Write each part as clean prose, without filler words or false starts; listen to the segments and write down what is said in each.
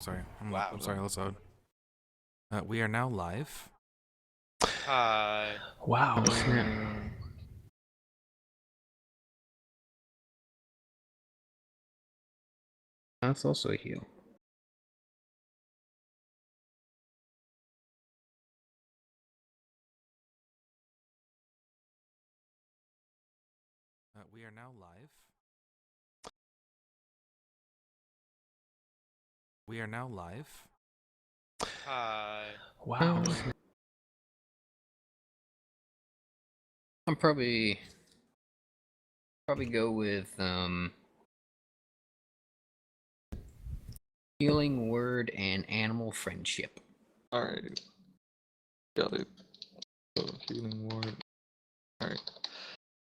Sorry. Wow. I'm sorry, let's load. We are now live. Hi. Wow, snap. That's also a heal. We are now live. We are now live. Hi. Wow. I'm probably go with healing word and animal friendship. Alright. Got it. So, healing ward. Alright.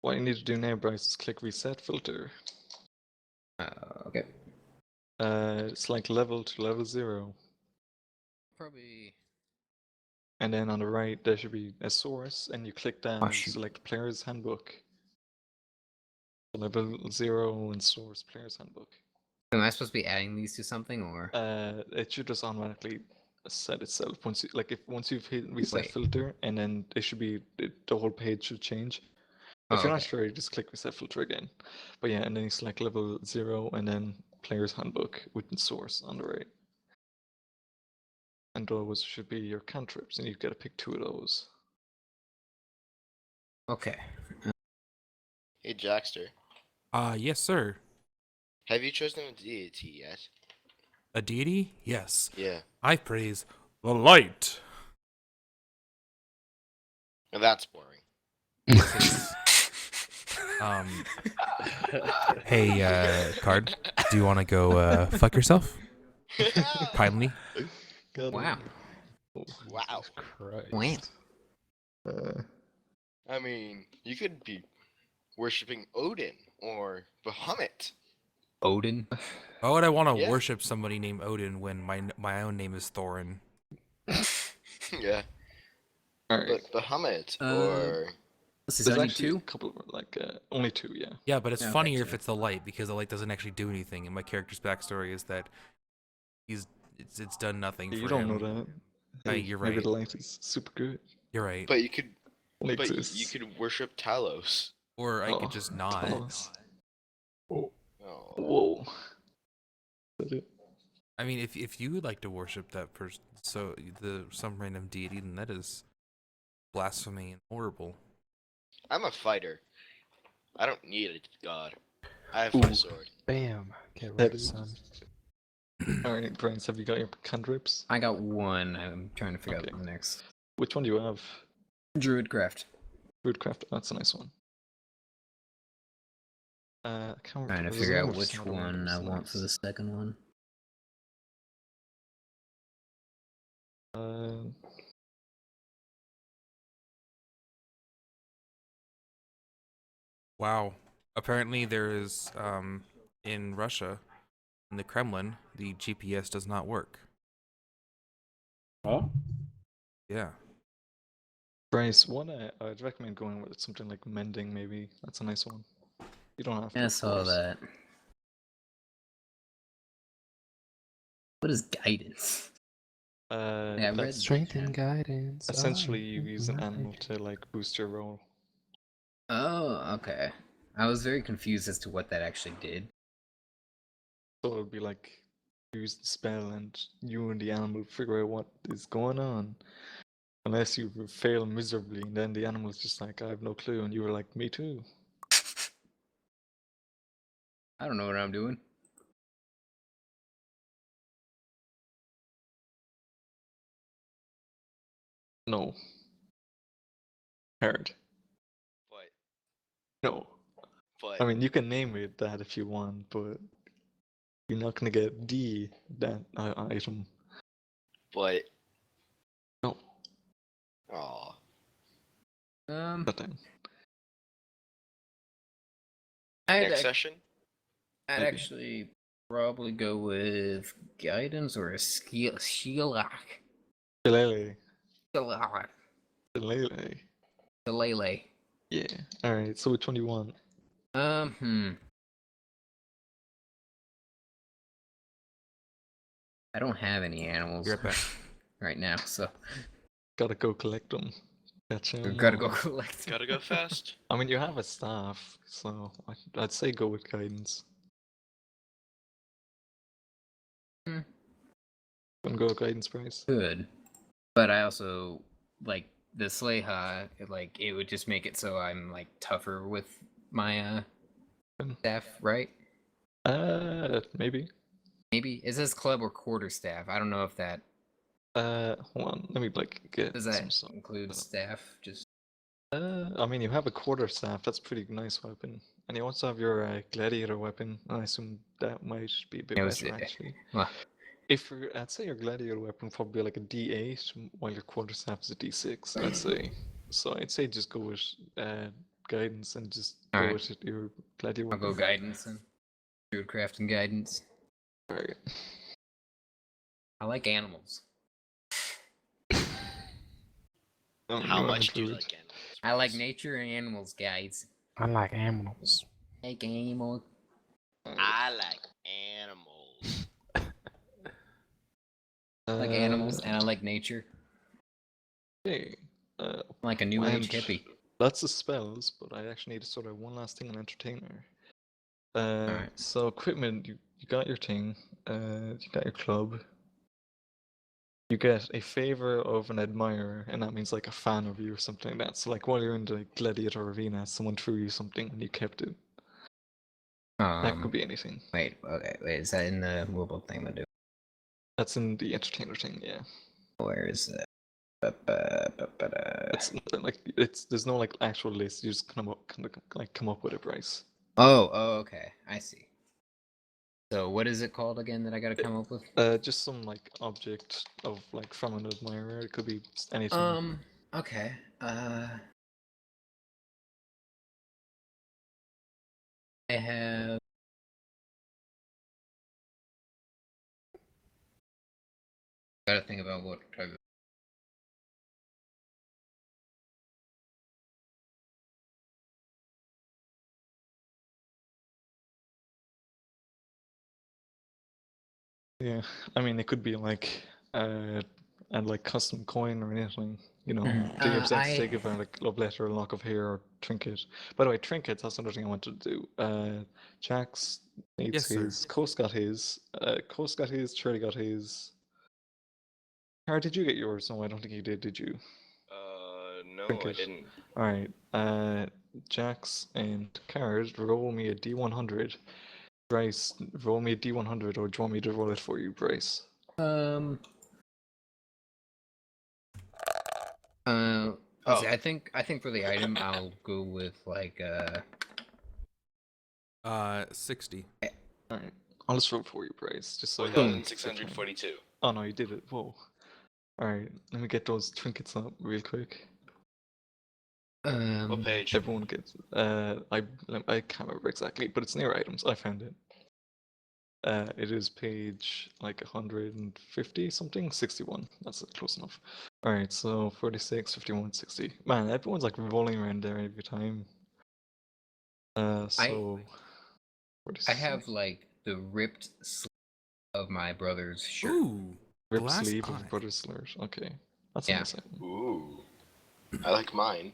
What you need to do now, Bryce, is click reset filter. Okay. It's like level to level 0. Probably. And then on the right, there should be a source, and you click that Oh, and shoot. select player's handbook. So level 0 and source player's handbook. Am I supposed to be adding these to something or? It should just automatically set itself once you've hit reset Wait. filter, and then it should be the whole page should change. Oh, If you're not okay. sure, you just click reset filter again. But yeah, and then you select level 0 and then player's handbook with the source on the right. And those should be your cantrips, and you get to pick 2 of those. Okay. Hey, Jackster. Yes, sir. Have you chosen a deity yet? A deity? Yes. Yeah. I praise the light. Well, that's boring. Hey, Card, do you want to go fuck yourself? Kindly. Wow. Wow. Christ. Uh, I mean, you could be worshipping Odin or Bahamut. Odin. Why would I want to Yeah. worship somebody named Odin when my own name is Thorin? Yeah. Alright. But Bahamut or... This is There's only actually 2? a couple, only 2, yeah. Yeah, but it's Okay, funnier so- if it's the light because the light doesn't actually do anything, and my character's backstory is that it's done nothing for You don't him. know that. Hey, you're Maybe right. the light is super good. You're right. But you could... Only But exists. you could worship Talos. Or I could just not. Talos. Oh. Whoa. Is that it? I mean, if you would like to worship that person, so some random deity, then that is blasphemy and horrible. I'm a fighter. I don't need a god. I have Ooh. my sword. Bam. Get That right, is- son. Alright, Brains, have you got your cantrips? I got 1. I'm trying to figure Okay. out the next. Which one do you have? Druidcraft. Woodcraft, that's a nice one. I can't Trying to remember, figure out there's which another one that I was want for the nice. second one. Wow. Apparently there is in Russia, in the Kremlin, the GPS does not work. Oh? Yeah. Bryce, one I'd recommend going with something like mending, maybe. That's a nice one. You don't have to. I of saw course. that. What is guidance? Yeah, I read That's Strength and guidance. essentially you use an animal to boost your roll. Oh, okay. I was very confused as to what that actually did. So it would be like use the spell and you and the animal figure out what is going on. Unless you fail miserably, and then the animal's just like, I have no clue, and you were like, me too. I don't know what I'm doing. No. Hard. But... No. But... I mean, you can name it that if you want, but you're not gonna get that item. But... No. Aw. That time. Next session? I'd Maybe. actually probably go with guidance or a skill. Shillelagh. Shillelagh. Yeah. Alright, so which one do you want? I I don't have any animals Be right back. right now, so Gotta go collect them. Catch 'em we've got to go all. collect them. Gotta go fast. I mean, you have a staff, so I'd say go with guidance. Hmm. And go with guidance, Bryce. Good, but I also like the Slayha. It would just make it so I'm like tougher with my staff, right? Maybe. Maybe it says club or quarter staff. I don't know if that Hold on. Let me get does some that stuff. include staff. Just I mean, you have a quarter staff. That's a pretty nice weapon, and you also have your gladiator weapon. I assume that might be a bit it was better actually. well, I'd say your gladiator weapon would probably be like a D8, while your quarter staff is a D6. I'd say. So I'd say just go with guidance and just go Alright. with your gladiator I'll weapon. go guidance and druidcraft and guidance. Alright. I like animals. Oh, How you much do you include- like animals? I like nature and animals, guys. I like animals. Like animals. I like animals. I like animals and I like nature. Okay. I'm like a new age And hippie. That's the spells, but I actually need to sort out one last thing on entertainer. Alright. So equipment, you got your thing. You got your club. You get a favor of an admirer, and that means like a fan of you or something like that. So like while you're in the gladiator arena, someone threw you something and you kept it. That could be anything. Wait, is that in the mobile thing to do? That's in the entertainer thing, yeah. Where is that? It's like there's no like actual list. You just come up with a price. Oh, okay. I see. So what is it called again that I gotta come up with? Just some like object of like from an admirer. It could be anything. Okay. I have gotta think about what type of Yeah, I mean it could be like and like custom coin or anything. You know, they give they give like love letter, lock of hair, or trinket. By the way, trinkets. That's another thing I wanted to do. Jax needs Yes, sir. his. Coast got his. Coast got his. Charlie got his. How did you get yours? No, I don't think you did. Did you? No, I Trinket. didn't. All right. Jax and Card, roll me a D100. Bryce, roll me a D100, or do you want me to roll it for you, Bryce? See, I think for the item I'll go with like 60. Alright. I'll just roll it for you, Bryce. Just so you- 1,642. Oh no, you did it. Whoa. Alright, let me get those trinkets up real quick. What page? Everyone gets. I can't remember exactly, but it's near items. I found it. It is page like 150 something, 61. That's close enough. Alright, so 46, 51, 60. Man, everyone's like rolling around there every time. So. I 46. have like the ripped sleeve of my brother's shirt. Ooh, Rip glass sleeve eye. of Brother's Slurs. Okay. That's Yeah. a nice item. Ooh. I like mine.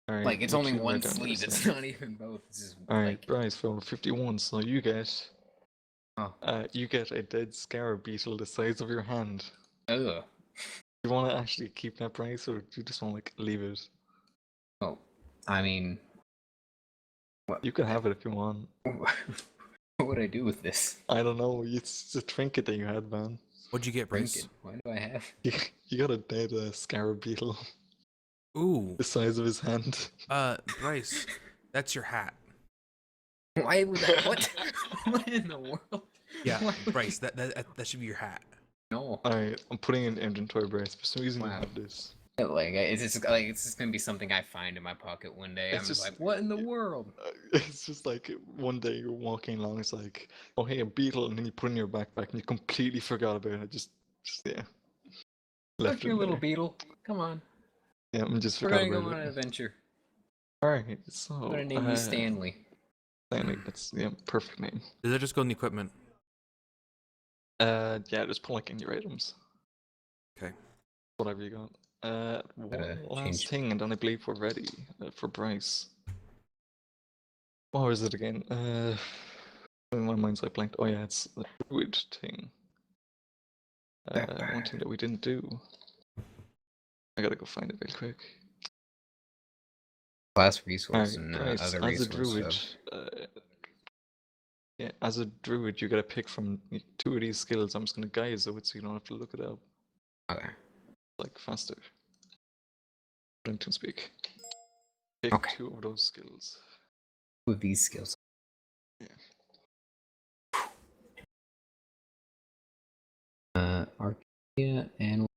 Alright, Like it's you only two one write down sleeve. this It's then. not even both. It's just Alright, like Bryce filled 51, so you get. Oh. You get a dead scarab beetle the size of your hand. ugh. You want to actually keep that, Bryce, or do you just want to like leave it? Oh, I mean, You can have it if you want. what would I do with this? I don't know. It's a trinket that you had, man. What'd you get, Bryce? Trinket. Why do I have? You got a dead scarab beetle Ooh, the size of his hand. Bryce, that's your hat. Why would that? What? What in the world? Yeah, Why would Bryce, that should be your hat. No. Alright, I'm putting in inventory, Bryce. For some reason, you Wow. have this. Like it's just gonna be something I find in my pocket one day. It's I'm just- like, what in the world? It's just like one day you're walking along, it's like, oh hey, a beetle, and then you put it in your backpack and you completely forgot about it. Just yeah. Look, your it little there. beetle. Come on, Yeah, I just we're forgot gonna go about on an it. adventure. Alright, so I'm gonna name you Stanley. Stanley, that's perfect name. Does that just go in the equipment? Yeah, just pull like in your items. Okay. Whatever you got. One last change- thing, and then I believe we're ready for Bryce. What was it again? In my mind's like blanked. Oh yeah, it's the druid thing. One thing that we didn't do. I gotta go find it real quick. Class resource Alright, and Bryce, other as a resource druid, stuff. yeah, as a druid, you gotta pick from 2 of these skills. I'm just gonna guide you so you don't have to look it up. Okay. Like faster. Don't speak. Pick Okay. 2 of those skills. With these skills. Yeah. Arcadia and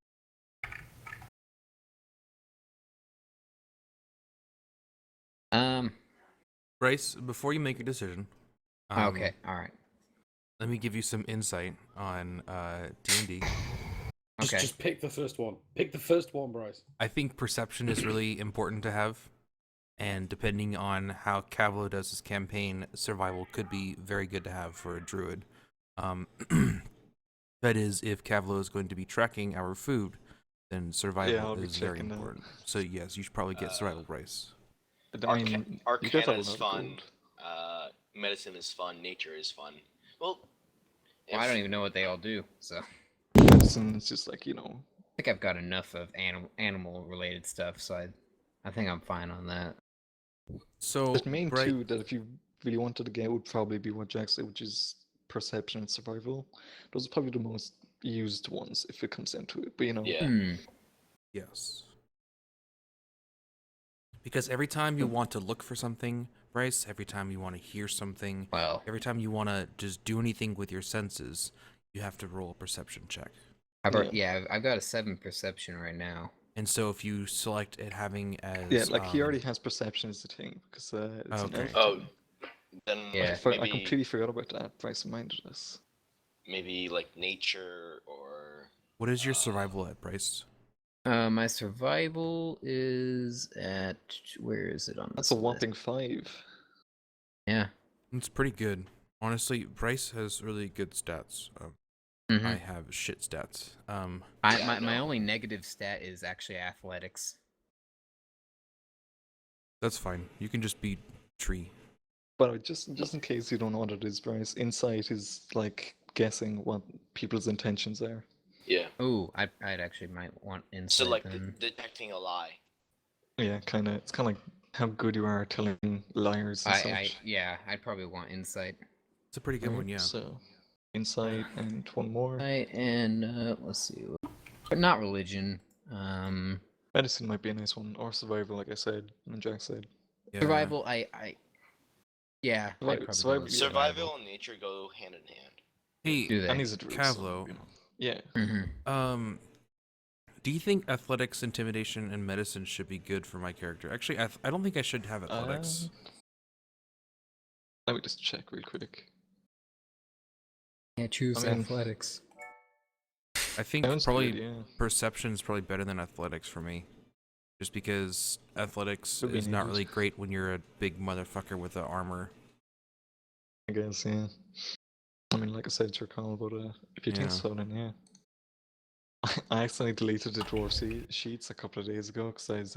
Bryce, before you make your decision, okay, all right. let me give you some insight on D&D. Okay. Just pick the first one. Pick the first one, Bryce. I think perception is really important to have, and depending on how Cavalo does his campaign, survival could be very good to have for a druid. That is, if Cavalo is going to be tracking our food, then survival I'll be is very checking that. important. So yes, you should probably get survival, Bryce. I mean, you get a Arcana lot is of fun. gold. Medicine is fun. Nature is fun. Well, Well, I don't even know what they all do, so Medicine is just like, I think I've got enough of animal related stuff, so I think I'm fine on that. So the main Bryce, 2 that if you really wanted to get would probably be what Jack said, which is perception and survival. Those are probably the most used ones if it comes down to it. But yeah. yes. Because every time you want to look for something, Bryce, every time you want to hear something, Well, every time you want to just do anything with your senses, you have to roll a perception check. I've got a 7 perception right now. And so if you select it having as yeah, like he already has perception as the thing because it's an Okay. elf Oh, thing. then Yeah. maybe I completely forgot about that. Bryce reminded us. maybe like nature or what is your survival at, Bryce? My survival is at where is it on That's this a whopping 5. Yeah. It's pretty good. Honestly, Bryce has really good stats. Mhm. I have shit stats. My only negative stat is actually athletics. That's fine. You can just be tree. But just in case you don't know what it is, Bryce, insight is like guessing what people's intentions are. yeah. Oh, I'd actually might want insight. So like then. detecting a lie. Yeah, kind of. It's kind of like how good you are at telling liars and such. I'd probably want insight. It's a pretty good one, yeah. So, insight and one more. And let's see, but not religion. Medicine might be a nice one, or survival, like I said, and Jack said. Yeah. Survival. Yeah. I'd probably go Survival- with Survival and nature go hand in hand. Hey, Do they? And he's a druid, so, Cavlo. Yeah. Mhm. Do you think athletics, intimidation, and medicine should be good for my character? Actually, I don't think I should have athletics. Let me just check real quick. Yeah, choose I mean- athletics. I think Sounds probably good, yeah. perception is probably better than athletics for me. Just because athletics Could be is not needed. really great when you're a big motherfucker with the armor. I guess, yeah. I mean, like I said, it's your call, but if you think Yeah. so, then yeah. I accidentally deleted the dwarf sheets a couple of days ago because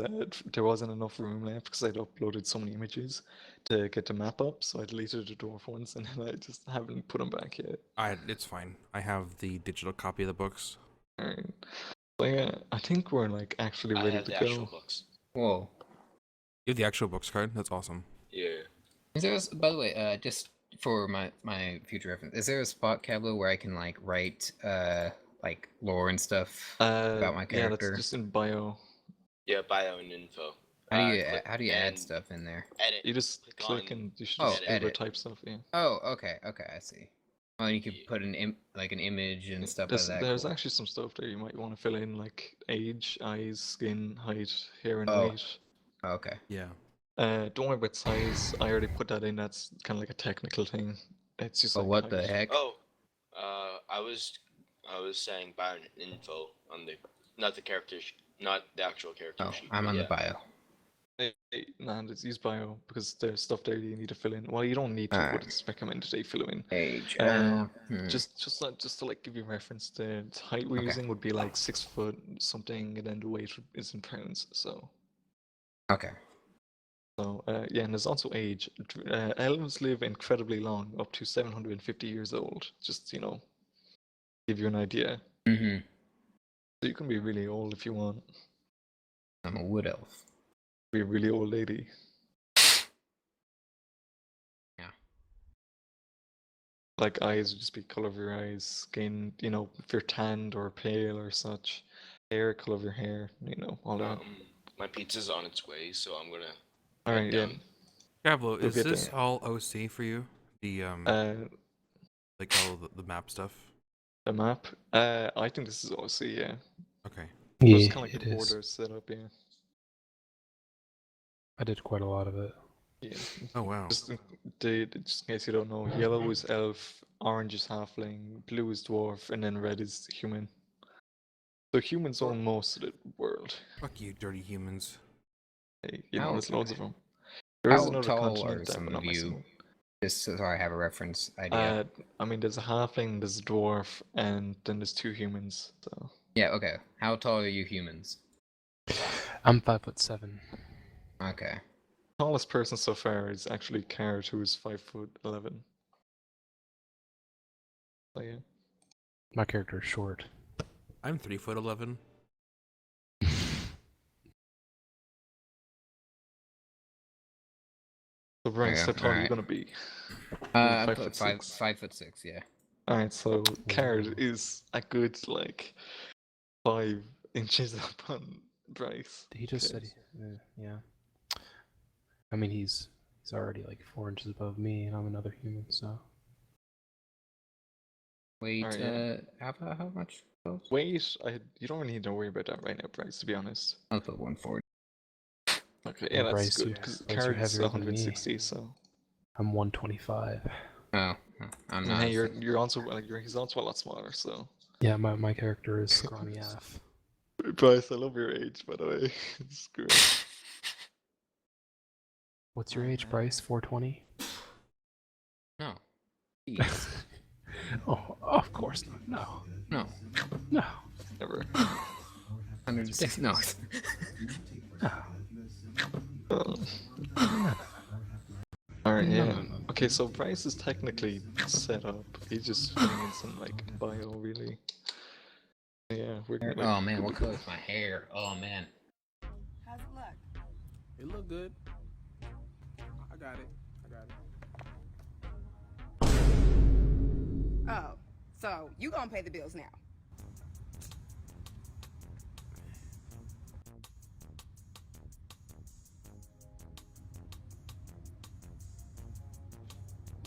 there wasn't enough room left because I'd uploaded so many images to get the map up, so I deleted the dwarf ones and then I just haven't put them back yet. It's fine. I have the digital copy of the books. Alright. So yeah, I think we're like actually I ready have to the go. actual books. Whoa. You have the actual books card? That's awesome. Yeah. Is there? By the way, just for my future reference, is there a spot, Cablo, where I can like write like lore and stuff about my Yeah, character? that's just in bio. Yeah, bio and info. How do you Click add and stuff in there? Edit. You just click on and you should Oh, just be able edit. to type stuff, yeah. Oh, okay, I see. Well, you could put an image and stuff There's, like that. there's cool. actually some stuff there you might want to fill in, like age, eyes, skin, height, hair and Oh. weight. Okay. Yeah. Don't worry about size. I already put that in. That's kind of like a technical thing. It's just But like what the height. heck? Oh, I was saying bio and info on the not the character not the actual character Oh, sheet. I'm but on yeah. the bio. Nah, it's use bio because there's stuff there you need to fill in. Well, you don't need to, but Alright. it's recommended they fill in. Age. Just to like give you a reference, the height we're Okay. using would be like 6 foot something, and then the weight is in pounds. So Okay. yeah, and there's also age. Elves live incredibly long, up to 750 years old. Just give you an idea. Mm-hmm. So you can be really old if you want. I'm a wood elf. Be a really old lady. Yeah. Like eyes would just be color of your eyes, skin, if you're tanned or pale or such, hair, color of your hair, all that. My pizza's on its way, so I'm gonna. All right, yeah. down. Gavlo, Go is get this there. all OC for you? The like all the map stuff. A map. I think this is OC, yeah. Okay. It's Yeah, kind of like it the is. border set up, yeah. I did quite a lot of it. Yeah. Oh wow. Just in case you don't know, yellow is elf, orange is halfling, blue is dwarf, and then red is human. So humans own most of the world. Fuck you, dirty humans. Hey, How- there's loads of them. There is How another tall continent are that some we're not of messing you? with. Just so I have a reference idea. I mean, there's a halfling, there's a dwarf, and then there's 2 humans. So Yeah, okay. How tall are you humans? I'm 5'7". Okay. tallest person so far is actually Card, who is 5'11". So yeah. My character is short. I'm 3'11". So Bryce, Yeah, how tall are you alright. gonna be? I'm 5'6". 5'6", yeah. Alright, so Card Ooh. is a good 5 inches up on Bryce. He just said yeah. I mean, he's already like 4 inches above me, and I'm another human, so. Wait, Alright, yeah. how much? Wait, you don't really need to worry about that right now, Bryce, to be honest. I'll put 140. Okay, yeah, that's Bryce, good, you're- because Bryce, you're Card's heavier than me. 160, so. I'm 125. Oh, I'm And not. hey, you're also, he's also a lot smaller, so. Yeah, my character is scrawny AF. Bryce, I love your age, by the way. It's great. What's your Oh, age, man. Bryce? 420? No. Jeez. Oh, of course not. No. No. No. Never. 106. No. No. Alright, yeah. No. Okay, so Bryce is technically set up. He's just filling in some bio, really. Yeah, we're Oh man, what color is my hair? Oh man. How's it look? It look good. I got it. Oh, so you gonna pay the bills now?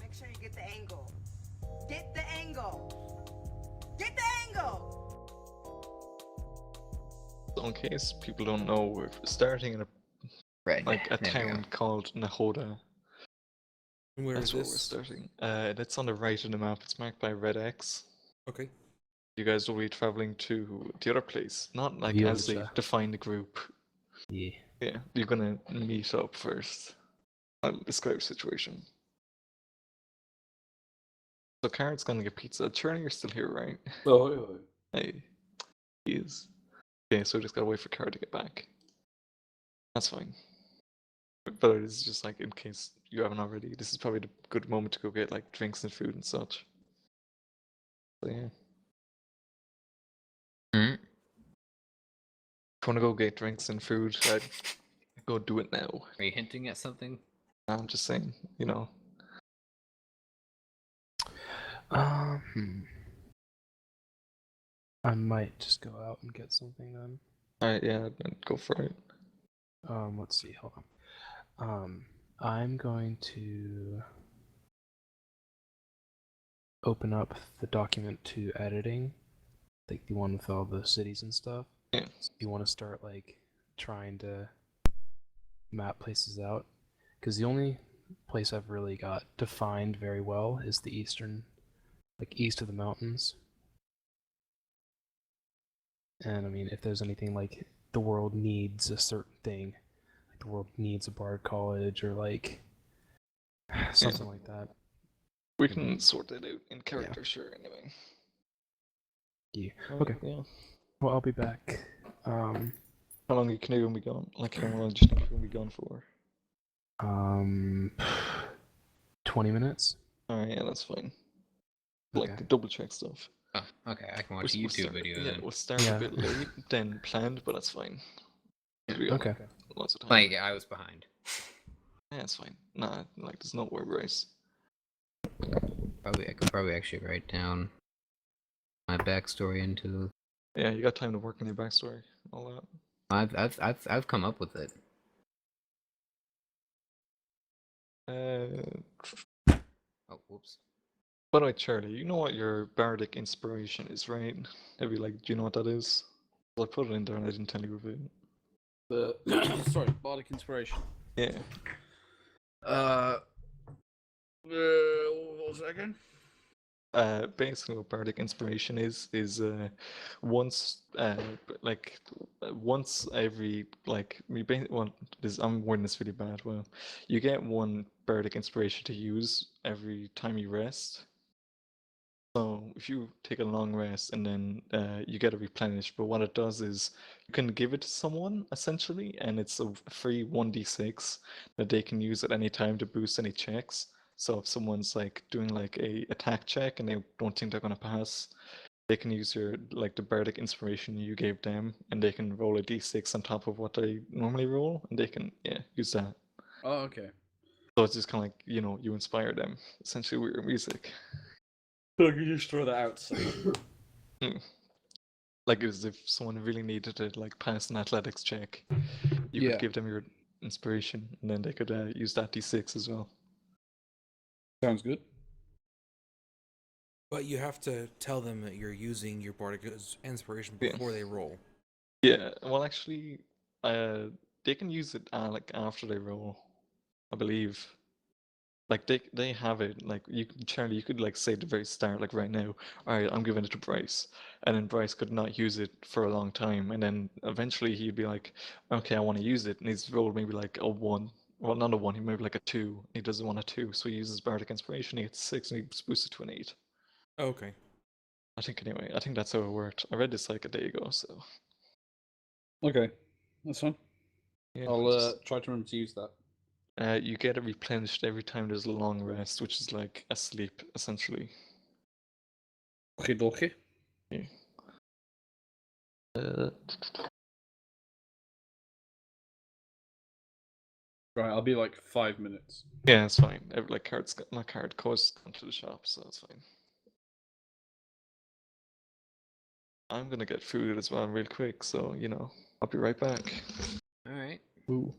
Make sure you get the angle. Get the angle. Get the angle. So in case people don't know, we're starting in a Red. a There we town go. called Nahoda. Where That's is where this? we're starting. That's on the right of the map. It's marked by red X. Okay. You guys will be traveling to the other place, not as they Village. define the group. Yeah. Yeah, you're gonna meet up first. I'll describe the situation. So Karen's gonna get pizza. Charlie, you're still here, right? Oh, Hey, he is. Okay, so we just gotta wait for Karen to get back. That's fine. But it's just in case you haven't already, this is probably the good moment to go get drinks and food and such. So yeah. Mm. If you wanna go get drinks and food, I'd go do it now. Are you hinting at something? I'm just saying, I might just go out and get something then. Alright, yeah, I'd go for it. Let's see. Hold on. I'm going to open up the document to editing, the one with all the cities and stuff. Yeah. So you want to start trying to map places out, because the only place I've really got defined very well is the eastern, east of the mountains. And I mean, if there's anything the world needs a certain thing, the world needs a bard college or like something like that. We can sort that out in character, sure. Anyway. Yeah. Right, Okay. Yeah. Well, I'll be back. How long are you going to be gone? Like, how long do you think you're going to be gone for? 20 minutes. Alright, yeah, that's fine. Okay. Like, double check stuff. Oh, okay. I can watch a YouTube video Yeah, then. we'll start a bit late than planned, but that's fine. 'Cause we got, Okay. lots of time. Like I was behind. Yeah, it's fine. Nah, like, there's no worries. I could probably actually write down my backstory into. Yeah, you got time to work on your backstory, all that. I've come up with it. Oh, whoops. By the way, Charlie, you know what your bardic inspiration is, right? Maybe, like, do you know what that is? I put it in there and I didn't tell you about it. The sorry, bardic inspiration. Yeah. What was that again? Basically, what bardic inspiration is once once every I'm wording this really bad. Well, you get one bardic inspiration to use every time you rest. So if you take a long rest and then you get it replenished, but what it does is you can give it to someone essentially, and it's a free 1d6 that they can use at any time to boost any checks. So if someone's like doing like a attack check and they don't think they're gonna pass, they can use your like the bardic inspiration you gave them, and they can roll a d6 on top of what they normally roll, and they can use that. Oh, okay. So it's just kind of like you inspire them essentially with your music. So I can just throw that out. So. Like as if someone really needed to like pass an athletics check, you could give them your inspiration, and then they could use that d6 as well. Sounds good. But you have to tell them that you're using your bardic inspiration before they roll. Yeah, well, actually, they can use it like after they roll, I believe. Like they have it. Like Charlie, you could like say at the very start, like right now, all right, I'm giving it to Bryce, and then Bryce could not use it for a long time, and then eventually he'd be like, okay, I want to use it, and he's rolled maybe like a 1. Well, not a 1, he maybe like a 2. He doesn't want a 2, so he uses bardic inspiration. He gets 6, and he boosts it to an 8. Okay. I think anyway. I think that's how it worked. I read this like a day ago, so. Okay, that's fine. Yeah, I'll try to remember to use that. You get it replenished every time there's a long rest, which is like a sleep, essentially. Okay, dokie. Yeah. Right, I'll be like 5 minutes. Yeah, it's fine. Like my card code's gone to the shop, so it's fine. I'm gonna get food as well real quick, so I'll be right back. All right. Ooh.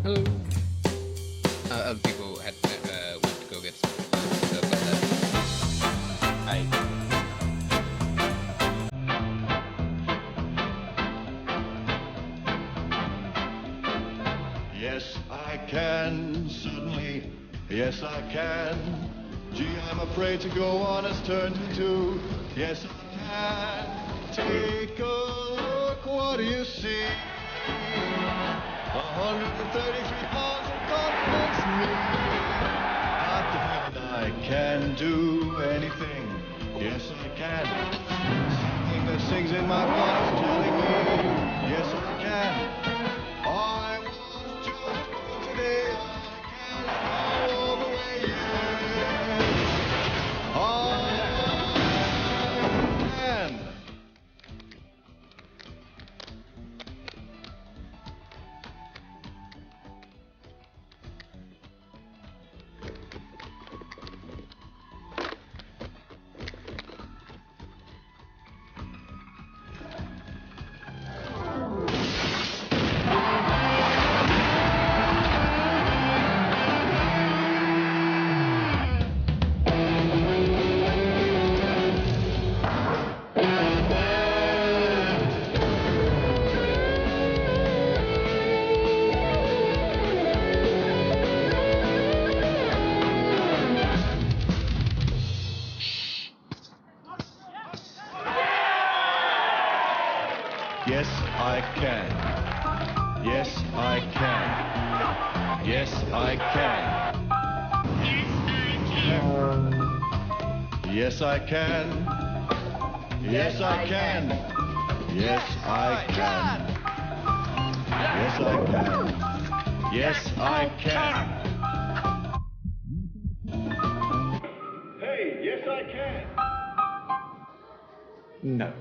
Hello. Other people had went to go get some stuff like that. Yes, I can, certainly, yes, I can. Gee, I'm afraid to go on as turned to. Yes, I can. Take a look, what do you see? 133 pounds of confidence me. Not the feeling I can do anything. Yes, I can. Something that sings in my blood is telling me, yes, I can. I was just born today. I can go all the way, yes. I can. Yes, I can. Yes, I can. Yes, I can. Yes, I can. Yes, I can. Yes, I can. Yes, I can. Yes, I can. Hey, yes, I can. No,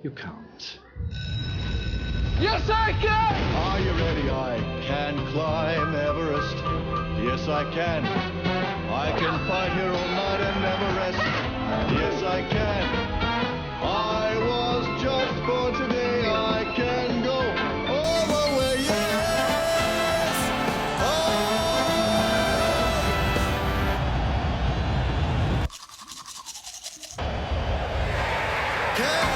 you can't. Yes, I can! Are you ready? I can climb Everest. Yes, I can. I can fight here all night and never rest. Yes, I can. I was just born today. I can go all the way. Yes! Oh! Can!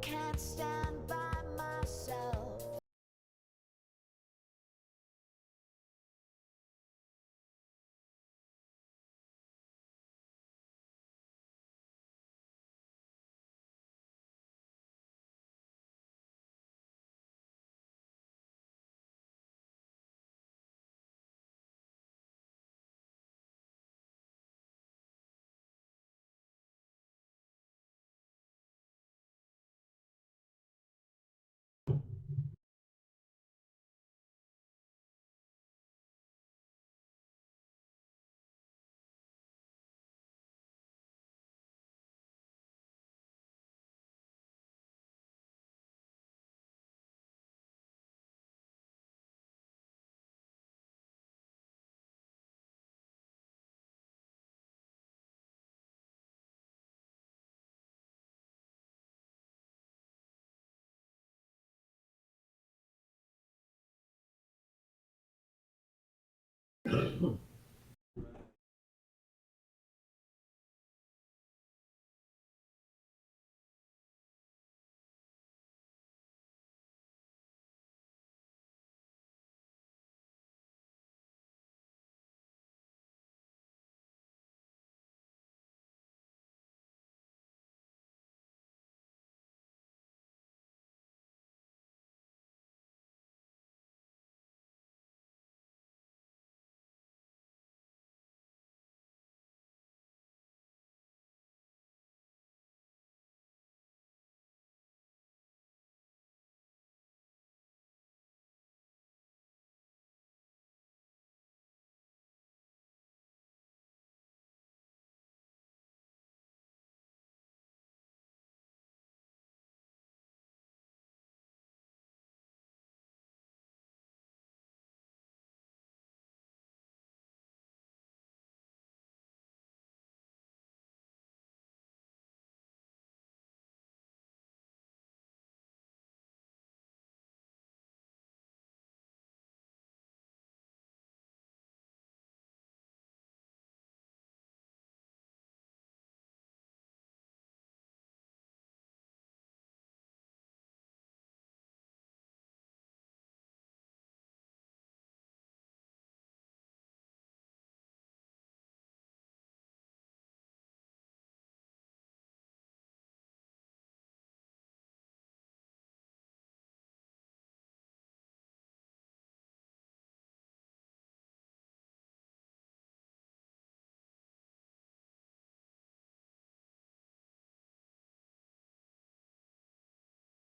Can't stand by myself.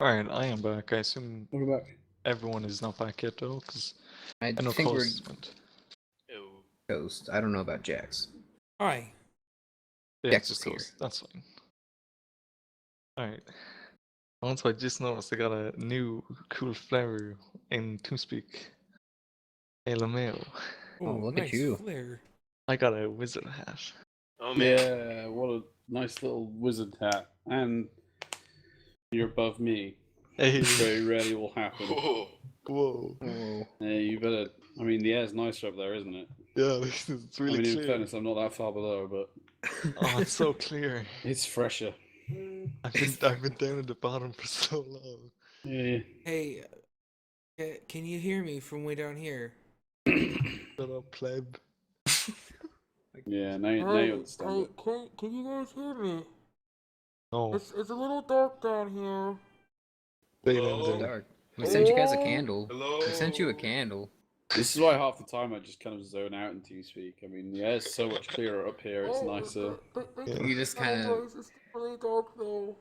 Alright, I am back. I assume Welcome back. everyone is not back yet, though, because I I know think we're Coast went. Ew. Ghost. I don't know about Jax. Hi. Yeah, Jax it's just is here. Coast. That's fine. Alright. Also, I just noticed they got a new cool flavor in TeamSpeak. Hey, LeMail. Oh, look at nice you. flare. I got a wizard hat. Oh man. Yeah, what a nice little wizard hat. And you're above me. Hey. Very rarely will happen. Whoa. Whoa. Whoa. Yeah, you better. I mean, the air's nicer up there, isn't it? Yeah, this is I really mean, in clear. fairness, I'm not that far below, but Oh, it's so clear. it's fresher. I've been down at the bottom for so long. Yeah. Hey, can you hear me from way down here? Shut up, pleb. Yeah, now you understand it. Can you guys hear me? No, It's a little dark down here. stay down Hello? there. Dark. We sent you guys a candle. Hello. We sent you a candle. This is why half the time I just kind of zone out in TeamSpeak. I mean, yeah, it's so much clearer up here. It's nicer. Yeah. You just kind of. It's really dark though.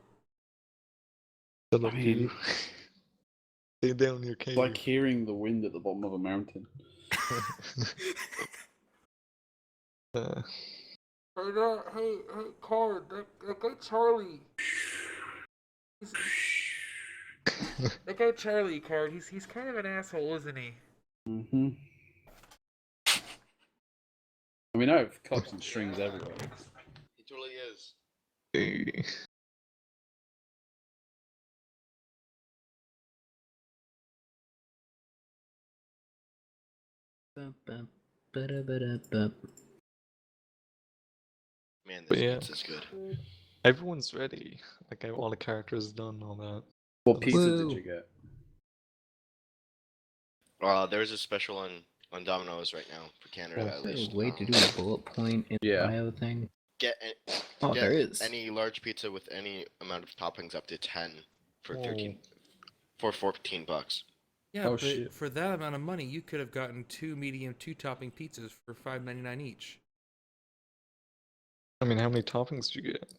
Shut up, I mean- you. Stay down in your cave. It's like hearing the wind at the bottom of a mountain. Uh, Hey, Card, that guy Charlie. That guy Charlie, Card, he's kind of an asshole, isn't he? Mm-hmm. I mean, I have cups and strings everywhere. He totally is. hey. Man, But this yeah. pizza's good. Everyone's ready. Like all the characters done, all that. What pizza Woo. did you get? There's a special on Domino's right now for Canada at Is there least. a way to do a bullet point in Yeah. the bio thing? Get Oh, get there is. any large pizza with any amount of toppings up to 10 for Whoa. $14. Yeah, Oh, but shit. for that amount of money, you could have gotten 2 medium 2-topping pizzas for $5.99 each. I mean, how many toppings do you get?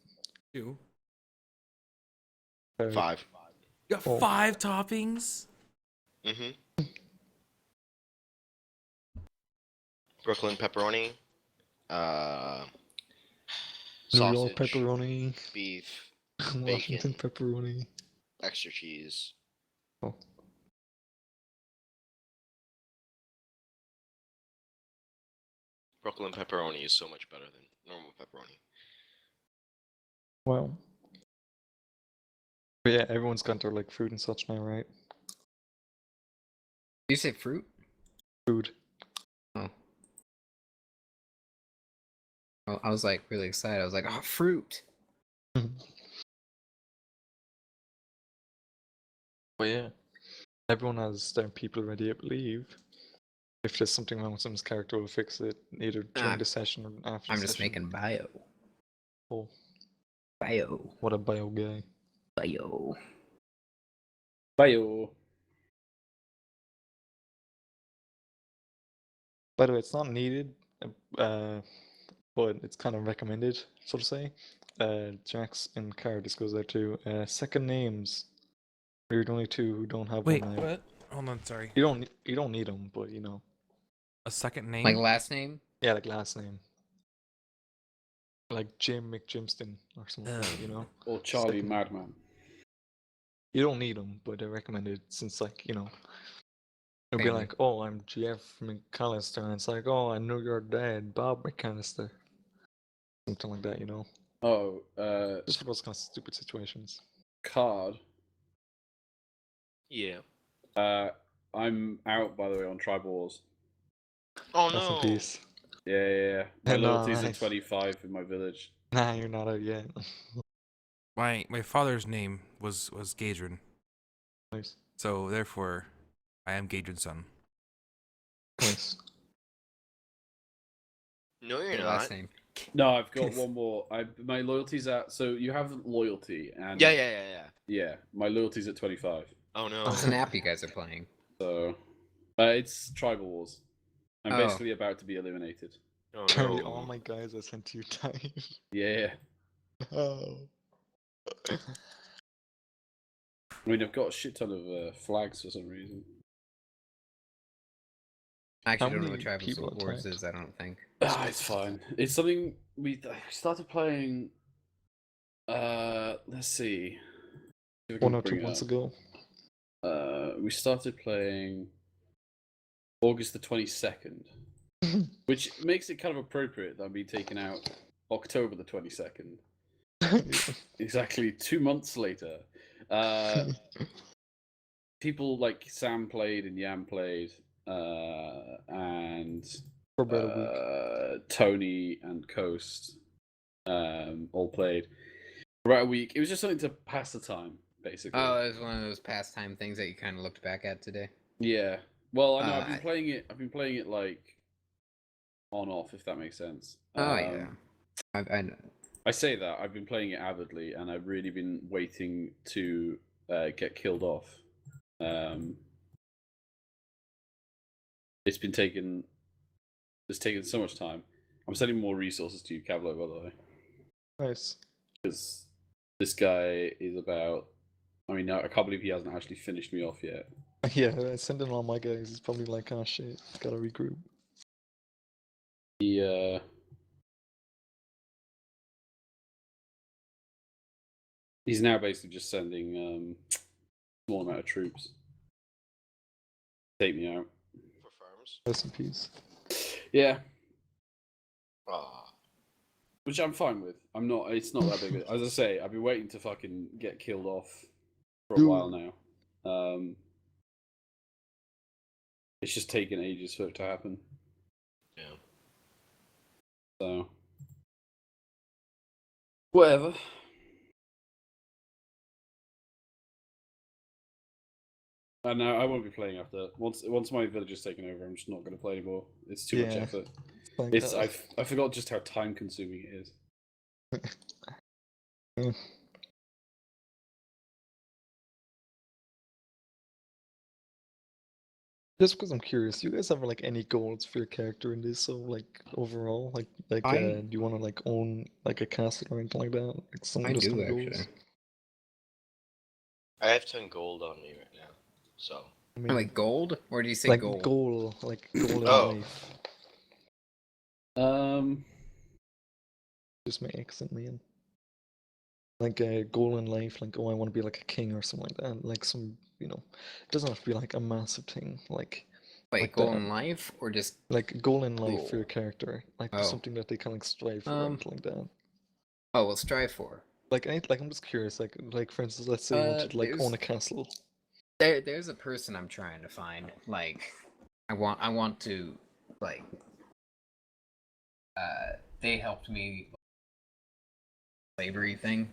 2. 5. You got Oh. 5 toppings? Mm-hmm. Brooklyn pepperoni, New York sausage, pepperoni, beef, Washington bacon. pepperoni. extra cheese. Oh. Brooklyn pepperoni is so much better than normal pepperoni. Wow. But yeah, everyone's got their like food and such now, right? Did you say fruit? Food. Oh. Well, I was like really excited. I was like, oh, fruit. But yeah, everyone has their people ready, I believe. If there's something wrong with someone's character, we'll fix it either during Ah, the session or after I'm the just session. making bio. Oh, Bio. what a bio guy. Bio. Bio. By the way, it's not needed, but it's kind of recommended, so to say. Jax and Car, this goes out to second names. You're the only two who don't have Wait, one now. what? Hold on, sorry. You don't need them, but you know. A second name? Like last name? Yeah, like last name. Like Jim McJimston or something like that, you know? Or Charlie Second- Madman. You don't need them, but they're recommended since, like, you know. It'll be Family. like, oh, I'm GF McAllister, and it's like, oh, I know your dad, Bob McAllister. Something like that, you know? Oh, Just for those kind of stupid situations. Card. Yeah. I'm out, by the way, on Tribal Wars. Oh Rest in no. peace. Yeah. My No, loyalties nice. are 25 in my village. Nah, you're not out yet. My father's name was Gadrin, Nice. so therefore, I am Gadrin's son. Nice. No, you're Your not. last name. No, I've got one more. My loyalties at so you have loyalty and Yeah. yeah. My loyalty's at 25. Oh no. What's an app you guys are playing? So it's Tribal Wars. I'm Oh. basically about to be eliminated. Oh Carry no. all my guys I sent to you died. Yeah. Oh. I mean, I've got a shit ton of flags for some reason. I actually How don't know many what Tribal people Wars attacked? is, I don't think. It's fine. It's something we started playing. Let's see. If I can 1 or 2 bring it months up. ago. We started playing August the 22nd, which makes it kind of appropriate that I'm being taken out October the 22nd. Exactly 2 months later. People like Sam played and Yam played, and For about a week. Tony and Coast all played for about a week. It was just something to pass the time, basically. Oh, it was one of those pastime things that you kind of looked back at today. Yeah. Well, I know I've been playing it. I've been playing it like on off, if that makes sense. Oh yeah, I know. I say that I've been playing it avidly, and I've really been waiting to get killed off. It's taken so much time. I'm sending more resources to you, Cavlo, by the way. Nice. Because this guy is about. I mean, I can't believe he hasn't actually finished me off yet. Yeah, I sent in all my guys. He's probably like, oh shit, gotta regroup. He's now basically just sending small amount of troops. Take me out. For farms. Rest in peace. Yeah. Ah. Which I'm fine with. I'm not. It's not that big. As I say, I've been waiting to fucking get killed off for a while now. It's just taken ages for it to happen. Yeah. So whatever. And now I won't be playing after once my village is taken over. I'm just not going to play anymore. It's too much effort. Like, I forgot just how time consuming it is. Just because I'm curious, do you guys have like any goals for your character in this? So like overall, do you want to like own like a castle or anything like that? Like some I those do kind of actually. goals? I have 10 gold on me right now, so. I mean, Like gold, or do you say like gold? goal in Oh. life. Just my accent, man. Like a goal in life, like oh, I want to be like a king or something like that. Like some, it doesn't have to be like a massive thing. Like goal that. in life, or just like goal in life for your character, like Oh. something that they kind of like strive for, or anything like that. Oh, we'll strive for. Like I'm just curious. Like for instance, let's say you wanted to like own a castle. There's a person I'm trying to find. Like, I want to like. They helped me slavery thing,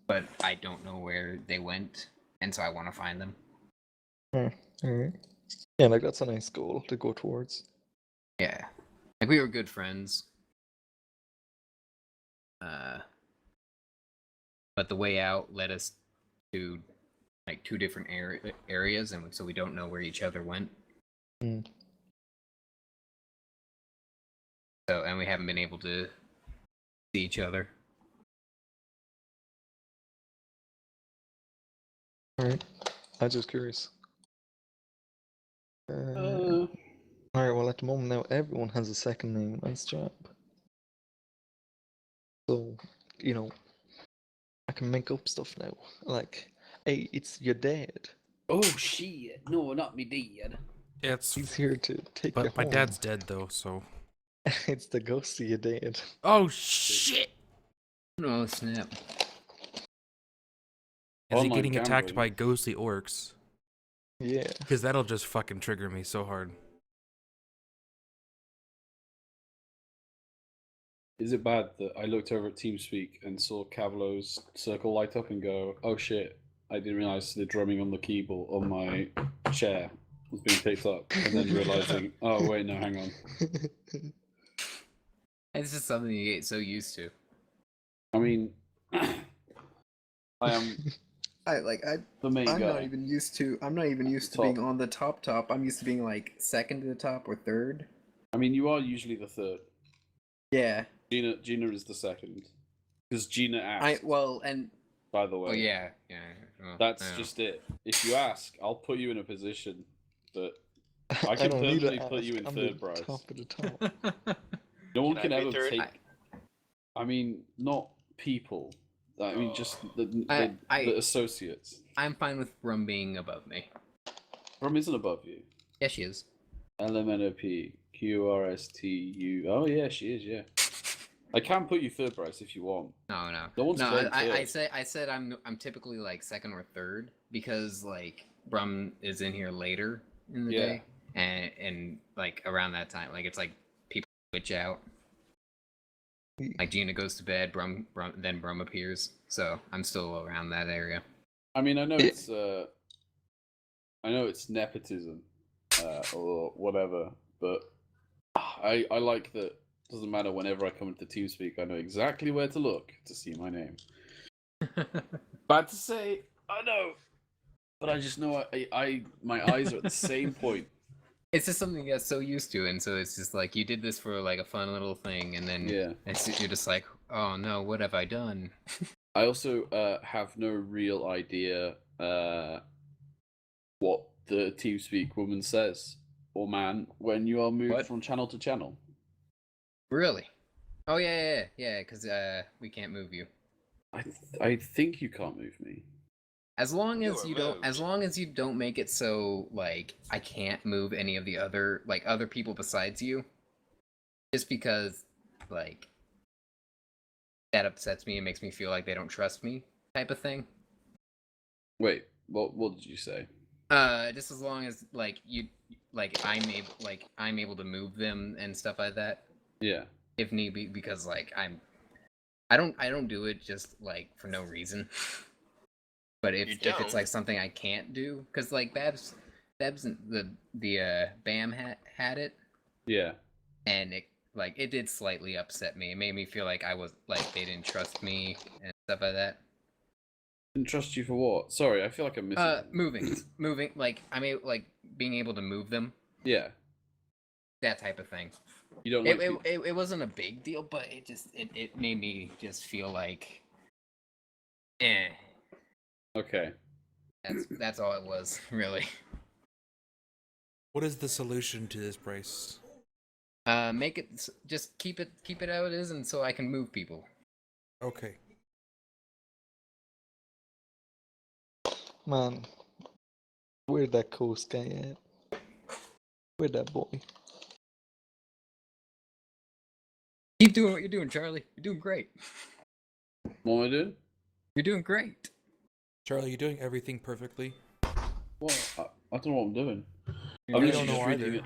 but I don't know where they went, and so I want to find them. Alright. Yeah, like that's a nice goal to go towards. Yeah, like we were good friends. But the way out led us to like 2 different areas, and so we don't know where each other went. So, and we haven't been able to see each other. Alright. I'm just curious. Alright, well at the moment now everyone has a second name. Nice job. So, I can make up stuff now. Like, hey, it's your dad. Oh shit! No, not me dad. Yeah, He's here to take you home. But my dad's dead though, so. It's the ghost of your dad. Oh shit! Oh snap! Is he getting attacked by ghostly orcs? Yeah. Because that'll just fucking trigger me so hard. Is it bad that I looked over at TeamSpeak and saw Cavlo's circle light up and go, "Oh shit! I didn't realize the drumming on the keyboard on my chair was being picked up," and then realizing, "Oh wait, no, hang on." It's just something you get so used to. I mean, I am. I'm not even used to being on the top. I'm used to being like second to the top or third. I mean, you are usually the third. Yeah. Gina is the second. Because Gina asked. by the way. Oh yeah, yeah. Well, That's yeah. just it. If you ask, I'll put you in a position that I I can don't need to permanently put you in ask, I'm third, the Bryce. top of the top. No one Can can I be ever third? take. I mean, not people. I mean, just the associates. I'm fine with Brum being above me. Brum isn't above you. Yeah, she is. LMNOP QRSTU. Oh yeah, she is. Yeah. I can put you third, Bryce, if you want. No. No one's playing I third. said I'm typically like second or third because like Brum is in here later in the Yeah. day, and like around that time, like it's like people switch out. Like Gina goes to bed, then Brum appears. So I'm still around that area. I mean, I know it's nepotism, or whatever, but I like that. Doesn't matter. Whenever I come into TeamSpeak, I know exactly where to look to see my name. Bad to say, I know, but I just know my eyes are at the same point. It's just something you get so used to, and so it's just like you did this for like a fun little thing, and then you're just like, oh no, what have I done? I also have no real idea what the TeamSpeak woman says or man when you are moved from channel to channel. Really? Oh yeah, because we can't move you. I think you can't move me. As long as you don't make it so like I can't move any of the other people besides you. Just because like that upsets me and makes me feel like they don't trust me type of thing. Wait, what did you say? Just as long as like I'm able to move them and stuff like that. Yeah. If need be, because like I don't do it just like for no reason. But if it's like something I can't do, because like Babs the BAM had it. Yeah. And it did slightly upset me. It made me feel like I was like they didn't trust me and stuff like that. Didn't trust you for what? Sorry, I feel like I'm missing. Moving. Like being able to move them. Yeah. That type of thing. You don't like it wasn't a big deal, but it made me just feel like, Okay. That's all it was, really. What is the solution to this, Bryce? Make it just keep it how it is, and so I can move people. Okay. Man, where'd that coast guy at? Where'd that boy? Keep doing what you're doing, Charlie. You're doing great. What am I doing? You're doing great. Charlie, you're doing everything perfectly. Well, I don't know what I'm doing. I don't know either.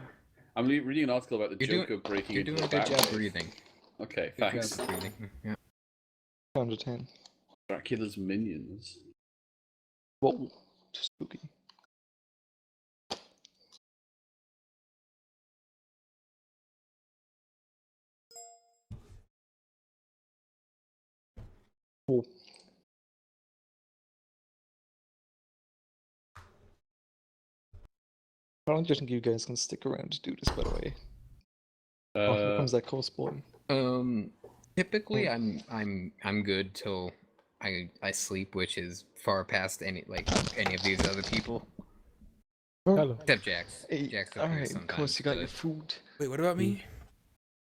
I'm reading an article about the Joker breaking into the You're doing a good job breathing. Okay, Good thanks. job breathing. Yeah. Down to 10. Dracula's minions. Whoa, spooky. Whoa. I don't just think you guys can stick around to do this, by the way. Oh, here comes that coast boy. Typically I'm good till I sleep, which is far past any of these other people. Hello. Except Jax. Hey, Jax alright, appears of sometimes. course you got your food. Wait, what about me?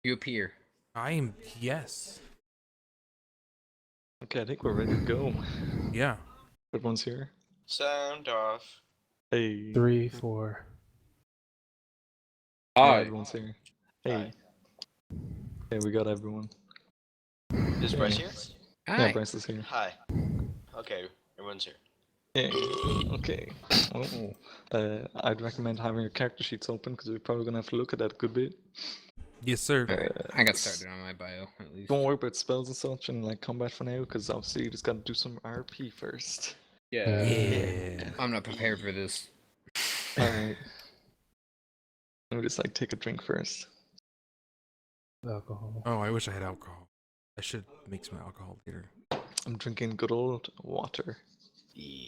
You appear. I am, yes. Okay, I think we're ready to go. Yeah. Everyone's here. Sound off. Hey. 3, 4. Yeah, Hi. everyone's here. Hey. Hey, we got everyone. Is Bryce here? Hi. Yeah, Bryce is here. Hi. Okay, everyone's here. Yeah. Okay. I'd recommend having your character sheets open because we're probably gonna have to look at that a good bit. Yes, sir. I got started on my bio at least. Don't worry about spells and such and like combat for now, because obviously you just gotta do some RP first. Yeah. Yeah. I'm not prepared for this. Alright. Let me just like take a drink first. Alcohol. Oh, I wish I had alcohol. I should make some alcohol later. I'm drinking good old water.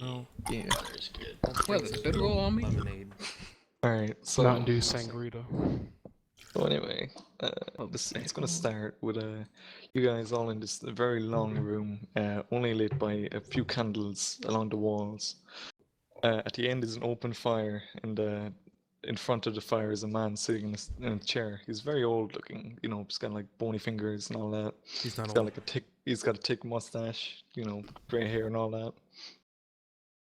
Oh, Yeah. Water's good. What, the spit roll on me? lemonade. Alright, so Mountain Dew Sangria. So anyway, it's gonna start with you guys all in this very long room, only lit by a few candles along the walls. At the end is an open fire, and in front of the fire is a man sitting in a chair. He's very old looking, you know, he's got like bony fingers and all that. He's not He's got old. like he's got a thick mustache, you know, grey hair and all that.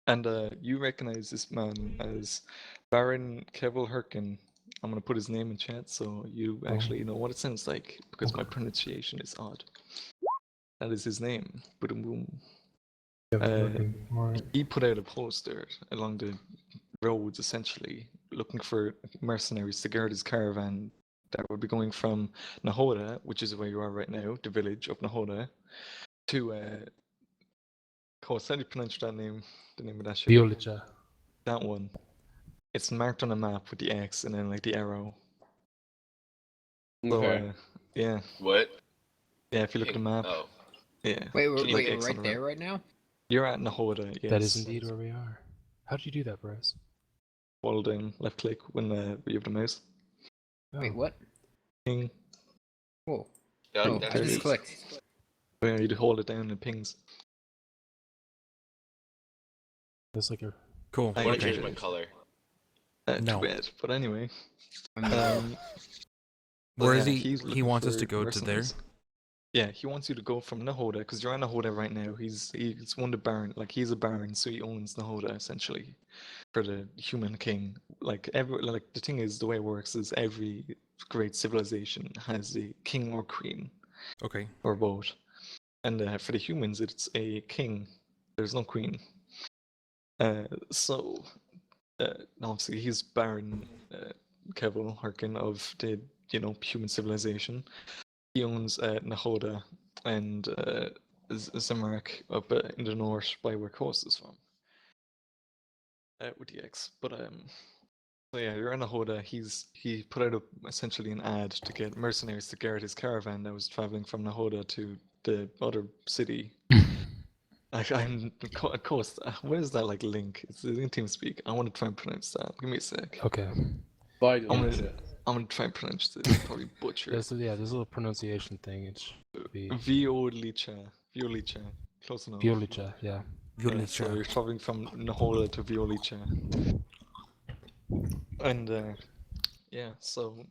And you recognize this man as Baron Kevel Herkin. I'm gonna put his name in chat so you actually know what it sounds like, because my pronunciation is odd. That is his name. Boom boom. He put out a poster along the roads, essentially, looking for mercenaries to guard his caravan that would be going from Nahoda, which is where you are right now, the village of Nahoda, to Coast. How do you pronounce that name? The name of that shit? Violica. That one. It's marked on a map with the X and then like the arrow. Okay. So yeah. What? Yeah, if you look at the map. Oh. Yeah. Wait, Can you we're X right there right now? You're at Nahoda, yes. That is indeed where we are. How did you do that, Bryce? Hold down left click when you have the mouse. Wait, what? Ping. Whoa. That, Oh, that's I there it just is. clicked. Where you hold it down and it pings. That's like a Cool. I want to Okay. change my color. No. Too bad. But anyway. Where yeah, is he? he's He looking wants us for to go to there. mercenaries. Yeah, he wants you to go from Nahoda, because you're on Nahoda right now. He's one of the baron, like he's a baron, so he owns Nahoda essentially for the human king. Like the thing is, the way it works is every great civilization has a king or queen Okay. or both, and for the humans it's a king. There's no queen. So obviously he's Baron Kevel Harkin of the human civilization. He owns Nahoda and Zamarek up in the north by where Coast is from. With the X. But so yeah, you're in Nahoda. He put out essentially an ad to get mercenaries to guard his caravan that was traveling from Nahoda to the other city. I'm Coast. What is that like link? It's in TeamSpeak. I want to try and pronounce that. Give me a sec. okay. I'm gonna try and pronounce this. Probably butcher it. There's a little pronunciation thing. It should be Violica. Close enough. Violica. Yeah. Yeah, so you're traveling from Nahoda to Violica. And yeah, so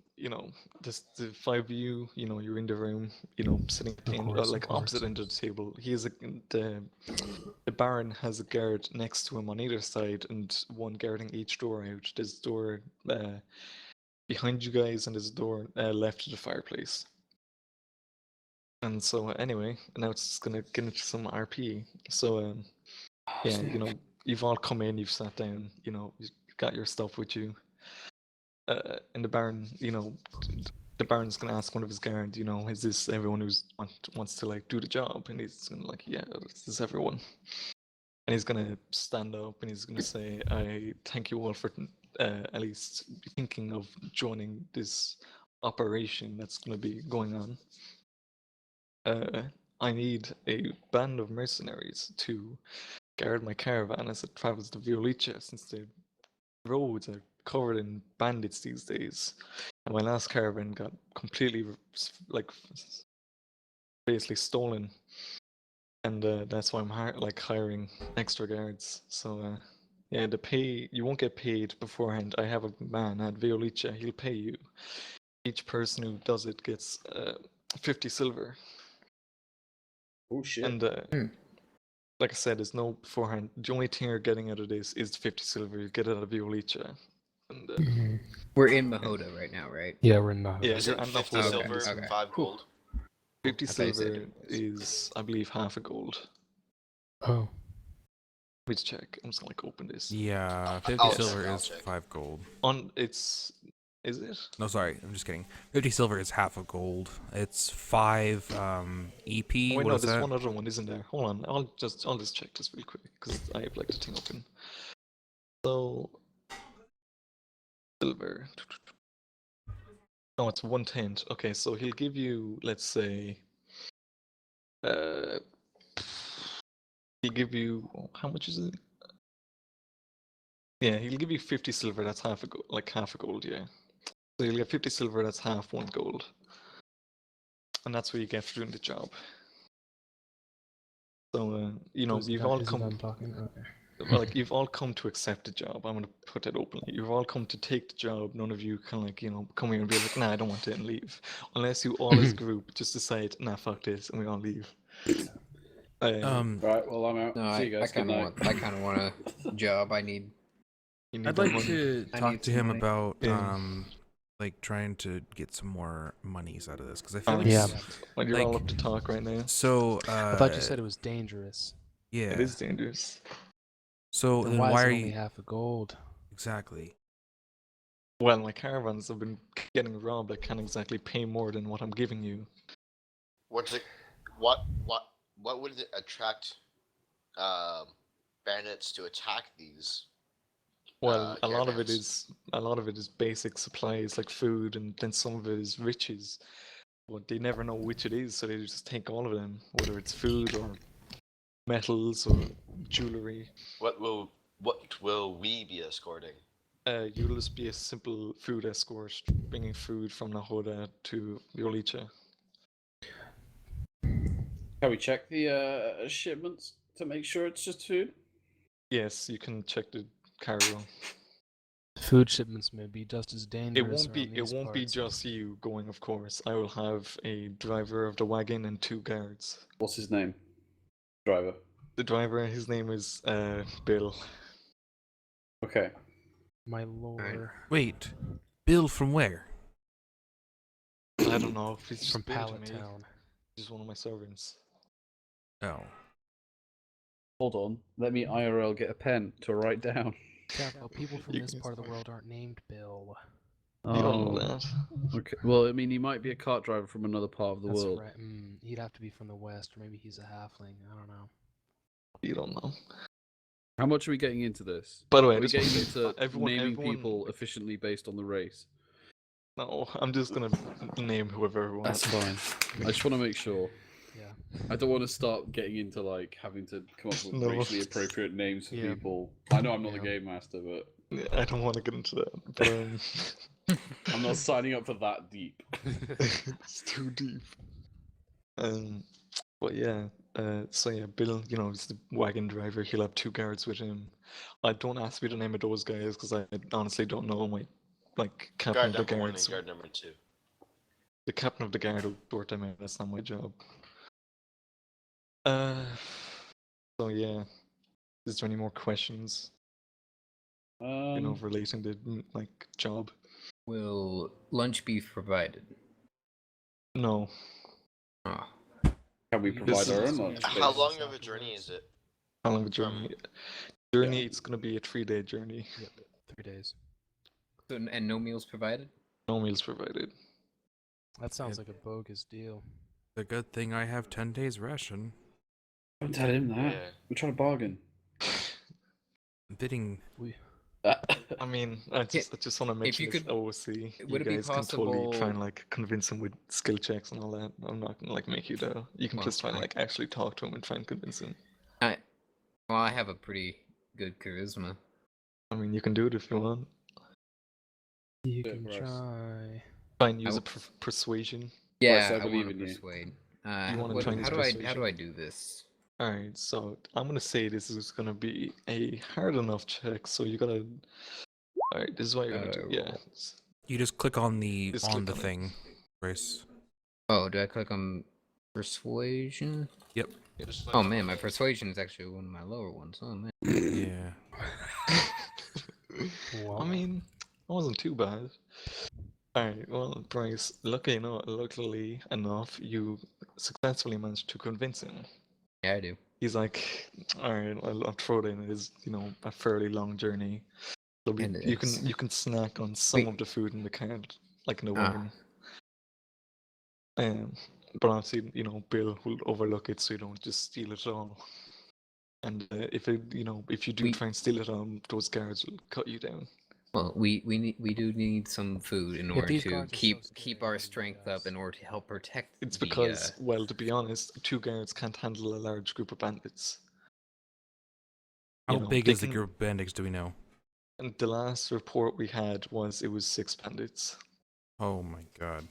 just the five of you, you're in the room, sitting at the end, like opposite end of the table. The Baron has a guard next to him on either side, and one guarding each door out. There's a door behind you guys, and there's a door left of the fireplace. And so anyway, now it's just gonna get into some RP. So yeah, you've all come in, you've sat down, you've got your stuff with you. And the Baron, the Baron's gonna ask one of his guard, is this everyone who wants to like do the job? And he's gonna like, yeah, this is everyone. And he's gonna stand up and he's gonna say, I thank you all for at least thinking of joining this operation that's gonna be going on. I need a band of mercenaries to guard my caravan as it travels to Violica, since the roads are covered in bandits these days. And my last caravan got completely, like, basically stolen. And that's why I'm hiring extra guards. So yeah, you won't get paid beforehand. I have a man at Violica, he'll pay you. Each person who does it gets 50 silver. Oh shit. And like I said, there's no beforehand. The only thing you're getting out of this is the 50 silver. You get it out of Violica. And We're in Mahoda right now, right? Yeah, we're in Mahoda. yeah, Is you're it on 50 Nahoda. silver, Okay. 5 gold? 50 I thought you said silver it was. is, I believe, half a gold. Oh. Let's check. I'm just gonna like open this. Yeah, 50 I'll silver check, I'll is check. 5 gold. Is it? No, sorry, I'm just kidding. 50 silver is half a gold. It's 5 EP. Wait, what no, is there's that? one other one, isn't there? Hold on, I'll just check this real quick because I have like the thing open. So silver. No, it's 1/10. Okay, so he'll give you, let's say, he'll give you, how much is it? Yeah, he'll give you 50 silver. That's half a gold, yeah. So you'll get 50 silver, that's half 1 gold. And that's what you get for doing the job. So, you know, Is you've that- all is it come... done talking? Okay. Well, like, you've all come to accept the job. I'm going to put that openly. You've all come to take the job. None of you can, like, you know, come here and be like, nah, I don't want it, and leave. Unless you all as a group just decide, nah, fuck this, and we all leave. Right, well, I'm out. No, See you guys. Good night. I kind of want a job. I need. You need I'd that like money. to I talk need to some him money. about Yeah. like trying to get some more monies out of this because I feel Oh, like Yeah. Well, you're all like- up to talk right now. so. I thought you said it was dangerous. Yeah. It is dangerous. So Then then why why is are it you only half a gold? exactly? Well, my caravans have been getting robbed. I can't exactly pay more than what I'm giving you. What would it attract bandits to attack these? Well, a lot of it caravans? is basic supplies like food, and then some of it is riches. But they never know which it is, so they just take all of them, whether it's food or metals or jewelry. What will we be escorting? You'll just be a simple food escort, bringing food from Nahoda to Yolicha. Can we check the shipments to make sure it's just food? Yes, you can check the cargo. Food shipments may be just as dangerous. It won't be. around It these won't be parts. just you going, of course. I will have a driver of the wagon and 2 guards. What's his name? Driver. The driver, his name is Bill. Okay. My lord. Wait, Bill from where? I don't know if he's From just Bill to Pallet me. Town. He's one of my servants. Oh, Hold on. Let me IRL get a pen to write down. Careful, people from You this can- part of the world aren't named Bill. You don't know Oh, that. okay. Well, I mean, he might be a cart driver from another part of the That's world. right. He'd have to be from the west, or maybe he's a halfling. I don't know. You don't know. How much are we getting into this? By the way, Are we I just getting want into to- naming everyone- people efficiently based on the race? No, I'm just gonna name whoever I want. That's fine. I just want to make sure. Yeah. I don't want to start getting into like having to come up with No. racially appropriate names for Yeah. people. I know I'm not Yeah. the game master, but I don't want to get into that, but I'm not signing up for that deep. it's too deep. But yeah. So yeah, Bill, you know, he's the wagon driver. He'll have 2 guards with him. I don't ask me the name of those guys because I honestly don't know my captain Guard of the number 1 guards. and guard number 2. The captain of the guard will sort them out. That's not my job. So yeah, is there any more questions? You know, relating to job? Will lunch be provided? No. Oh. Can we provide This our is- own lunch? How space? long of a journey is it? How long a journey? Journey. It's gonna be a 3-day journey. Yep. 3 days. So, and no meals provided? No meals provided. That sounds like a bogus deal. the good thing I have 10 days ration. Don't tell him that. Yeah. We're trying to bargain. Bidding. I mean, I just want to mention you this could- OOC. You would it be guys can totally try and possible- convince him with skill checks and all that. I'm not gonna make you though. You can Well, just try and I- actually talk to him and try and convince him. Well, I have a pretty good charisma. I mean, you can do it if you want. You Yeah, can Bryce. try. Try and use I a persuasion. Yeah, I I believe want in to you. persuade. You wanna What- try and how use do I persuasion? do this? All right, so I'm gonna say this is gonna be a hard enough check. So you gotta. All right, this is what you're gonna do. Yeah. You just click on the Just on click the on it. thing, Grace. Oh, do I click on persuasion? Yep. Oh man, my persuasion is actually one of my lower ones. Oh man. Yeah. Well, I mean, it wasn't too bad. Alright, well, Bryce, luckily enough, you successfully managed to convince him. Yeah, I do. He's like, alright, I'll throw it in. It is, a fairly long journey. So And it you is. can snack on some Wait. of the food in the cart, like in the Ah. wagon. But obviously, Bill will overlook it so you don't just steal it all. And if you do We- try and steal it all, those guards will cut you down. Well, we do need some food in order these to guards are so keep scary, our you strength up guys. in order to help protect. It's the, because, well, to be honest, 2 guards can't handle a large group of bandits. How You know, big they is the can- group of bandits? Do we know? And the last report we had was it was 6 bandits. Oh my god.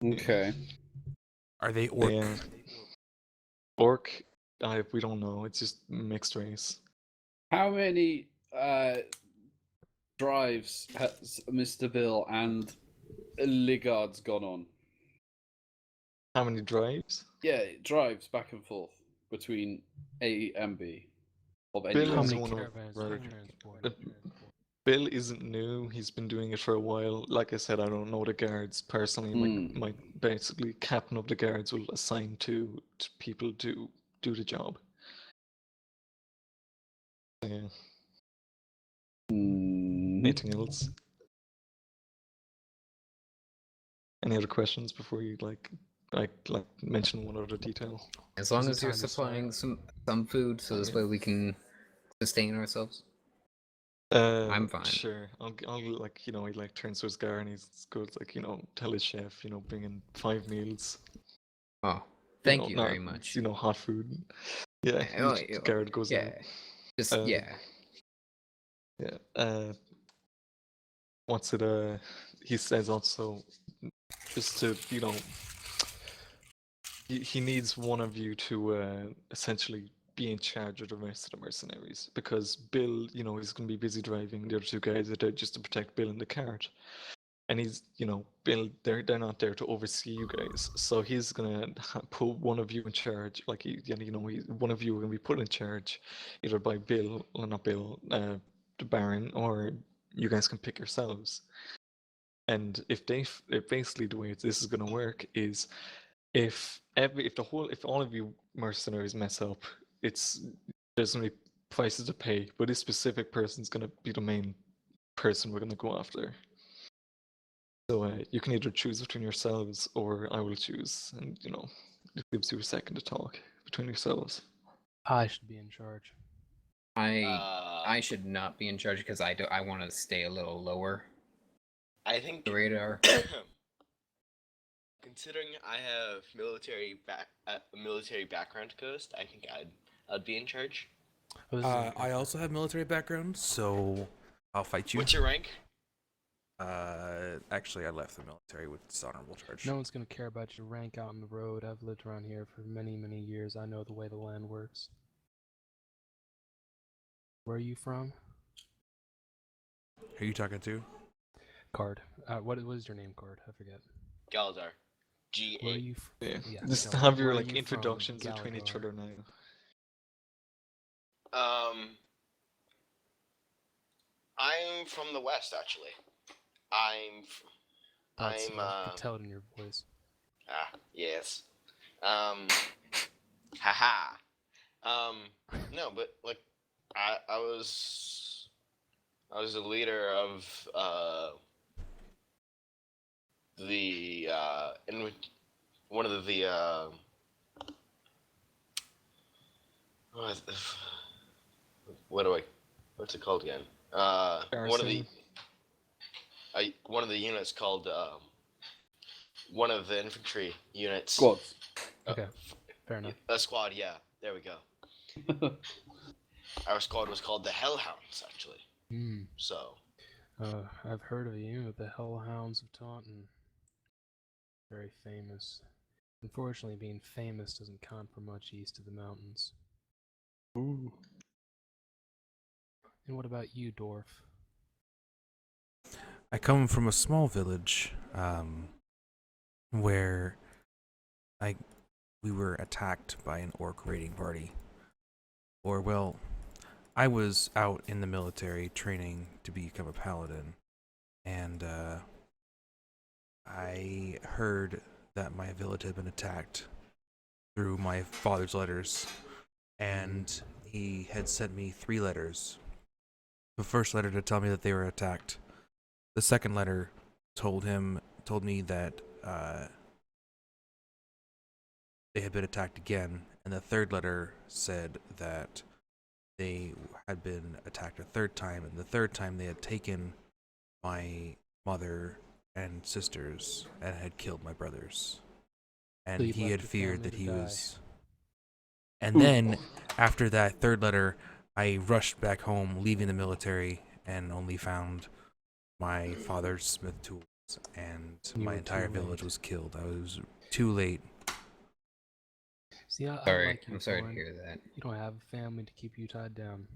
Okay. Are they orc? Yeah. Orc, we don't know. It's just mixed race. How many drives has Mr. Bill and Ligard's gone on? How many drives? Yeah, drives back and forth between A and B of any Bill How kind. is many one of caravans right. do you transport? Bill isn't new. He's been doing it for a while. Like I said, I don't know the guards personally. My basically captain of the guards will assign to people to do the job. Yeah. Anything else? Any other questions before you like mention one other detail? As long Is it as you're time to supplying start? some food, so this Yeah. way we can sustain ourselves. I'm fine. Sure. I'll like he like turns to his guard and he's goes like tell his chef bring in 5 meals. Oh, thank you not, very much. hot food. Yeah. Oh, Each guard goes yeah. out. Just yeah. Yeah. What's it? He says also, just to he needs one of you to essentially be in charge of the rest of the mercenaries because Bill, he's going to be busy driving. The other 2 guys are there just to protect Bill in the cart, and he's, Bill. They're not there to oversee you guys. So he's gonna put one of you in charge. Like one of you are gonna be put in charge, either by Bill or not Bill, the Baron, or you guys can pick yourselves. And if basically the way this is gonna work is if all of you mercenaries mess up, there's gonna be prices to pay, but this specific person's gonna be the main person we're gonna go after. So you can either choose between yourselves, or I will choose, and it gives you a second to talk between yourselves. I should be in charge. I should not be in charge because I want to stay a little lower I think the radar. considering I have military background Ghost, I think I'd be in charge. Oh, this is okay. I also have military background, so I'll fight you. What's your rank? Actually, I left the military with dishonorable charge. No one's gonna care about your rank out on the road. I've lived around here for many, many years. I know the way the land works. Where are you from? Who are you talking to? Card. What is your name, Card? I forget. Galdar. Where are G8. you Yeah. Yeah, Just no, have your where are you from, introductions between each Galador? other now. I'm from the west, actually. I I'm could tell it in your voice. yes. Haha. No, but like, I was the leader of in one of the what's it called again? One of the units called one of the infantry units. Squads. Okay, fair enough. A squad, yeah. There we go. Our squad was called the Hellhounds, actually. Hmm. So. I've heard of you, the Hellhounds of Taunton. Very famous. Unfortunately, being famous doesn't count for much east of the mountains. Ooh. And what about you, Dwarf? I come from a small village, where we were attacked by an orc raiding party. Or, well, I was out in the military training to become a paladin, and I heard that my village had been attacked through my father's letters, and he had sent me 3 letters. The first letter to tell me that they were attacked. The second letter told me that they had been attacked again, and the third letter said that they had been attacked a 3rd time, and the 3rd time they had taken my mother and sisters and had killed my brothers. And So you he left had your feared family that to he die. was. And then, after that 3rd letter, I rushed back home, leaving the military, and only found my father's smith tools and You my were entire too village late. was killed. I was too late. See, I Sorry, like you, I'm sorry to Thorn. hear that. You don't have a family to keep you tied down.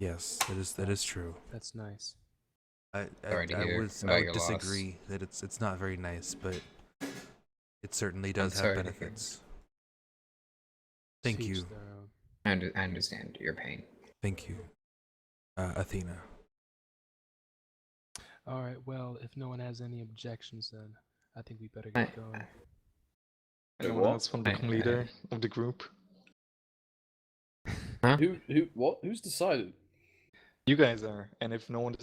Yes, that is true. That's nice. Sorry to I hear would about your disagree that it's not very nice, but it certainly I'm does have sorry to hear. benefits. Thank To each you. their own. I understand your pain. Thank you, Athena. All right. Well, if no one has any objections, then I think we better I- get going. Anyone what? else want to become I- leader of the group? Huh? What? Who's decided? You guys are, and if none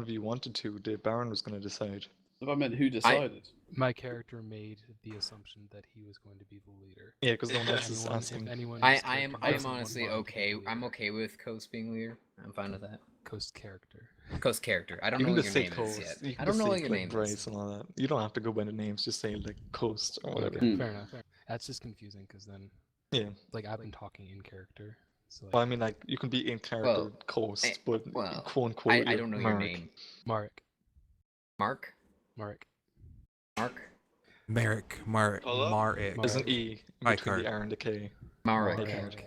of you wanted to, the Baron was going to decide. If I meant who decided. My character made the assumption that he was going to be the leader. Yeah, because no one else If is anyone, asking. if anyone's I character am doesn't want honestly Mark to be okay. the I'm leader, okay with Coast being leader. I'm fine with that. Coast character. Coast character. I don't You know can what just your say name Coast. is yet. You can I don't just know say what your Cliff name Bryce is. and all that. You don't have to go by the names. Just say like Coast or whatever. Okay, Hmm. fair enough. That's just confusing because then, Yeah. like, I've been talking in character. So, like, Well, I mean, like you can be in character Well, Coast, but well, quote unquote, I you're don't know your Mark. name. Mark. Mark? Mark. Mark? Marek, Hello? Marek. There's an Mark. E in Hi, between the Cart. R and the K. Marek. Marek.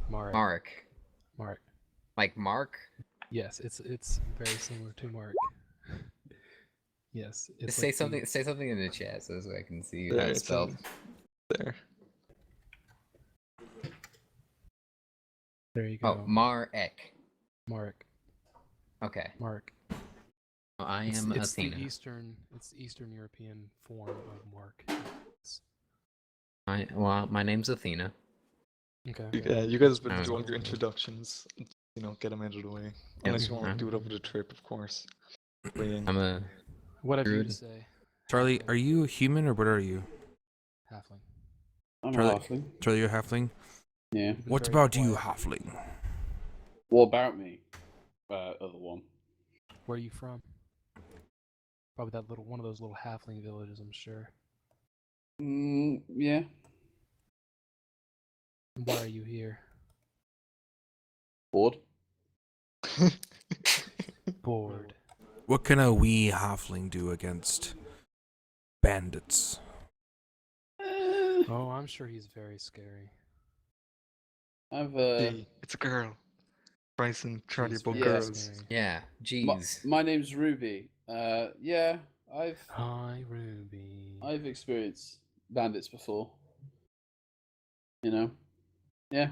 Mark. Marek. Mark. Like Mark? Yes, it's very similar to Mark. Yes, it's Say like something. Say something in the chat so I can see There, how it's it's spelled. there. There you Oh, go. Marek. Mark. Okay. Mark. Well, I It's, am it's Athena. the Eastern European form of Mark. My name's Athena. Okay. You guys better Alright. do all your introductions. Get them out of the way. Unless you want to do it over the trip, of course. But yeah. I'm a Whatever you Druid. say. Charlie, are you a human or what are you? Halfling. I'm Charlie- a halfling. Charlie, you're a halfling? Yeah. You've been What very about you, quiet. halfling? What about me? Other one. Where are you from? Probably that little one of those little halfling villages, I'm sure. Yeah. Why are you here? Bored. Bored. What can a wee halfling do against bandits? Oh, I'm sure he's very scary. I've Hey, it's a girl. Bryson, Charlie, He's both Yeah. very girls. scary. Yeah. my, Jeez. my name's Ruby. Yeah, Hi, Ruby. I've experienced bandits before. You know. Yeah.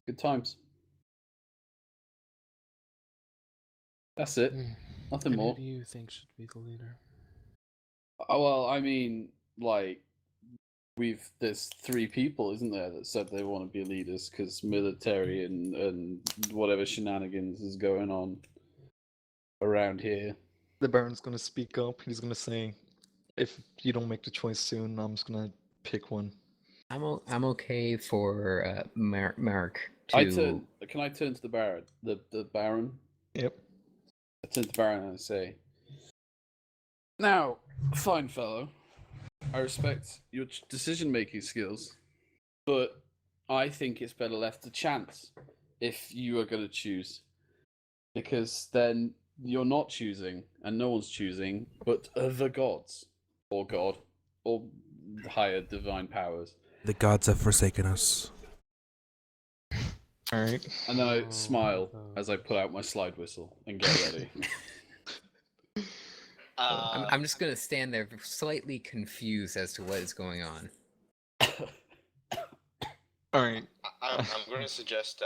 Good times. That's it. Hmm. Nothing And more. who do you think should be the leader? Well, I mean, like, there's 3 people, isn't there, that said they want to be leaders because military and whatever shenanigans is going on around here. The Baron's gonna speak up. He's gonna say, if you don't make the choice soon, I'm just gonna pick one. I'm okay for Mark to. Can I turn to the Baron? The Baron? Yep. I turn to the Baron and I say, now, fine fellow, I respect your decision-making skills, but I think it's better left to chance if you are going to choose. Because then you're not choosing, and no one's choosing, but the gods, or God, or higher divine powers. The gods have forsaken us. Alright. And then I Oh, smile no. as I pull out my slide whistle and get ready. I'm just gonna stand there slightly confused as to what is going on. Alright. I'm going to suggest.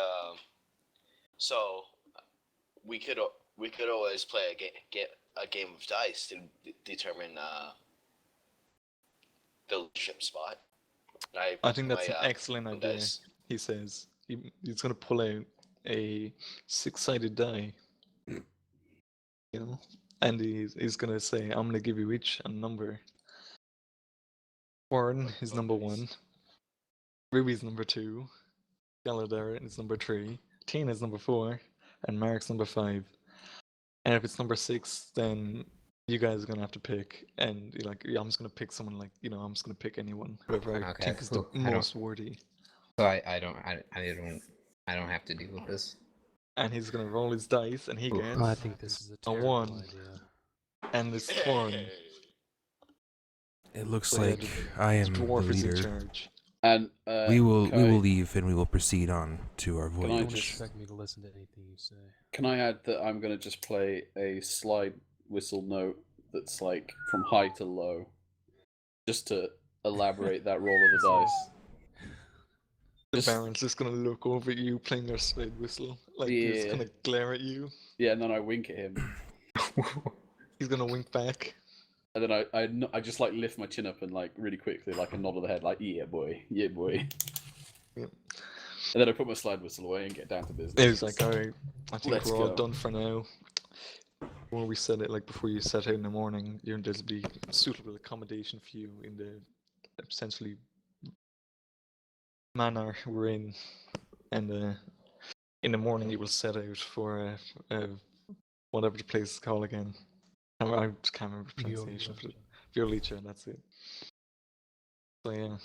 So we could always play a game of dice to determine the leadership spot. I think that's an my, excellent my idea. dice. He says he's gonna pull out a 6-sided die. You know? And he's gonna say, I'm gonna give you each a number. Warren is number 1. Ruby's number 2. Galadar is number 3. Tina is number 4. And Mark's number 5. And if it's number 6, then you guys are gonna have to pick. And you're like, yeah, I'm just gonna pick someone like, I'm just gonna pick anyone. Whoever I Okay, think is the cool. I don't- most worthy. So I don't have to deal with this. And he's gonna roll his dice and he Ooh. gets I think this is a terrible one. idea. and this one. It looks So, yeah, like I the am the dwarf is in leader. charge. And We will can I- leave and we will proceed on to our Can I Don't voyage. just- expect me to listen to anything you say. Can I add that I'm going to just play a slide whistle note that's like from high to low, just to elaborate that roll of the dice. The Just- Baron's just gonna look over at you playing their slide whistle, like he's Yeah. gonna glare at you. Yeah, and then I wink at him, He's gonna wink back. and then I just like lift my chin up and like really quickly, like a nod of the head, like yeah boy, yeah boy. Yep. And then I put my slide whistle away and get down to business. He's like, alright, I think Let's we're all go. done for now. When we said it, like before you set out in the morning, there'll be suitable accommodation for you in the essentially manor we're in, and in the morning you will set out for whatever the place is called again. I just can't remember the pronunciation of it. Violicha, that's it. So yeah,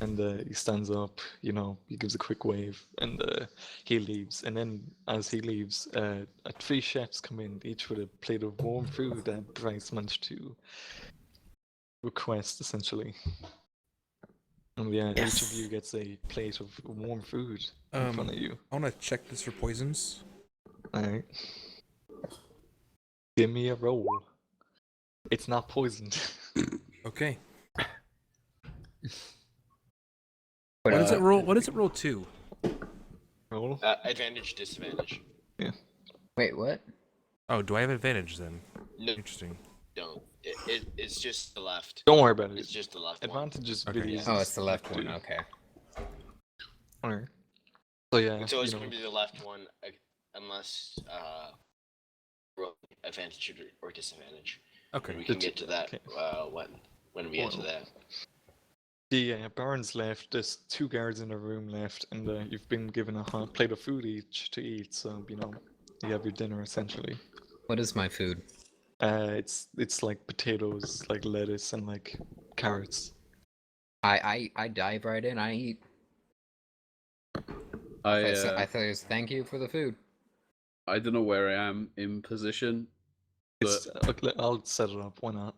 and he stands up, he gives a quick wave, and he leaves. And then as he leaves, 3 chefs come in, each with a plate of warm food that Bryce managed to request, essentially. And yeah, each of you gets a plate of warm food in front of you. I want to check this for poisons. Alright. Give me a roll. It's not poisoned. Okay. But, What does it roll? What does it roll to? Roll. Advantage, disadvantage. Wait, what? Oh, do I have advantage then? No, Interesting. don't. It's just the left. Don't worry about it. It's just the left one. Advantage is Okay. really easy. Oh, it's the left to one. do. Okay. Alright. So yeah, It's always you going know, to be the left one, unless roll advantage or disadvantage. Okay. We can get to that Okay. when we get to that. the Baron's left. There's 2 guards in the room left, and you've been given a hot plate of food each to eat. So you have your dinner essentially. What is my food? It's like potatoes, like lettuce, and like carrots. I dive right in. I eat. I thought it was thank you for the food. I don't know where I am in position, but It's, I'll set it up. Why not?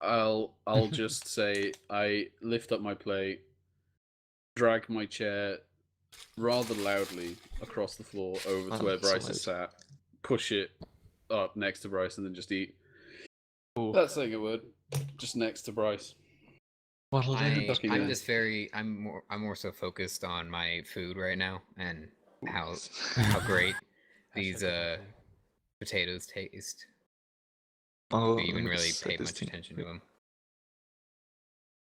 I'll just say I lift up my plate, drag my chair rather loudly across the floor over to Oh, where so Bryce is sat, push it up next to Bryce, and then just eat. Ooh. That's like a word. Just next to Bryce. What'll do? I'm yeah. just I'm more so focused on my food right now and how great these potatoes taste. Oh, I even let me really just set paid this much thing. attention to them.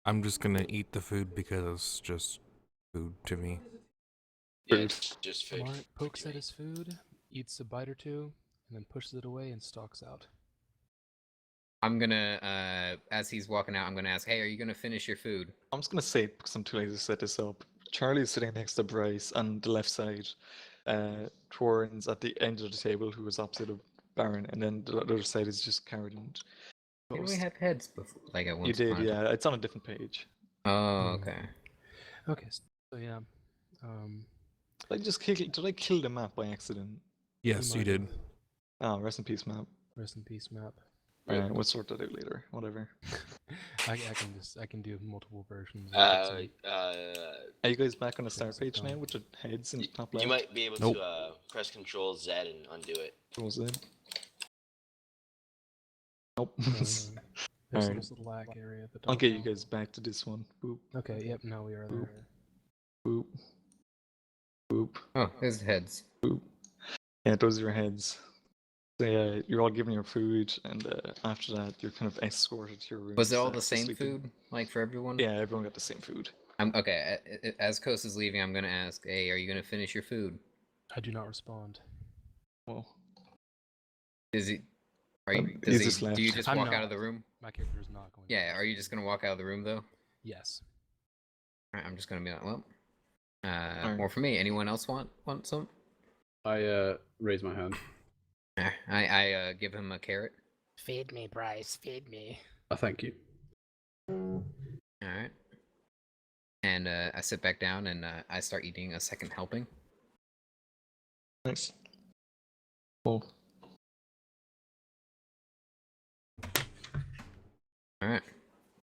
I'm just gonna eat the food because it's just food to me. Yeah, it's just food. Mark pokes at his food, eats a bite or two, and then pushes it away and stalks out. I'm gonna, as he's walking out, I'm gonna ask, "Hey, are you gonna finish your food?" I'm just gonna say it because I'm too lazy to set this up. Charlie is sitting next to Bryce on the left side. Torrens at the end of the table, who was opposite of Baron, and then the other side is just Karen and Didn't we Ghost. have heads before? Like at one You did, upon a time? yeah. It's on a different page. Oh, okay. Okay, so yeah. Did I kill the map by accident? Yes, you might did. have. Oh, rest in peace, map. Rest in peace, map. We'll sort that out later. Whatever. I can do multiple versions. Uh, Are you guys back on the start Close it page now down. with the heads in the top left? you might be able Nope. to press Control Z and undo it. What was it? Nope. There's Alright. this little lag area at the top. I'll get you now. guys back to this one. Boop, Okay, yep, now we are there. boop, boop, Oh, there's heads. boop. Yeah, those are your heads. So yeah, you're all given your food, and after that, you're kind of escorted to your room. Was it all the same food, like for everyone? Yeah, everyone got the same food. I'm okay. As Kos is leaving, I'm gonna ask, "Hey, are you gonna finish your food?" I do not respond. Well, Is he? Are you? He's Does he? just left. Do you just I'm walk out not. of the room? My character is not going. Yeah. Are you just gonna walk out of the room though? Yes. Alright, I'm just gonna be like, well, Alright. more for me. Anyone else want some? I raise my hand. I give him a carrot. Feed me, Bryce. Feed me. Thank you. All right. And I sit back down and I start eating a second helping. Nice. Cool. All right.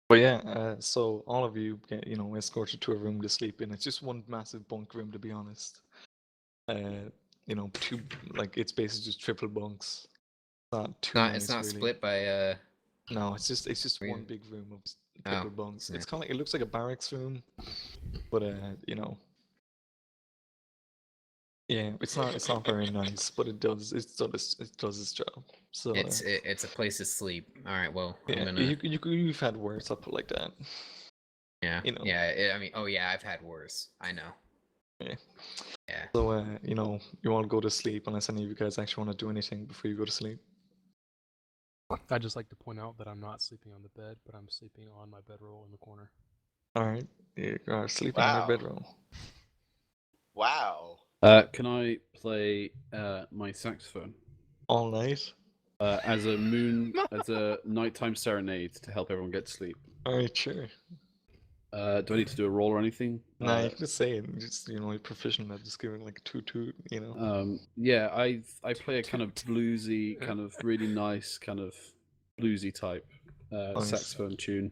But yeah, so all of you get, escorted to a room to sleep in. It's just one massive bunk room, to be honest. Two, like, it's basically just triple bunks. Not too nice, It's not really. split by No, it's just Really? one big room of triple bunks. yeah. It's kind of it looks like a barracks room, but yeah, it's not very nice, but it does its job. So It's a place to sleep. All right, well, yeah, I'm gonna. you've had worse, I'll put it like that. Yeah. You know. Yeah. I mean, oh yeah, I've had worse. I know. Yeah. Yeah. So you all go to sleep unless any of you guys actually want to do anything before you go to sleep. I'd just like to point out that I'm not sleeping on the bed, but I'm sleeping on my bedroll in the corner. All right, you are sleeping on your Wow. bedroll. Wow. Can I play my saxophone All night. as a nighttime serenade to help everyone get to sleep? All right, sure. Do I need to do a roll or anything? Nah, you can just say it. Just you're proficient at just giving like a toot. Yeah, I play a kind of bluesy, kind of really nice, kind of bluesy type Nice. saxophone tune.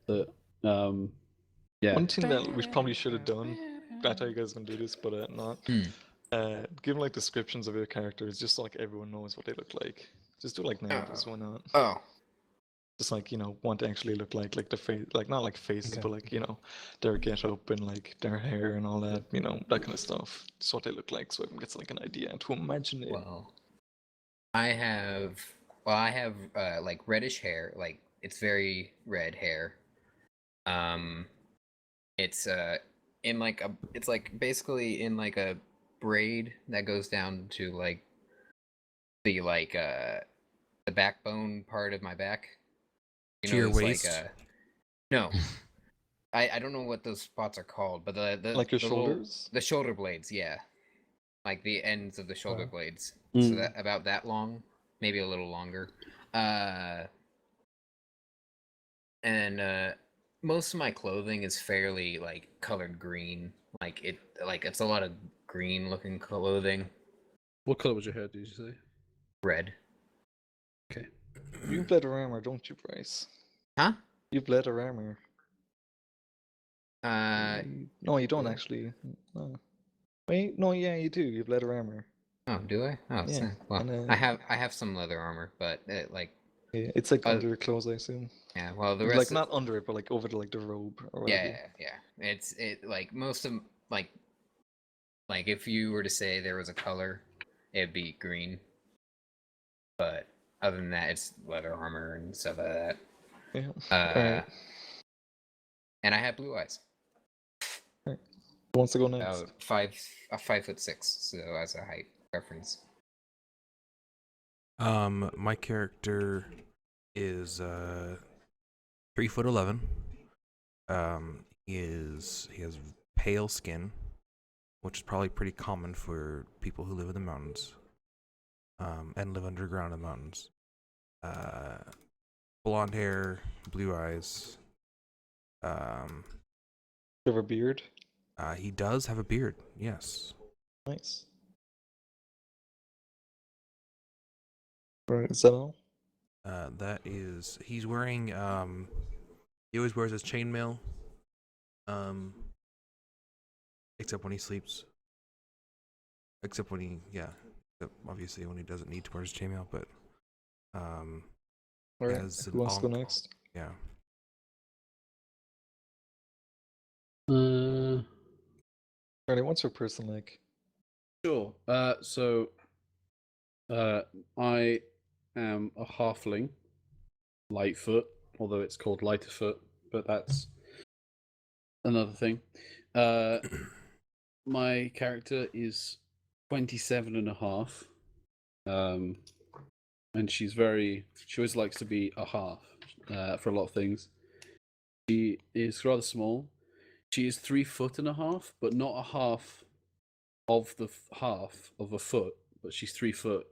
That yeah. One thing that we probably should have done. I thought you guys were gonna do this, but not. Give like descriptions of your characters, just so, like everyone knows what they look like. Just do like names, why not? Oh. Just like what they actually look like the face, like not like faces, Okay. but like their get up and like their hair and all that, that kind of stuff. Just what they look like, so everyone gets like an idea to imagine it. Well, I have like reddish hair, like it's very red hair. It's it's like basically in like a braid that goes down to like the backbone part of my back. To your it's waist? No. I don't know what those spots are called, but the Like your the little- shoulders? the shoulder blades, yeah. Like the ends of the shoulder blades. Mm. So that about that long, maybe a little longer. And most of my clothing is fairly like colored green. It's a lot of green looking clothing. What color was your hair? Did you say? Red. Okay. You have leather armor, don't you, Bryce? Huh? You have leather armor. No, you don't actually. No. Wait, no, yeah, you do. You have leather armor. Oh, do I? Oh, Yeah, well, and, I have some leather armor, but Yeah, it's like under your clothes, I assume. yeah. Well, the Like rest not under it, but like over the robe or whatever. yeah. It's like most of like if you were to say there was a color, it'd be green. But other than that, it's leather armor and stuff like that. Yeah. Alright. And I have blue eyes. Who wants to go next? About 5'6", so as a height reference. My character is 3'11". He has pale skin, which is probably pretty common for people who live in the mountains, and live underground in the mountains. Blonde hair, blue eyes. You have a beard? He does have a beard. Yes. Nice. Right, is that all? That is. He's wearing. He always wears his chainmail. Except when he sleeps. Except when he, obviously when he doesn't need to wear his chainmail, but Alright, has who wants to go next? Yeah. Alright, what's your person like? Sure. So I am a halfling, Lightfoot, although it's called Lighterfoot, but that's another thing. My character is 27 and a half. And she always likes to be a half for a lot of things. She is rather small. She is 3'1.5", but not a half of the half of a foot, but she's 3'1.5"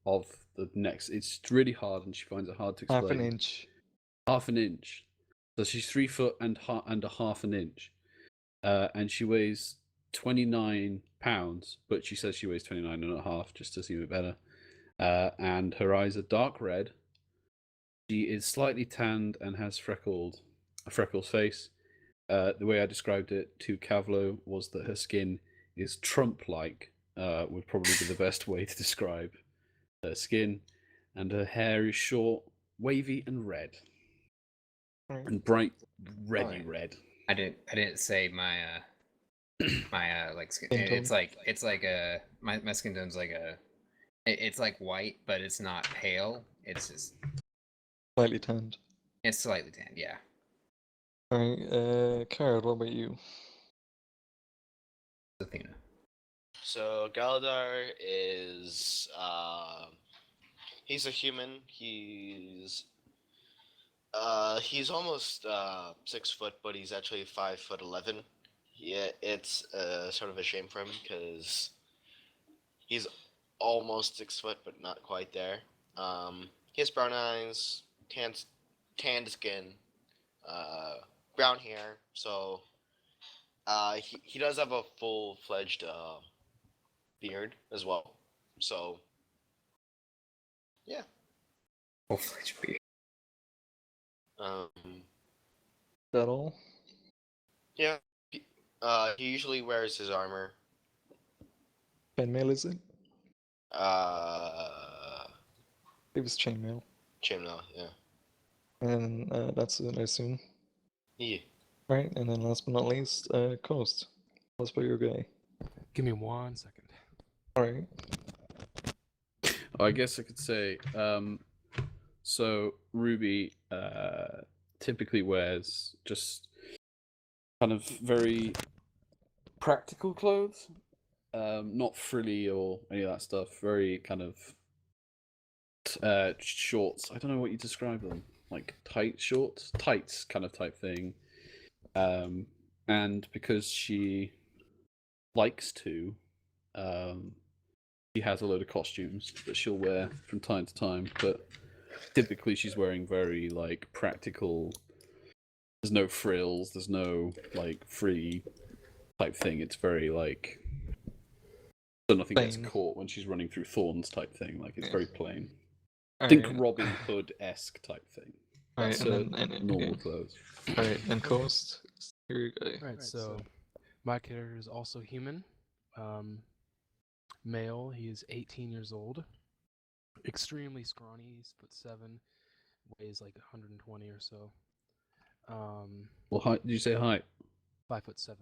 of the next. It's really hard, and she finds it hard to explain. Half an inch. Half an inch. So she's 3 foot and a half an inch. And she weighs 29 pounds, but she says she weighs 29 and a half, just to seem a bit better. And her eyes are dark red. She is slightly tanned and has a freckled face. The way I described it to Cavlo was that her skin is Trump-like. Would probably be the best way to describe her skin, and her hair is short, wavy, and red, and bright reddy red. I didn't say my my like skin. Skin tone? It's like a my skin tone's like a. It's like white, but it's not pale. It's just Slightly tanned. it's slightly tanned. Yeah. Alright, Carrot, what about you? Athena. So Galadar is he's a human. He's almost 6 foot, but he's actually 5'11". Yeah, it's sort of a shame for him because he's almost 6 foot, but not quite there. He has brown eyes, tanned skin, brown hair. So he does have a full-fledged beard as well. So yeah. Full-fledged beard. That all? Yeah. He usually wears his armor. Chainmail, is it? Uh, It was chainmail. Chainmail, yeah. And that's it, I assume. Yeah. Right, and then last but not least, Coast. What's about your guy? Give me 1 second. Alright. I guess I could say, so Ruby typically wears just kind of very practical clothes, not frilly or any of that stuff. Very kind of shorts. I don't know what you describe them, like tight shorts, tights kind of type thing. And because she likes to, she has a load of costumes that she'll wear from time to time, but typically she's wearing very like practical. There's no frills, there's no like free type thing. It's very like so nothing gets Plain. caught when she's running through thorns type thing. Like it's Yeah. very plain. Alright. Think Robin Hood-esque type thing. Alright, That's and then normal clothes. Alright, and Coast. Here you go. Alright, so my character is also human. Male, he is 18 years old. Extremely scrawny, he's 6'7", weighs like 120 or so. Well, height? Did you say height? 5'7".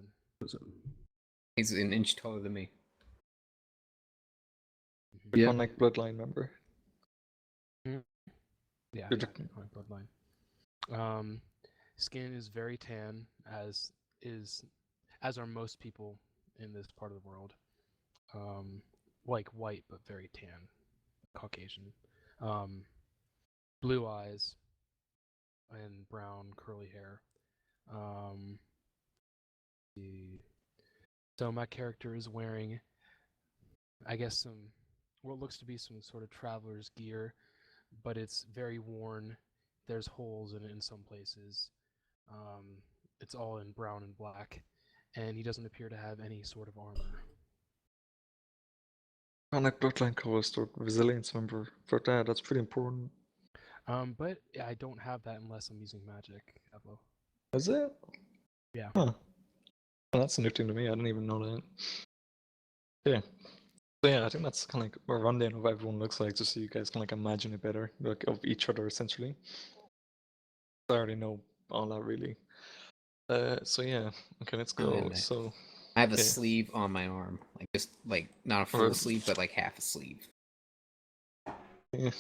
He's an inch taller than me. You're Yeah. like bloodline member. Yeah, You're yeah, the- my bloodline. Skin is very tan, as are most people in this part of the world. Like white but very tan, Caucasian. Blue eyes and brown curly hair. So my character is wearing, I guess, what looks to be some sort of traveler's gear, but it's very worn. There's holes in it in some places. It's all in brown and black, and he doesn't appear to have any sort of armor. Like bloodline Coast or resilience member. For that's pretty important. But I don't have that unless I'm using magic, Pablo. Is it? Yeah. Huh. Well, that's a new thing to me. I didn't even know that. Yeah. So yeah, I think that's kind of like a rundown of what everyone looks like, just so you guys can like imagine it better, like of each other essentially. I already know all that really. So yeah, okay, let's go. and So I have a yeah. sleeve on my arm, like just like not a full Or- sleeve, but like half a sleeve. Yeah.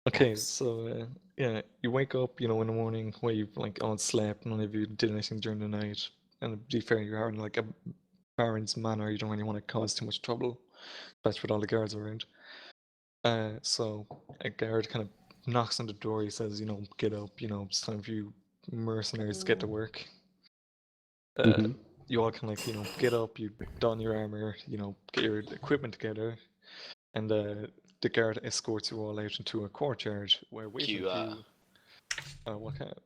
Okay, Nice. so yeah, you wake up, in the morning where you've like all slept, none of you did anything during the night, and to be fair, you're in like a baron's manor. You don't really want to cause too much trouble, especially with all the guards around. So a guard kind of knocks on the door. He says, get up. It's time for you mercenaries to get to work. Mhm. You all can get up. You don your armor. Get your equipment together, and the guard escorts you all out into a courtyard where waiting Cue, for you.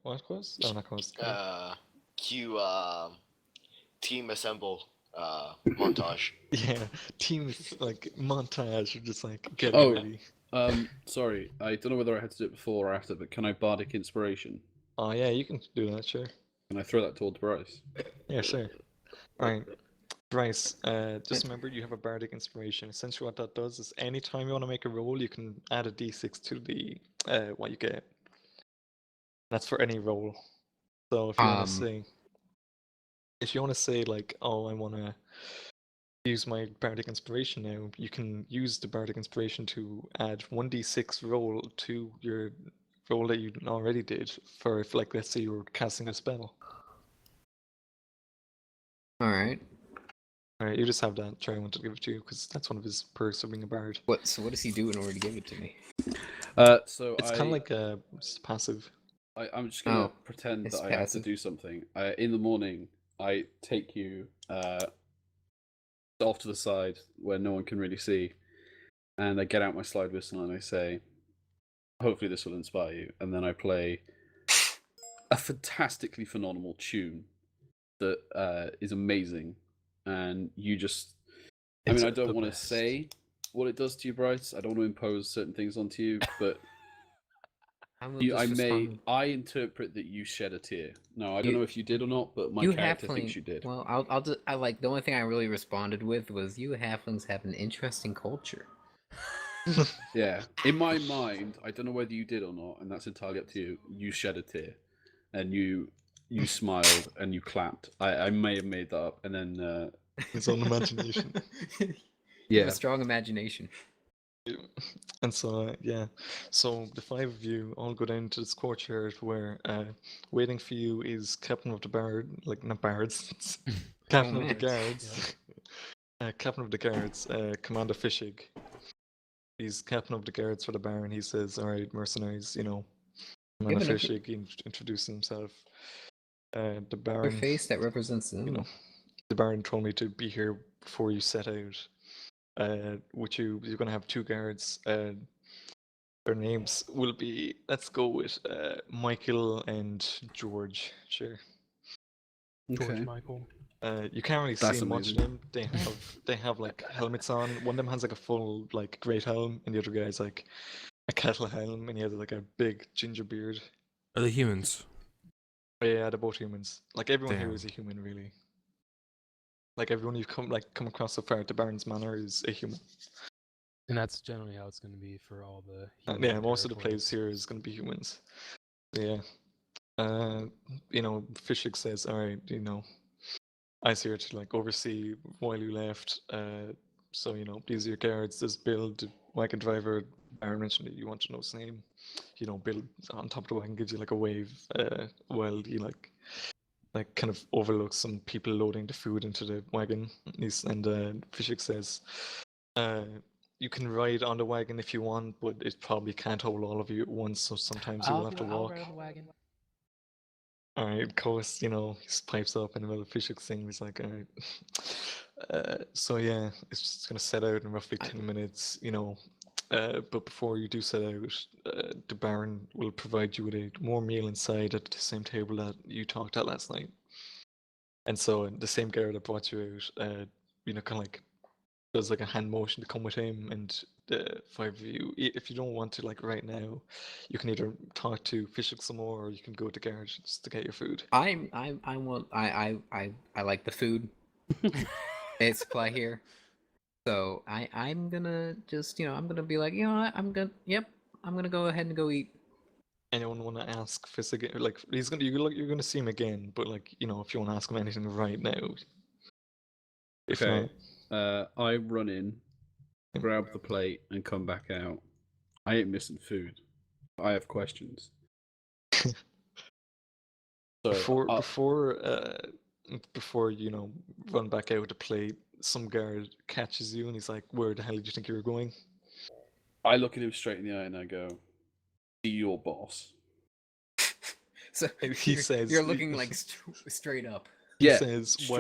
What course? Oh, not course. cue team assemble montage. Yeah, team like montage of just like get Oh. ready. Sorry, I don't know whether I had to do it before or after, but can I bardic inspiration? Oh yeah, you can do that, sure. Can I throw that towards Bryce? Yeah, sure. Alright. Bryce, just remember you have a bardic inspiration. Essentially what that does is anytime you want to make a roll, you can add a d6 to the what you get. That's for any roll. So if you want to say like, oh, I want to use my bardic inspiration now, you can use the bardic inspiration to add 1d6 roll to your roll that you already did for if, like, let's say you were casting a spell. Alright. Alright, you just have that. Charlie wanted to give it to you because that's one of his perks of being a bard. So what does he do in order to give it to me? So It's kind of like just passive. I'm just gonna Oh, pretend it's that I have to passive. do something. In the morning, I take you off to the side where no one can really see, and I get out my slide whistle and I say, "Hopefully this will inspire you." And then I play a fantastically phenomenal tune that is amazing, and you just. I mean, I don't want to say what it does to you, Bryce. I don't want to impose certain things onto you, but. I interpret that you shed a tear. No, I don't know if you did or not, but my character thinks you did. Well, I like the only thing I really responded with was you halflings have an interesting culture. Yeah, in my mind, I don't know whether you did or not, and that's entirely up to you. You shed a tear, and you smiled and you clapped. I may have made that up, and then His own imagination. You have a strong imagination. And so, yeah. So the five of you all go down to this courtyard where waiting for you is Captain of the Bard, like not bards, Captain of the Guards. Captain of the Guards, Commander Fishig. He's Captain of the Guards for the Baron. He says, "Alright, mercenaries, you know." Commander Fishig introduced himself. The Baron. face that represents them. You know, the Baron told me to be here before you set out. Which you're going to have two guards. Their names will be, let's go with Michael and George. Sure. George Michael. You can't really see much of them. They have like helmets on. One of them has like a full like great helm, and the other guy's like a kettle helm, and he has like a big ginger beard. Are they humans? Yeah, they're both humans. Like everyone here is a human, really. Like everyone you've come across so far at the Baron's Manor is a human. And that's generally how it's going to be for all the. Yeah, most of the players here is going to be humans. Yeah. You know, Fishig says, "All right, you know, I was here to like oversee while you left. So you know, these are your guards. There's Bill, the wagon driver. Baron mentioned that you want to know his name. You know, Bill on top of the wagon gives you like a wave. While he like kind of overlooks some people loading the food into the wagon. And Fishik says, you can ride on the wagon if you want, but it probably can't hold all of you at once, so sometimes you will have to walk." I'll ride on the wagon. Alright, of course, you know, he pipes up and well, Fishik thing is like, alright. So yeah, it's just gonna set out in roughly 10 minutes, you know. But before you do set out, the Baron will provide you with a warm meal inside at the same table that you talked at last night. And so the same guard that brought you out, you know, kind of like does like a hand motion to come with him, and the five of you, if you don't want to like right now, you can either talk to Fishik some more, or you can go to garage just to get your food. I like the food. It's supply here. So I'm gonna just, you know, I'm gonna be like, you know what, I'm gonna go ahead and go eat. Anyone want to ask Fizz again? Like you're gonna see him again, but like, you know, if you want to ask him anything right now. If not, I run in, grab the plate, and come back out. I ain't missing food. I have questions. So before you know run back out to plate, some guard catches you and he's like, "Where the hell did you think you were going?" I look at him straight in the eye and I go, "Be your boss." So he says, "You're looking like straight up." He yeah, says, "Why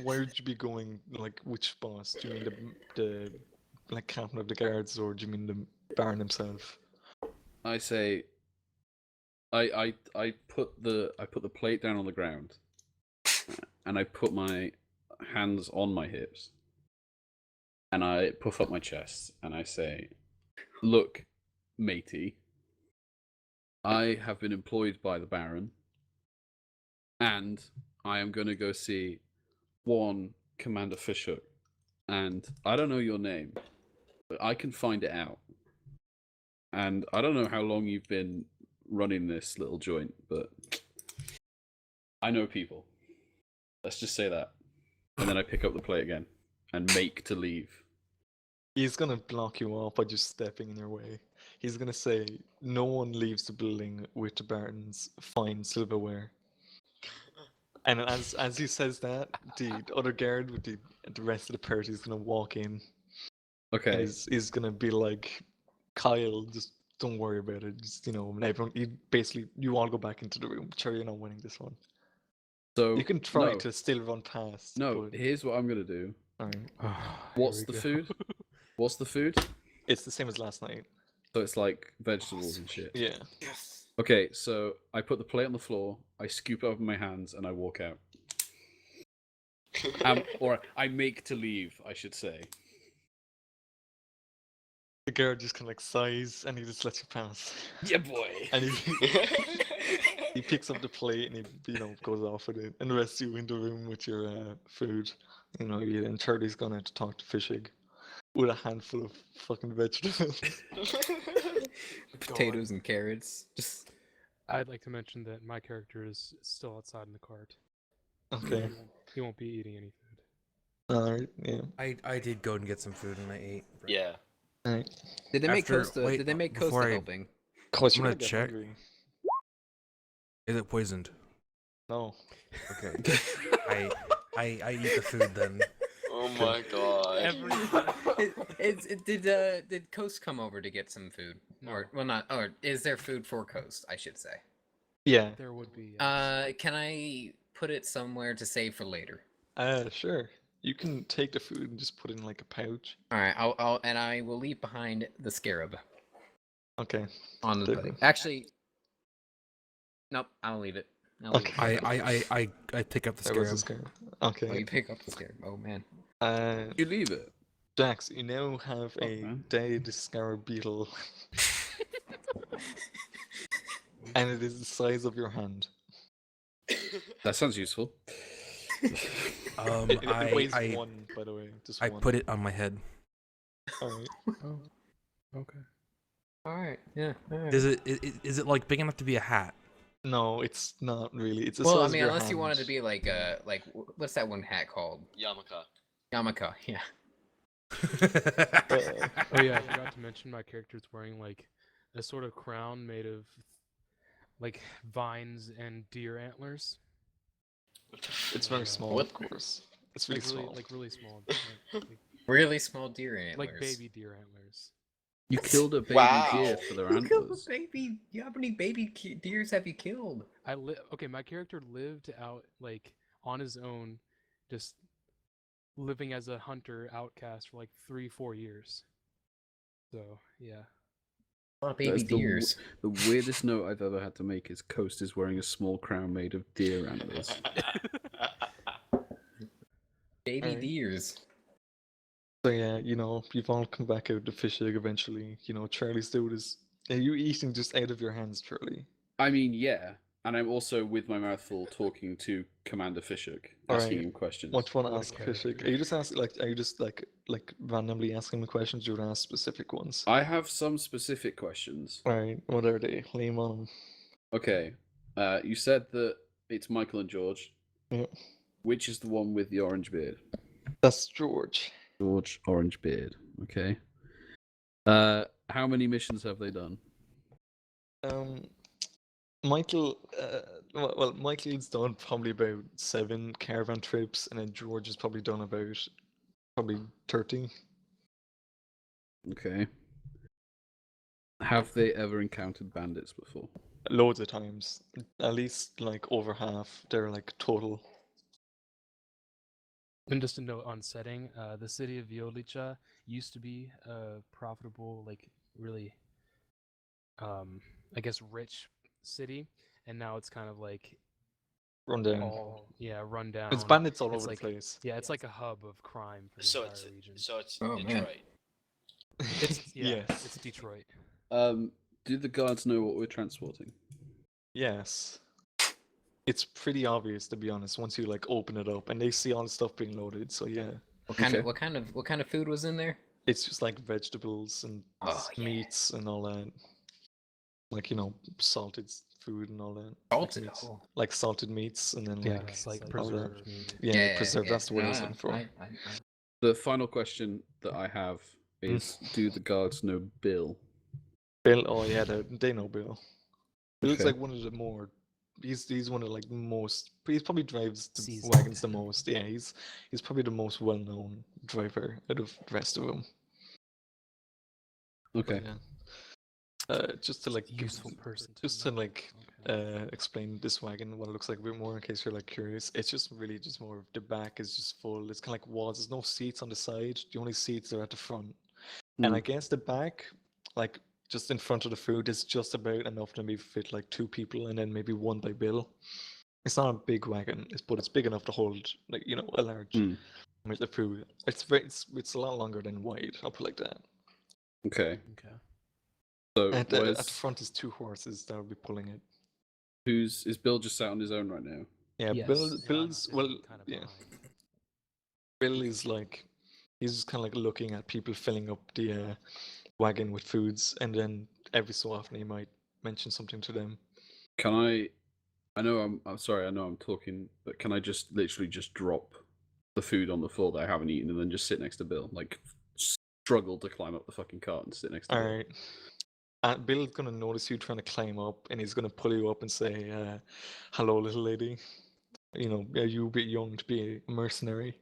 would you be going? Like, which boss? Do you mean the like captain of the guards, or do you mean the Baron himself?" I say, I put the plate down on the ground, and I put my hands on my hips, and I puff up my chest, and I say, Look, matey, I have been employed by the Baron, and I am going to go see one Commander Fishhook. And I don't know your name, but I can find it out. And I don't know how long you've been running this little joint, but I know people. Let's just say that. And then I pick up the plate again and make to leave. He's gonna block you off by just stepping in your way. He's gonna say, "No one leaves the building with the Barton's fine silverware." And as he says that, the other guard with the rest of the party is gonna walk in. And Okay. he's gonna be like, "Kyle, just don't worry about it. Just and everyone, you all go back into the room. Sure, you're not winning this one. So You can try no, to still run past. No, but here's what I'm gonna do. alright. What's the food? What's the food? It's the same as last night. So it's like vegetables and shit. Yeah. Okay, so I put the plate on the floor, I scoop it up in my hands, and I walk out. Or I make to leave, I should say. The guard just kind of like sighs and he just lets you pass. Yeah, boy. And he picks up the plate and he goes off with it. And the rest of you in the room with your food. And Charlie's gone out to talk to Fishig with a handful of fucking vegetables. Potatoes and carrots. Just I'd like to mention that my character is still outside in the cart. Okay. He won't be eating any food. Alright, yeah. I did go and get some food and I ate. Yeah. Alright. did they make After- Costa? wait, Did they make before Costa I- helping? Cause I'm you're gonna get check. hungry. Is it poisoned? No. Okay. I eat the food then. Oh my god. Did Coast come over to get some food? Or not? Or is there food for Coast? I should say. Yeah. There would be. Yes. Can I put it somewhere to save for later? Sure. You can take the food and just put it in like a pouch. All right. And I will leave behind the scarab Okay. on the There plate. we go. Actually, nope. I'll leave it. I'll leave Okay. it. I pick up the There was a scarab. scarab. Oh, Okay. you pick up the scarab. Oh man. You leave it. Jax, you now have a man. dead scarab beetle. And it is the size of your hand. That sounds useful. It weighs I one, by the way. Just I one. put it on my head. Alright. Oh, okay. All right. Yeah. All right. Is it like big enough to be a hat? No, it's not really. It's the Well, I size mean, of your unless you wanted to hand. be like what's that one hat called? Yamaka. Yamaka. Yeah. Oh yeah, I forgot to mention my character's wearing like a sort of crown made of like vines and deer antlers. It's very small, What? of course. It's really small. Really small. Like Really small deer antlers. like baby deer antlers. You killed a baby Wow. deer for their You killed a antlers. baby. How many baby deers have you killed? Okay, my character lived out like on his own, just living as a hunter outcast for like 3-4 years. So yeah. A lot of baby That's deers. The weirdest note I've ever had to make is Coast is wearing a small crown made of deer antlers. Baby Alright. deers. So yeah, you've all come back out to fish egg eventually. Charlie's dude is. Are you eating just out of your hands, Charlie? I mean, yeah. And I'm also with my mouth full talking to Commander Fishhook, asking Alright. him questions. What do you want to What a ask Fishig? character. Are you just asking are you just like randomly asking the questions? You would ask specific ones. I have some specific questions. Alright, what are they? Lay 'em on 'em. Okay. You said that it's Michael and George. Yeah. Which is the one with the orange beard? That's George. George, orange beard. Okay. How many missions have they done? Michael, well, Michael's done probably about 7 caravan trips, and then George has probably done about 30. Okay. Have they ever encountered bandits before? Loads of times. At least like over half. They're like total. And just a note on setting, the city of Violicha used to be a profitable, like really, I guess, rich city, and now it's kind of like Run down. run down. It's bandits all It's over like- the place. Yeah, it's like a hub of crime for the So entire it's region. so it's Oh, man. Detroit. It's Yes. It's Detroit. Do the guards know what we're transporting? Yes. It's pretty obvious, to be honest, once you like open it up and they see all the stuff being loaded. So yeah, What kind Okay. of what kind of food was in there? it's just like vegetables and Oh, yeah. meats and all that. Like salted food and all that. like Salted. meats. Oh. Like salted meats and then Yeah, like it's like all that. preserved meat. Yeah, preserved. That's the word I was No, looking for. The final question that I have is: do the guards know Bill? Bill, oh yeah, they know Bill. Bill's Okay. like one of the more. He's one of like most. He probably drives the Seasoned. wagons the most. Yeah, he's probably the most well-known driver out of the rest of them. Okay. Yeah. Just to like Useful person. just to know. like Okay. explain this wagon what it looks like a bit more in case you're like curious. It's just really just more of the back is just full. It's kind of like walls. There's no seats on the side. The only seats are at the front. And I guess the back, like just in front of the food, is just about enough to maybe fit like 2 people and then maybe 1 by Bill. It's not a big wagon, but it's big enough to hold like a large amount of food. It's a lot longer than wide. I'll put it like that. Okay. Okay. So At the where's front is 2 horses that will be pulling it. is Bill just sat on his own right now? Yeah, Yes, Bill's and well, I'm kind of yeah. behind. Bill is like he's just kind of like looking at people filling up the wagon with foods, and then every so often he might mention something to them. Can I know I'm sorry, I know I'm talking, but can I just literally just drop the food on the floor that I haven't eaten and then just sit next to Bill? Like struggle to climb up the fucking cart and sit next to All Bill. right. Bill's gonna notice you trying to climb up, and he's gonna pull you up and say, "Hello, little lady. Are you a bit young to be a mercenary?"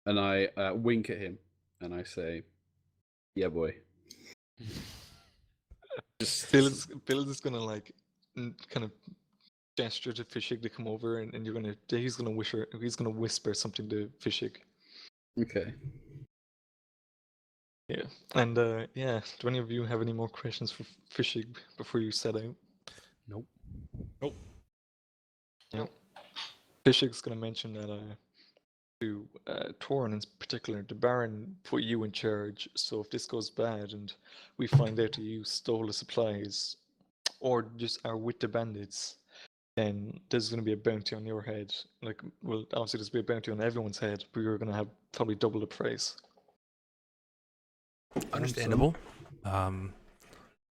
And I wink at him and I say, "Yeah, boy." Bill's gonna like kind of gesture to Fishig to come over, and he's gonna whisper something to Fishig. Okay. Yeah, and yeah. Do any of you have any more questions for Fishig before you set out? Nope. Yeah. Fishig's gonna mention that to Torin in particular, the Baron put you in charge. So if this goes bad and we find out that you stole the supplies, or just are with the bandits, then there's going to be a bounty on your head. Like, well, obviously there's going to be a bounty on everyone's head, but you're going to have probably double the price. Understandable. That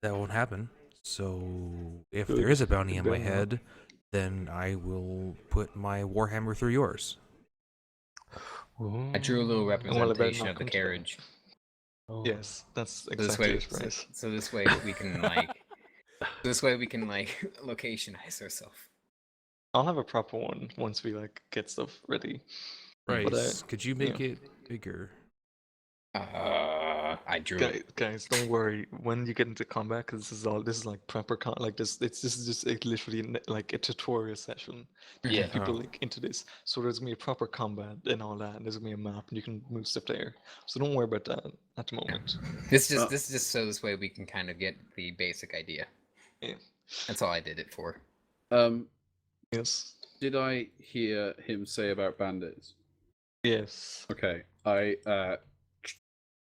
won't happen. So if Good. there is a bounty on my Better not. head, then I will put my warhammer through yours. I drew a little Well, I better representation not of the come to that. carriage. Oh. Yes, that's So this exactly way, it, Bryce. so this way we can like locationize ourselves. I'll have a proper one once we like get stuff ready. Right. But, Could you make it bigger? I drew it. Guys, don't worry. When you get into combat, because this is like proper like this. This is just literally like a tutorial session. To Yeah. get people Oh. like into this. So there's gonna be a proper combat and all that. And there's gonna be a map, and you can move stuff there. So don't worry about that at the moment. This is just so this way we can kind of get the basic idea. Yeah. That's all I did it for. Yes. Did I hear him say about bandits? Yes. Okay. I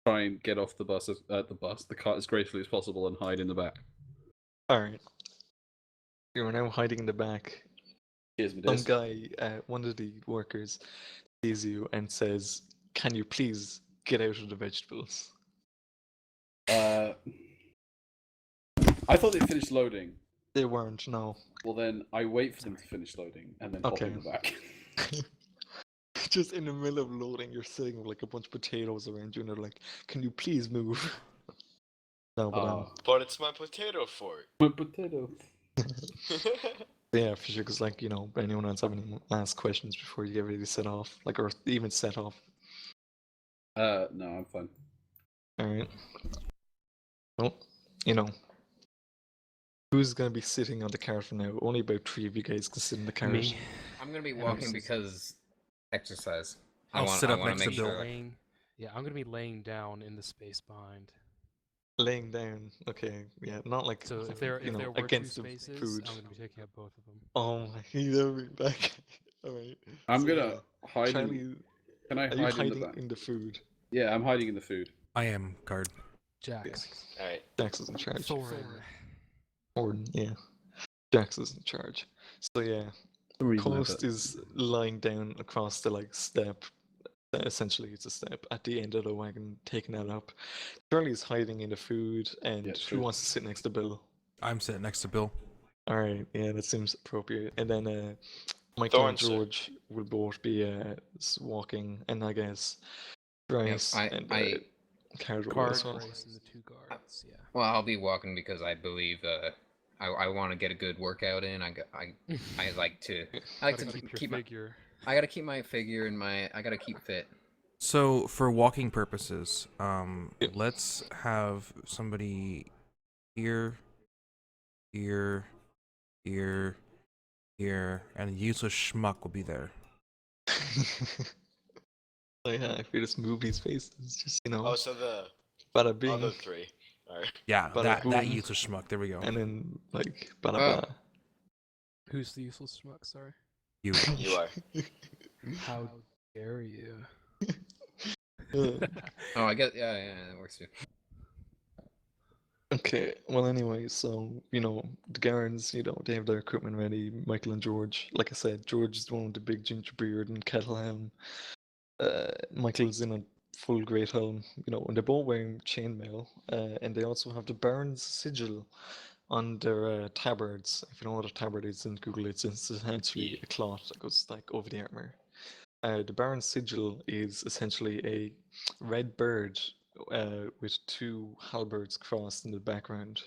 try and get off the cart as gracefully as possible and hide in the back. All right. You are now hiding in the back. Cheers, my Some dears. guy, one of the workers, sees you and says, "Can you please get out of the vegetables?" I thought they finished loading. They weren't. No. Well, then I wait for them to finish loading and then hop in the back. Just in the middle of loading, you're sitting with like a bunch of potatoes around you, and they're like, "Can you please move?" No, but But it's my potato fort. My potato. yeah, Fisher, because like anyone else have any last questions before you get ready to set off, like or even set off? No, I'm fine. All right. Well, who's gonna be sitting on the cart for now? Only about 3 of you guys can sit in the cart. Me. I'm gonna be walking because exercise. I'll sit up next to make Bill. sure. Yeah, I'm gonna be laying down in the space behind. Laying down. Okay. Yeah. Not like So if there were against two the spaces, food. I'm gonna be taking up both of them. Oh my! He'll be back. All right. I'm So, gonna yeah, hide. Charlie, Can I are you hide in the hiding back? in the food? Yeah, I'm hiding in the food. I am card. Jax. All right. Jax is in charge. Thorin. Thorin, yeah. Jax is in charge. So yeah, some reason I Coast put- is lying down across the like step. Essentially, it's a step at the end of the wagon, taking that up. Charlie's hiding in the food, and Yeah, who true. wants to sit next to Bill? I'm sitting next to Bill. All right, yeah, that seems appropriate. And then Michael and Thorn's George will both be walking, and I guess Bryce and Card will as well. Bryce and the 2 guards. Yeah. Well, I'll be walking because I believe I want to get a good workout in. I like to Gotta keep your figure. I gotta keep my figure and I gotta keep fit. So for walking purposes, let's have somebody here, here, here, here, and a useless schmuck will be there. So yeah, if you just move these faces, just Oh, so the bada bing, other 3. All right. Yeah, Bada that boom. useless schmuck. There we go. and then like bada Oh. ba. Who's the useless schmuck? Sorry. You. You are. How dare you? Uh, Oh, I guess yeah, that works too. Okay, well anyway, so, the guards, they have their equipment ready. Michael and George, like I said, George is the one with the big ginger beard and kettle helm. Michael's in a full great helm, and they're both wearing chainmail, and they also have the Baron's sigil on their tabards. If you know what a tabard is in Google, it's essentially a cloth that goes like over the armor. The Baron's sigil is essentially a red bird with 2 halberds crossed in the background.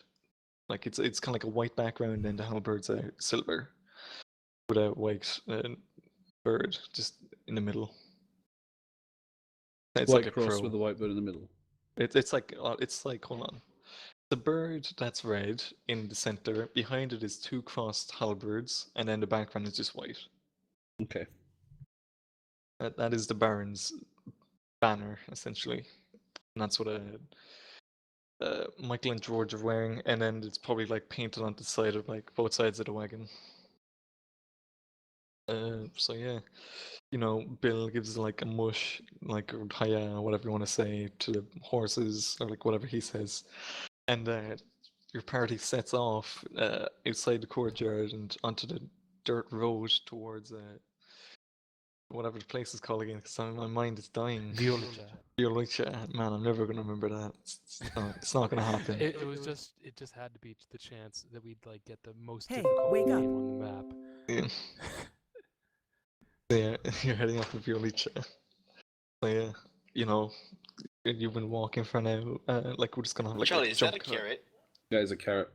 Like it's kind of like a white background and the halberds are silver with a white bird just in the middle. It's White like a cross crow. with the white bird in the middle. It's like hold on. The bird that's red in the center. Behind it is 2 crossed halberds, and then the background is just white. Okay. That is the Baron's banner essentially, and that's what Michael and George are wearing, and then it's probably like painted on the side of like both sides of the wagon. So yeah, Bill gives like a mush, like or hiya, whatever you want to say, to the horses or like whatever he says, and your party sets off outside the courtyard and onto the dirt road towards whatever the place is called again, because my mind is dying. Violicha, man, I'm never gonna remember that. It's not gonna happen. It just had to be the chance that we'd like get the most Hey, difficult wake up. game on the map. Yeah. Yeah, you're heading off to Violicha. So yeah, you've been walking for now. Like we're just gonna have like Charlie, a is jump that a cut. carrot? That is a carrot.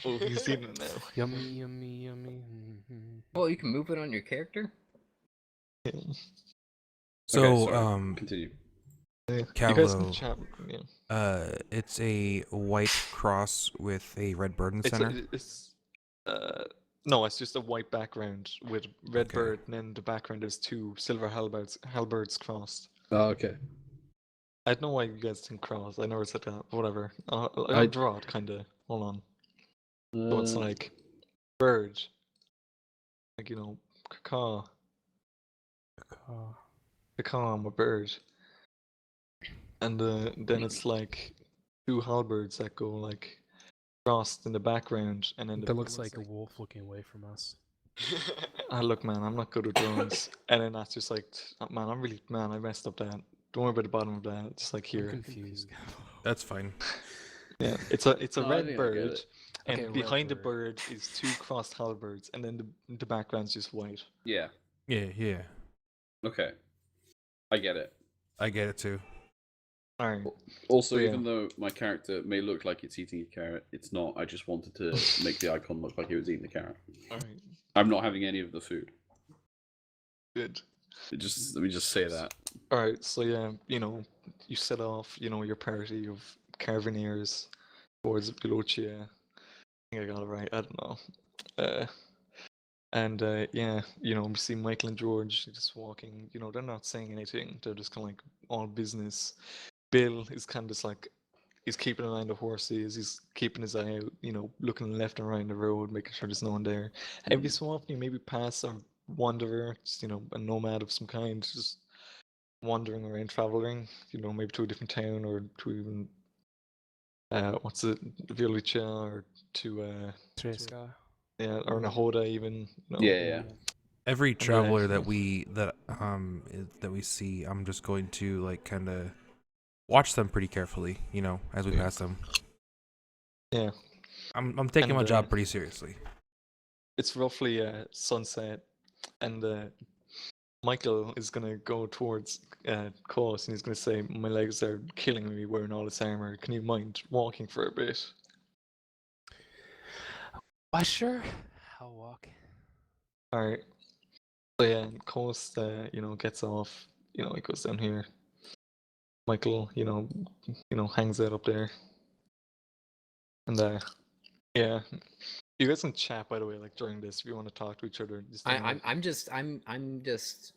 Oh, he's eating it now. Yummy, yummy, yummy. Mhm. Well, you can move it on your character. Yeah. So, Okay, sorry. Continue. Yeah. You guys can Calvo, chat. Yeah. it's a white cross with a red bird in the center. No, it's just a white background with red Okay. bird, and then the background is 2 silver halberds crossed. Oh, okay. I don't know why you guys think cross. I never said that. But whatever. I'll I- draw it kind of. Hold on. So it's Uh, like bird, like caw. Caw, I'm a bird. And then it's like 2 halberds that go like crossed in the background, and then That looks like a wolf looking away from us. look, man, I'm not good with drawings. And then that's just like, man, I messed up that. Don't worry about the bottom of that. Just like I'm here. confused. That's fine. Yeah, it's a No, I red think I get bird, it. and Okay, red behind the bird. bird is 2 crossed halberds, and then the background's just white. yeah. Yeah. Okay. I get it. I get it too. All right. Also, Yeah. even though my character may look like it's eating a carrot, it's not. I just wanted to make the icon look like he was eating the carrot. All right. I'm not having any of the food. Good. Let me just say that. All right. So yeah, you set off, your party of caravaneers towards Velocia. I think I got it right. I don't know. And yeah, we see Michael and George just walking. They're not saying anything. They're just kind of like all business. Bill is kind of just like he's keeping an eye on the horses. He's keeping his eye out. Looking left and right on the road, making sure there's no one there. Every so often, you maybe pass a wanderer, just a nomad of some kind, just wandering around, traveling. You know, maybe to a different town or to even what's it, Village or to Treska. yeah, or Nahoda even. You know. Yeah. Every And traveler that we see, I'm just going to like kind of watch them pretty carefully, you know, as we pass them. Yeah. I'm taking And, my job pretty seriously. It's roughly sunset, and Michael is gonna go towards Cos, and he's gonna say, "My legs are killing me wearing all this armor. Can you mind walking for a bit?" Why, sure. I'll walk. All right. So yeah, Cos, you know, gets off. You know, he goes down here. Michael, you know, hangs out up there, and yeah. You guys can chat, by the way, like during this, if you want to talk to each other. Just I'm just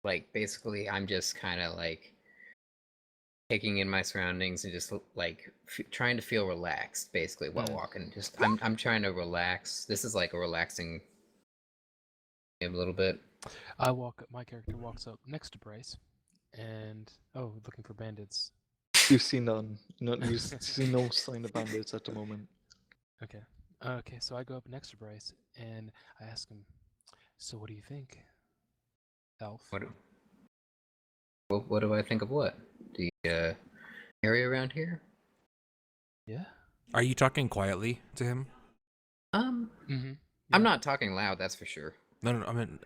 like basically I'm just kind of like taking in my surroundings and just like trying to feel relaxed basically while walking. Just I'm trying to relax. This is like a relaxing a little bit. My character walks up next to Bryce, and looking for bandits. You see none. You see no sign of bandits at the moment. Okay. Okay, so I go up next to Bryce and I ask him, "So what do you think, Elf?" What do I think of what? The area around here? Yeah. Are you talking quietly to him? Mm-hmm. I'm not talking loud, that's for sure. No, I mean,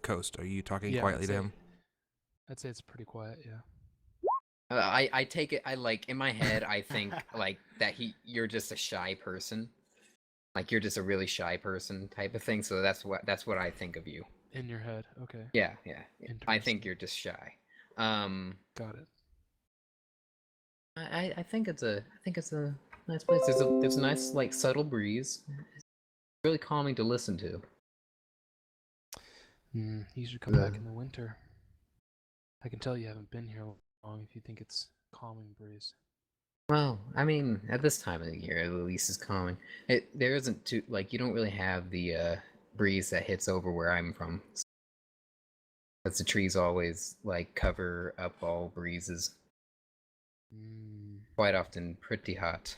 Coast. Are you talking quietly to him? I'd say it's pretty quiet. Yeah. I take it. I like in my head. I think like that you're just a shy person, like you're just a really shy person type of thing. So that's what I think of you. In your head, okay. Yeah. I think you're just shy. Got it. I think it's a nice place. There's a nice like subtle breeze. It's really calming to listen to. You should come back in the winter. I can tell you haven't been here long if you think it's calming breeze. Well, I mean, at this time of the year, the least is calming. There isn't too like you don't really have the breeze that hits over where I'm from. Because the trees always like cover up all breezes. Quite often pretty hot.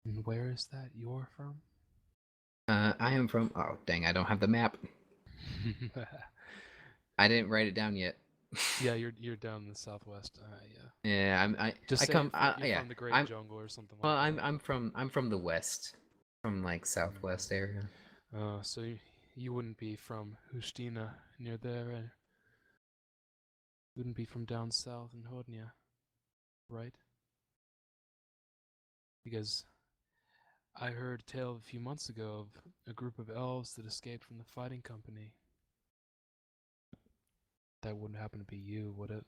And where is that you're from? I am from. Oh dang! I don't have the map. I didn't write it down yet. Yeah, you're down in the southwest. Yeah. Yeah, I come. You're from the Great Jungle or something like that. Well, I'm from the west, from like southwest area. So you wouldn't be from Hustina near there. You wouldn't be from down south in Hodnia, right? Because I heard a tale a few months ago of a group of elves that escaped from the fighting company. That wouldn't happen to be you, would it?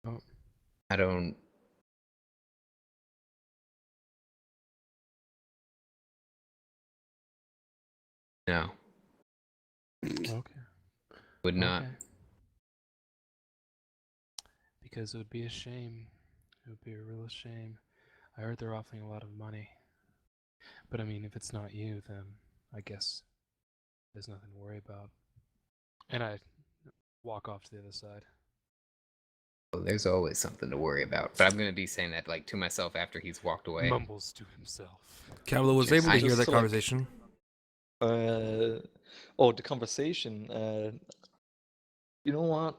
Oh. I don't. No. Okay. Would not. Okay. Because it would be a shame. It would be a real shame. I heard they're offering a lot of money. But I mean, if it's not you, then I guess there's nothing to worry about. And I walk off to the other side. Well, there's always something to worry about. But I'm gonna be saying that like to myself after he's walked away. Mumbles to himself. Cavalo was able to hear that conversation. The conversation. You know what?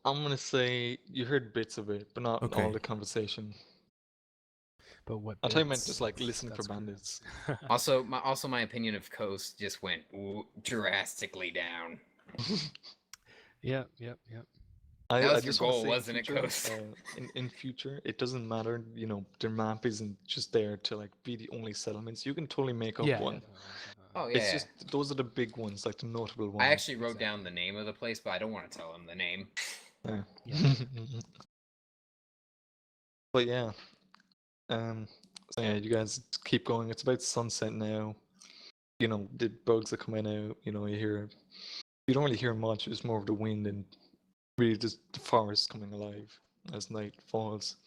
I'm gonna say you heard bits of it, but not all the conversation. But what? I thought you meant just like listening for bandits. Also, my opinion of Coast just went drastically down. Yep. That was I just your goal, want to wasn't say it, Coast? in future, it doesn't matter. You know, their map isn't just there to like be the only settlements. You can totally make up one. Definitely. Oh yeah. It's just those are the big ones, like the notable ones. I actually wrote down the name of the place, but I don't want to tell him the name. Yeah. But yeah. So yeah, you guys keep going. It's about sunset now. You know, the bugs are coming out. You know, you don't really hear much. It's more of the wind and really just the forest coming alive as night falls.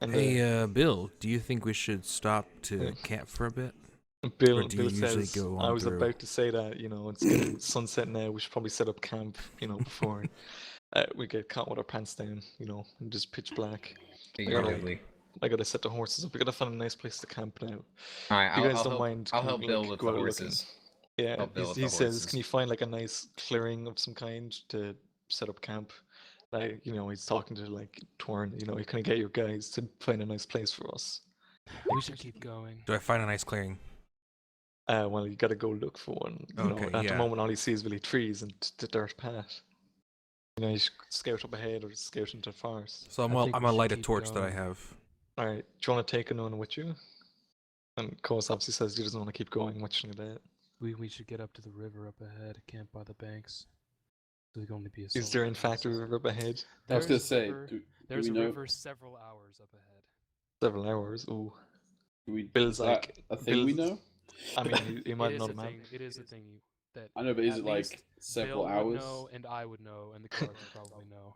And Hey, Bill, do you think we should stop to camp for a bit? Or do you Bill usually says, go I on was through? about to say that, you know, it's getting sunset now. We should probably set up camp, you know, before we get caught with our pants down, you know, and just pitch black. Figuratively. I gotta set the horses up. We gotta find a nice place to camp now. Alright, If you guys I'll don't help. mind, I'll can help we, Bill like, with go the out looking? horses. Yeah, Help Bill with he the says, horses. can you find like a nice clearing of some kind to set up camp? Like, you know, he's talking to like Torn, you know, you can get your guys to find a nice place for us. We should keep going. Do I find a nice clearing? Well, you gotta go look for one. You know, Okay, at yeah. the moment, all you see is really trees and the dirt path. You know, you should scout up ahead or scout into the forest. So I'm I think gonna we should light a keep torch that I going. have. All right, do you want to take anyone with you? And Kos obviously says he doesn't want to keep going much like that. We should get up to the river up ahead, camp by the banks. So we can only be a Is there in soldier. fact a river up ahead? I was gonna There's a say, river- do There's we a know? river several hours up ahead. Several hours. Ooh. Bill's Bill's like a thing we Bill's- know. I mean, he might It is not a have thing. It is a thing that I know, but is at it like least several Bill hours? would know, and I would know, and the guards would probably know.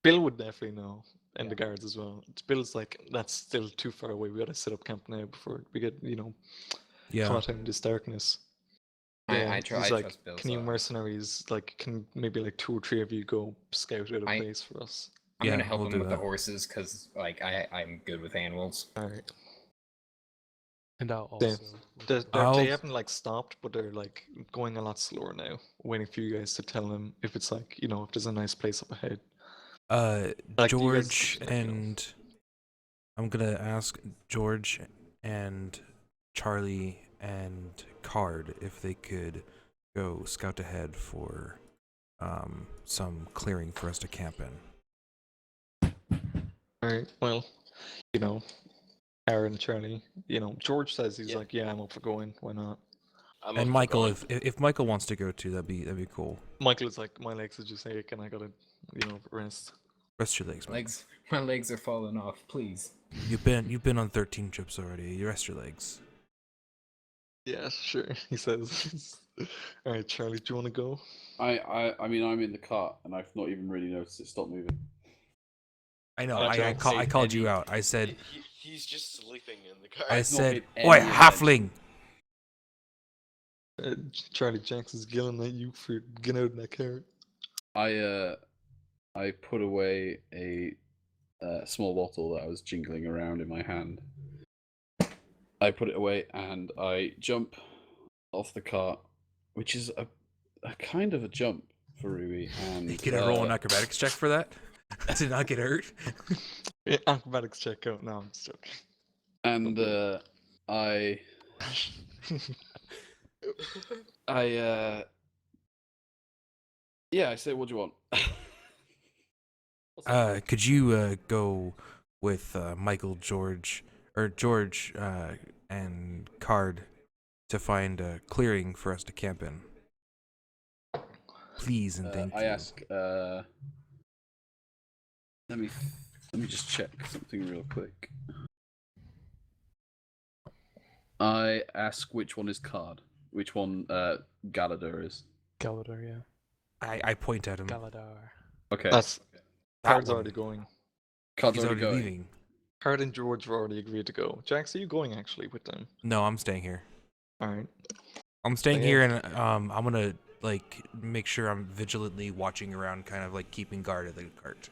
Bill would definitely know, and Yeah. the guards as well. Bill's like, that's still too far away. We gotta set up camp now before we get, you know, Yeah. caught in this darkness. I trust he's like, Bill's, can you mercenaries, like, can maybe like 2 or 3 of you go scout out a place for us? I'm Yeah, gonna help we'll him do with the that. horses because like I'm good with animals. Alright. And I'll They, also. I'll- they haven't like stopped, but they're like going a lot slower now, waiting for you guys to tell them if it's like, you know, if there's a nice place up ahead. Like, do you guys- George like, you know. and I'm gonna ask George and Charlie and Card if they could go scout ahead for some clearing for us to camp in. Alright, well, you know, Aaron, Charlie, you know, George says he's Yeah. like, yeah, I'm up for going. Why not? I'm up And for Michael, going. if Michael wants to go too, that'd be cool. Michael's like, my legs are just ache and I gotta, you know, rest. Rest your legs, man. My legs are falling off. Please. You've been on 13 trips already. You rest your legs. Yeah, sure. He says. Alright, Charlie, do you want to go? I mean, I'm in the cart and I've not even really noticed it stop moving. I know. I I don't called see you any- out. I said He's just sleeping in the car. I not said, paid "Oi, any halfling!" Charlie Jackson's yelling at you for getting out in that car. I put away a small bottle that I was jingling around in my hand. I put it away and I jump off the cart, which is a kind of a jump for Rui. And You get a roll an acrobatics check for that to not get hurt. Yeah, acrobatics check out. No, I'm just joking. And I say, what do you want? Could you go with Michael, George, and Card to find a clearing for us to camp in? Please and thank I you. ask. Let me just check something real quick. I ask which one is Card, which one Galador is. Galador, yeah. I point at him. Galadar. Okay. That's That Card's one. already going. Card's He's already going. leaving. Card and George have already agreed to go. Jax, are you going actually with them? No, I'm staying here. Alright. I'm staying Yeah. here, and I'm gonna like make sure I'm vigilantly watching around, kind of like keeping guard at the cart.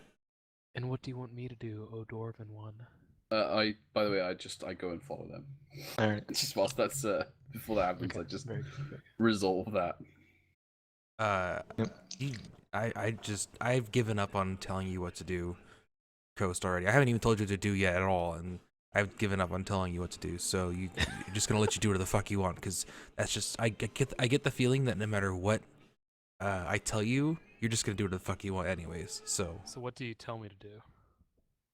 And what do you want me to do, O Dwarven one? By the way, I go and follow them. Alright. It's just whilst that's before that happens, Okay, I just very good. resolve that. I've given up on telling you what to do, Coast already. I haven't even told you what to do yet at all, and I've given up on telling you what to do. So you're just gonna let you do whatever the fuck you want, because that's just I get the feeling that no matter what I tell you, you're just gonna do whatever the fuck you want anyways. So what do you tell me to do?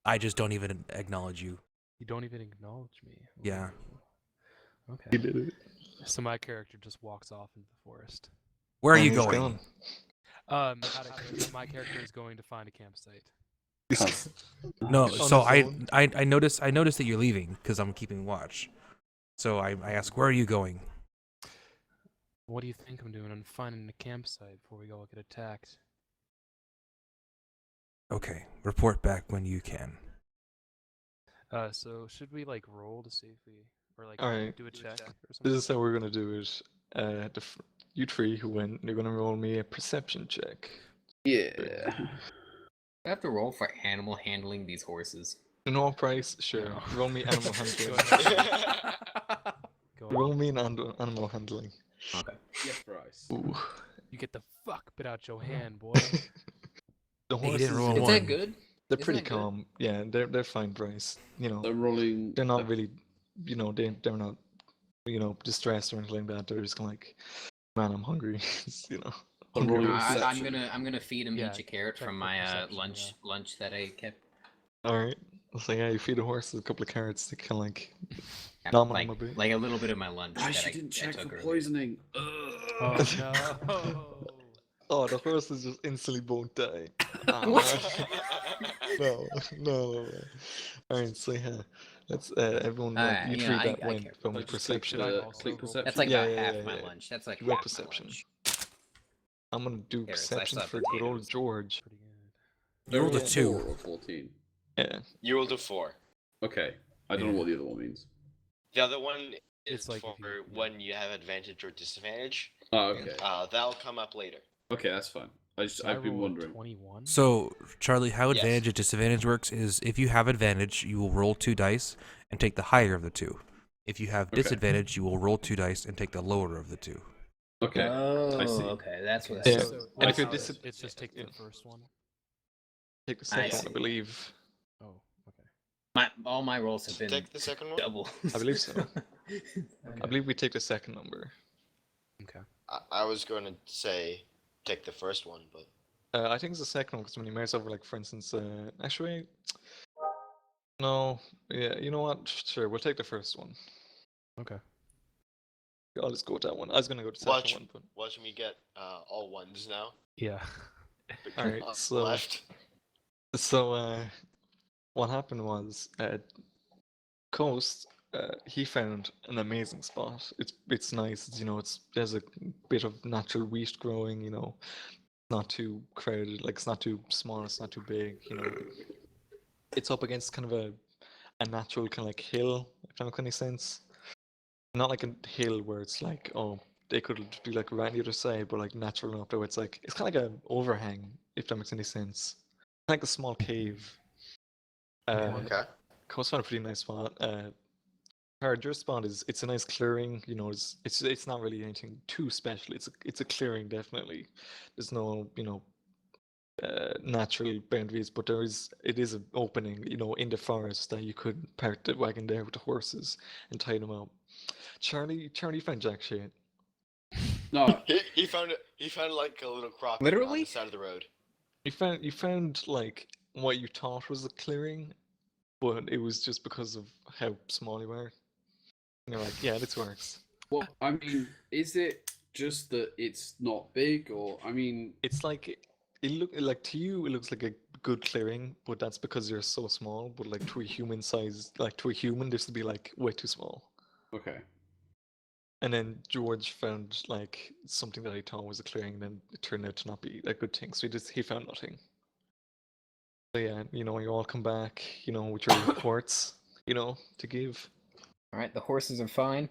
I just don't even acknowledge you. You don't even acknowledge me. Yeah. Okay. He did it. So my character just walks off into the forest. Where are And you he's going? Out of character, my character is going to find a campsite. No, On so his own. I noticed that you're leaving because I'm keeping watch. So I ask, where are you going? What do you think I'm doing? I'm finding a campsite before we all get attacked. Okay, report back when you can. So should we like roll to see if we Or like Alright. do a check or This something? is how we're gonna do it. You three who win, you're gonna roll me a perception check. Yeah. I have to roll for animal handling these horses. No price, sure. No. Roll me animal Go handling. ahead. Go ahead. Roll me an animal handling. Okay. Yes, Bryce. Ooh. You get the fuck bit out your hand, boy. The Hey, you horses, didn't roll a Is one. that good? they're Isn't pretty that good? calm. Yeah, they're fine, Bryce. You know, I'm rolling. they're not really, they're not, distressed or anything like that. They're just like, man, I'm hungry. You know. I'm hungry rolling horses. I'm gonna feed them Yeah, each a carrot check from for my perception, lunch that I kept. All right. So yeah, you feed the horses a couple of carrots to kind of like Yeah, nom like, them a bit. like a little bit of my lunch I that I didn't check for took earlier. poisoning. Oh no. Oh, the horses just instantly won't die. Ah, no, no. All right, so yeah, let's everyone roll. Alright, You you three know, that I went care for from lunch. perception. Should I Uh, also click roll perception. That's like Yeah, about yeah, half yeah, my yeah. lunch. That's like You roll half my perception. lunch. I'm gonna do Carrots, I perception saw for good old potatoes. George. Pretty good. You rolled a Overall 2. 4 or 14. Yeah. You will do 4. Okay. I don't know what the other one means. The other one is It's like for if you- when you have advantage or disadvantage. Oh, okay. That'll come up later. Okay, that's fine. So I've I been rolled a wondering. 21. So, Charlie, how Yes. advantage and disadvantage works is if you have advantage, you will roll 2 dice and take the higher of the 2. If you have Okay. disadvantage, you will roll 2 dice and take the lower of the 2. Okay. Oh, I see. okay, that's what. Yeah. That's So, And if so you're it's just take yeah. the first one. Take the I second one, see. I believe. Oh, okay. all my rolls have been Take the second one. double. I believe so. Okay. I believe we take the second number. Okay. I was going to say take the first one, but I think it's the second one because when you mouse over, like for instance, actually, no, yeah, you know what? Sure, we'll take the first one. Okay. I'll just go with that one. I was gonna go to the second watch one, but watch me get all ones now. Yeah. all right. On the So, left. what happened was, Coast, he found an amazing spot. It's nice. There's a bit of natural wheat growing. Not too crowded. Like it's not too small. It's not too big. It's up against kind of a natural kind of like hill. If that makes any sense. Not like a hill where it's like, oh, they could be like right on the other side, but like natural enough that it's like it's kind of like an overhang. If that makes any sense. Like a small cave. Okay. Coast found a pretty nice spot. Your spot it's a nice clearing. It's not really anything too special. It's a clearing definitely. There's no natural boundaries, but it is an opening in the forest that you could park the wagon there with the horses and tie them up. Charlie found jack shit. No, He found it. He found like a little crock on Literally? the side of the road. You found like what you thought was a clearing, but it was just because of how small you are. And you're like, yeah, this works. well, I mean, is it just that it's not big, or I mean, It's like it look like to you it looks like a good clearing, but that's because you're so small. But like to a human size, like to a human, this would be like way too small. okay. And then George found like something that he thought was a clearing, and then it turned out to not be a good thing. So he found nothing. So yeah, you all come back, with your reports, to give. All right, the horses are fine.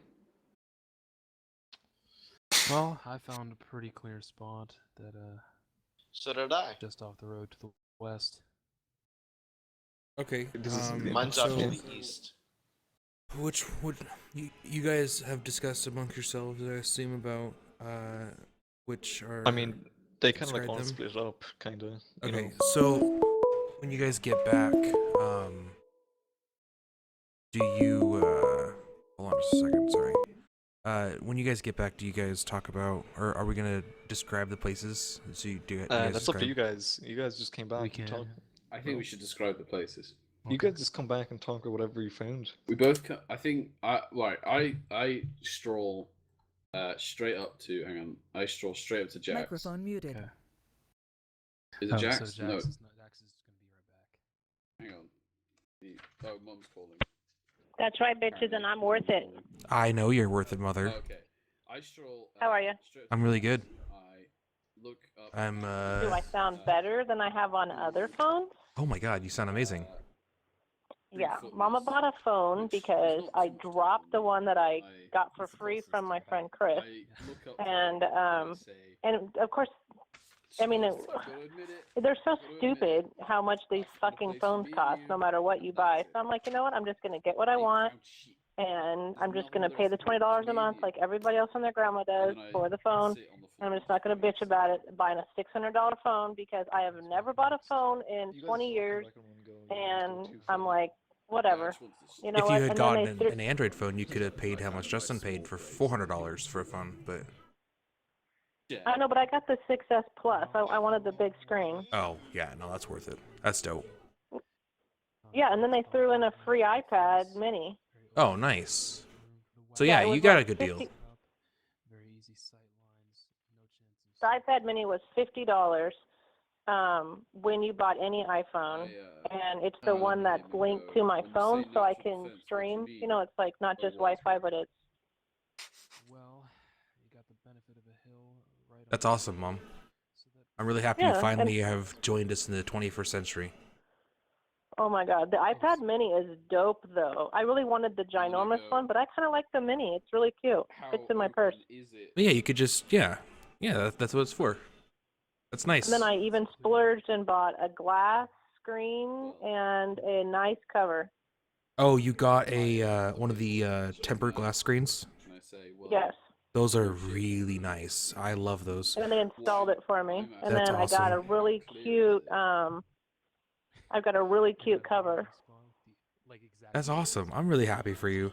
Well, I found a pretty clear spot that So did I. just off the road to the west. Okay. This is- Mine's so off to the east. which would you guys have discussed among yourselves, I assume, about which are I mean, they kind of like describe all them? split up, kind of. Okay, so when you guys get back, do you hold on just a second, sorry. When you guys get back, do you guys talk about, or are we gonna describe the places? So you do. That's up to you guys. You guys just came back We and can. talk. I think we should describe the places. You Okay. guys just come back and talk about whatever you found. We both. I think. I stroll straight up to. Hang on. I stroll straight up to Jax. Microphone muted. Okay. Is it Oh, Jax? so Jax No. is Jax is gonna be right back. Hang on. Oh, Mum's calling. That's right, bitches, and I'm worth it. I know you're worth it, mother. Okay. I stroll. How are you? straight up I'm to really Jax. good. I look up. I'm Do I sound better than I have on other phones? Oh my god, you sound amazing. Yeah, foot Mama was- bought a phone which is because not I too much dropped the phone. one that I I- got for What's the free closest from my to friend that? Chris, I look up to and them I say, of course, I mean, "I've gotta admit it, they're so I've gotta admit stupid it, how much these I found a fucking place for phones me and cost, you, no matter what and you that's buy. it." So I'm like, you know what? I'm just gonna get what I They want, found shit. and There's I'm just nothing gonna pay the underestimated $20 a me and month you. like everybody else and their grandma does And then I for the phone. sit on the And I'm floor just not gonna for the bitch next about 10 it buying a $600 phone because I have never bought a phone in You guys 20 come years, back in one go, you guys go and too I'm far. like, Yeah, I whatever. just wanted to You know If what? you had And then they gotten threw. an Android phone, you could have paid how much Justin paid for $400 for a phone. But Yeah. I know, but I got the 6S Plus. I wanted the big screen. oh yeah, no, that's worth it. That's dope. Yeah, and then they threw in a free iPad Mini. Oh, nice. So Yeah, yeah, it was you got like a good 50 deal. Very easy sight lines, no chances. The iPad Mini was $50 when you bought any iPhone, and it's the one that's linked to my phone, so I can stream. You know, it's like not just Wi-Fi, but it's. Well, you got the benefit of a hill right on That's the awesome, road, Mom. so that I'm really happy you Yeah, and finally have joined us in the 21st century. oh my God, the iPad Mini is dope though. I really wanted the ginormous one, but I kind of like the Mini. It's really cute. Fits in my purse. But yeah, you could just that's what it's for. That's nice. And then I even splurged and bought a glass screen and a nice cover. Oh, you got a one of the tempered glass screens? And I say, well, Yes. Those are really nice. I love those. And they installed it for me. And That's then I got a awesome. really cute I've got a really cute cover. That's awesome. I'm really happy for you.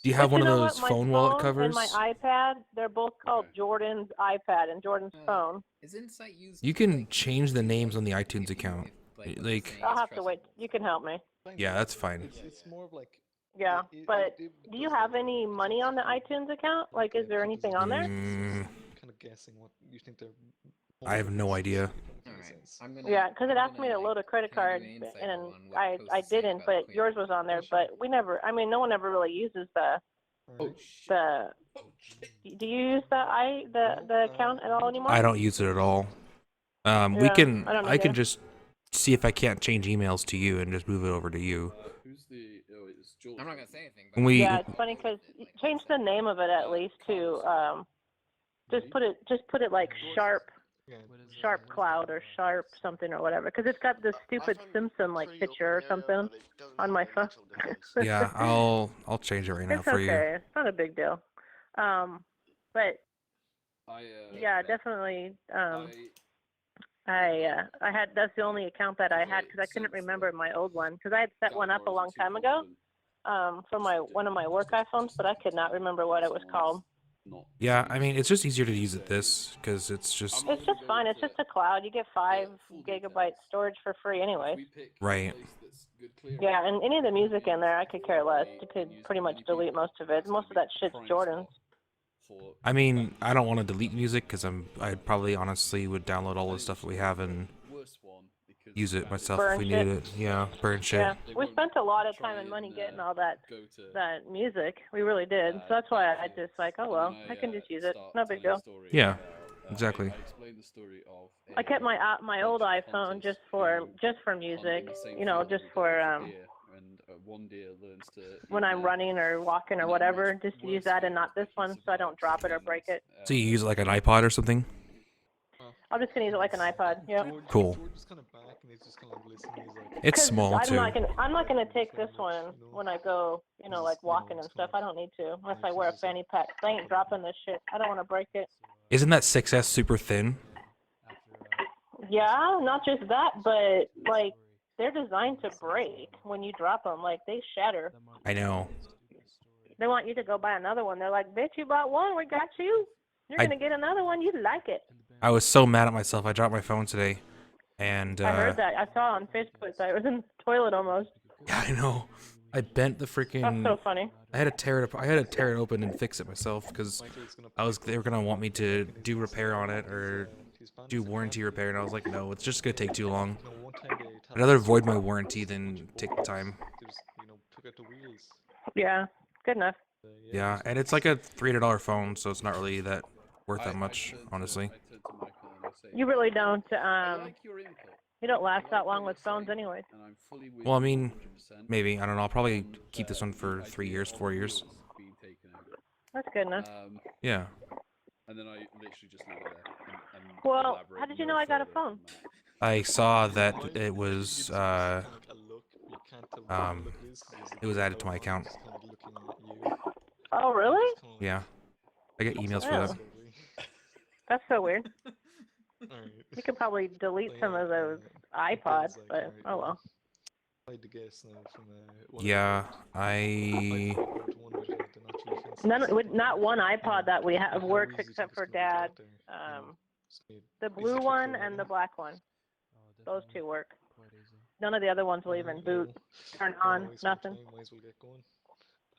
Do you have But one you of know those what? My phone wallet phone covers? and my iPad, they're both called Jordan's iPad and Jordan's phone. Is Insight used? You can change the names on the iTunes account. what they're Like, saying I'll is have to wait. trustworthy? You can help me. yeah, that's fine. It's more of like. Yeah, but it do you does have like any money on the iTunes account? Like, is there anything on there? Mm, kind of guessing what you think they're. I have no idea. Alright, I'm gonna. Yeah, because it I'm asked me gonna, to load a credit can I card, do an insight and roll on what I Post is saying didn't, about but Queen? yours was on there. But we never. I mean, no one ever really uses the. Do you use the account at all anymore? I don't use it at all. We Yeah, can. I don't I can either. just see if I can't change emails to you and just move it over to you. Who's the? Oh, it's Jules. I'm not gonna say anything. When we Yeah, it's funny because change the name of it at least to just put it like sharp cloud or sharp something or whatever, because it's got this stupid Simpson like picture or something on my phone. yeah, I'll change it right now It's for okay. you. It's not a big deal. But I, yeah, definitely. I had that's the only account that I had because I couldn't remember my old one because I had set one up a long time ago for one of my work iPhones, but I could not remember what it was called. Yeah, I mean it's just easier to use it this because it's just It's just fine. It's just a cloud. You get 5 gigabyte storage for free anyway. right. Yeah, and any of the music in there, I could care less. You could pretty much delete most of it. Most of that shit's Jordan's. I mean, I don't want to delete music because I probably honestly would download all the stuff that we have and use it myself Burn if we shit. needed it. Yeah, burn shit. Yeah, we spent a lot of time and money getting all that music. We really did. So that's why I just like, oh well, I can just use it. No big deal. Yeah, exactly. I kept my old iPhone just for music. You know, just for when I'm running or walking or whatever, just to use that and not this one, so I don't drop it or break it. So you use it like an iPod or something? I'm just gonna use it like an iPod. Yep. Cool. It's small I'm too. not gonna take this one when I go, you know, like walking and stuff. I don't need to unless I wear a fanny pack. I ain't dropping this shit. I don't want to break it. Isn't that 6S super thin? Yeah, not just that, but like they're designed to break when you drop them. Like they shatter. I know. They want you to go buy another one. They're like, bitch, you bought one, we got you. You're gonna get another one. You like it. I was so mad at myself. I dropped my phone today, and I heard that. I saw it on Facebook. I was in the toilet almost. yeah, I know. I bent the freaking. That's so funny. I had to tear it. I had to tear it open and fix it myself because they were gonna want me to do repair on it or do warranty repair, and I was like, no, it's just gonna take too long. I'd rather void my warranty than take the time. Yeah, good enough. Yeah, and it's like a $300 phone, so it's not really worth that much, honestly. You really don't. You don't last that long with phones anyway. And I'm fully with Well, I you mean, 100%. maybe. I don't know. I'll probably And, keep this one for the 3 idea years, of 4 years. rules being taken out. That's good enough. Yeah. And then I literally just leave it there. And Well, elaborate how did you no know I got a further phone? on that. I saw that Why? it was It's kinda like a look. You can't tell what kind of look it is 'cause there's a it was grey added to my outline, account. it's kinda like looking at you. Oh, And really? it's kinda like, Yeah. I get emails for Oh. that. slowly. That's so weird. Alright. You could probably delete So, some yeah, of those Bill's iPods, like, but "Alright, oh well, well. I had to guess now from what Yeah, I I thought about one with the natural defenses. Not one iPod that we have How works easy do you except think for it's gonna be to Dad. get there? You know, just need The easy blue click one through and the it. black one. Oh, Those definitely. two work. Quite easy. None of the other ones will even Alright, boot, well, turn don't on, waste more nothing. time, might as well get going.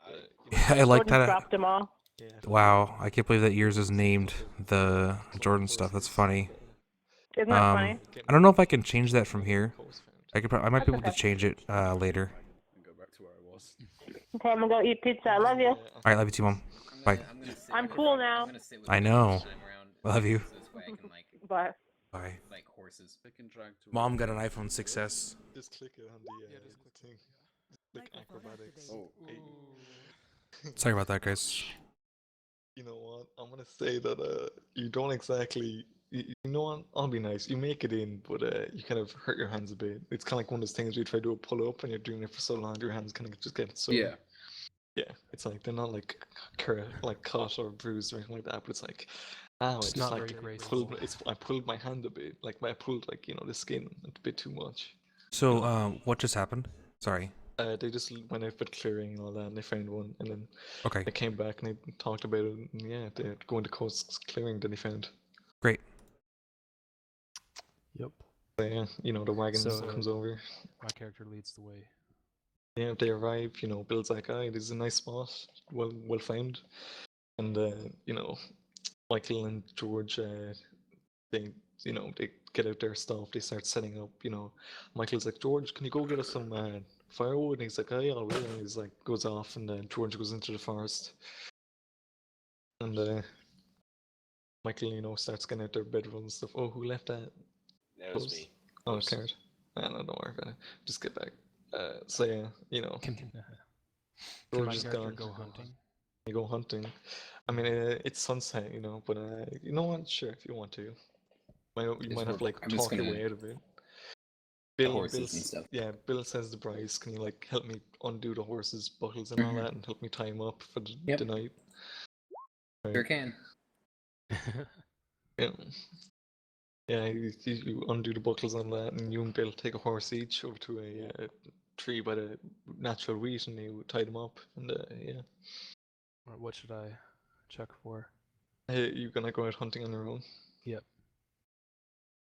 I, You know, I like Jordan's that. dropped them all. yeah, Wow, I can't believe that yours is named the Jordan stuff. That's funny. Isn't that funny? I don't know if I can change that from here. I might be That's able to okay. change it later. And go back to where I was. Okay, I'm gonna go eat pizza. I love you. All right, love you too, Mom. Bye. I'm cool now. I know. Love you. So this way I can like Bye. Bye. like horses. Click and drag to Mom got an iPhone 6S. Just click it on the thing. Click acrobatics. Oh. Sorry about that, guys. You know what? I'm gonna say that you don't exactly. You know what? I'll be nice. You make it in, but you kind of hurt your hands a bit. It's kind of like one of those things where you try to do a pull up and you're doing it for so long, your hands kind of just get so. Yeah. Yeah, it's like they're not like cut or bruised or anything like that, but it's like, It's it's not like very graceful. I pulled my hand a bit, like I pulled like the skin a bit too much. So, what just happened? Sorry. They just went out for clearing and all that, and they found one, and then Okay, they came back and they talked about it, and yeah, they're going to coast clearing that they found. great. Yep. So, yeah, the wagon So- comes over. My character leads the way. Yeah, they arrive. Bill's like, "Ah, this is a nice spot, well found," and Michael and George, they get out their stuff. They start setting up. Michael's like, "George, can you go get us some firewood?" And he's like, "Oh yeah, I will." And he's like, goes off, and then George goes into the forest, and Michael, starts getting out their bedroll and stuff. Oh, who left that? that was Close? me. Oh, Oops. Karen. Don't worry about it. Just get back. So yeah, Can George my is character gone. go hunting? You go hunting. I mean, it's sunset, but you know what? Sure, if you want to. You Just might have to work- like I'm just talk your gonna- way out of it. horses and Bill's- stuff. Yeah, Bill says to Bryce, "Can you like help me undo the horses' buckles and all Mhm. that, and help me tie them up for the Yep. night?" Sure can. Yeah. Yeah, you undo the buckles on that, and you and Bill take a horse each over to a tree by the natural wheat, and you tie them up, and yeah. Or what should I check for? Hey, you gonna go out hunting on your own? Yep.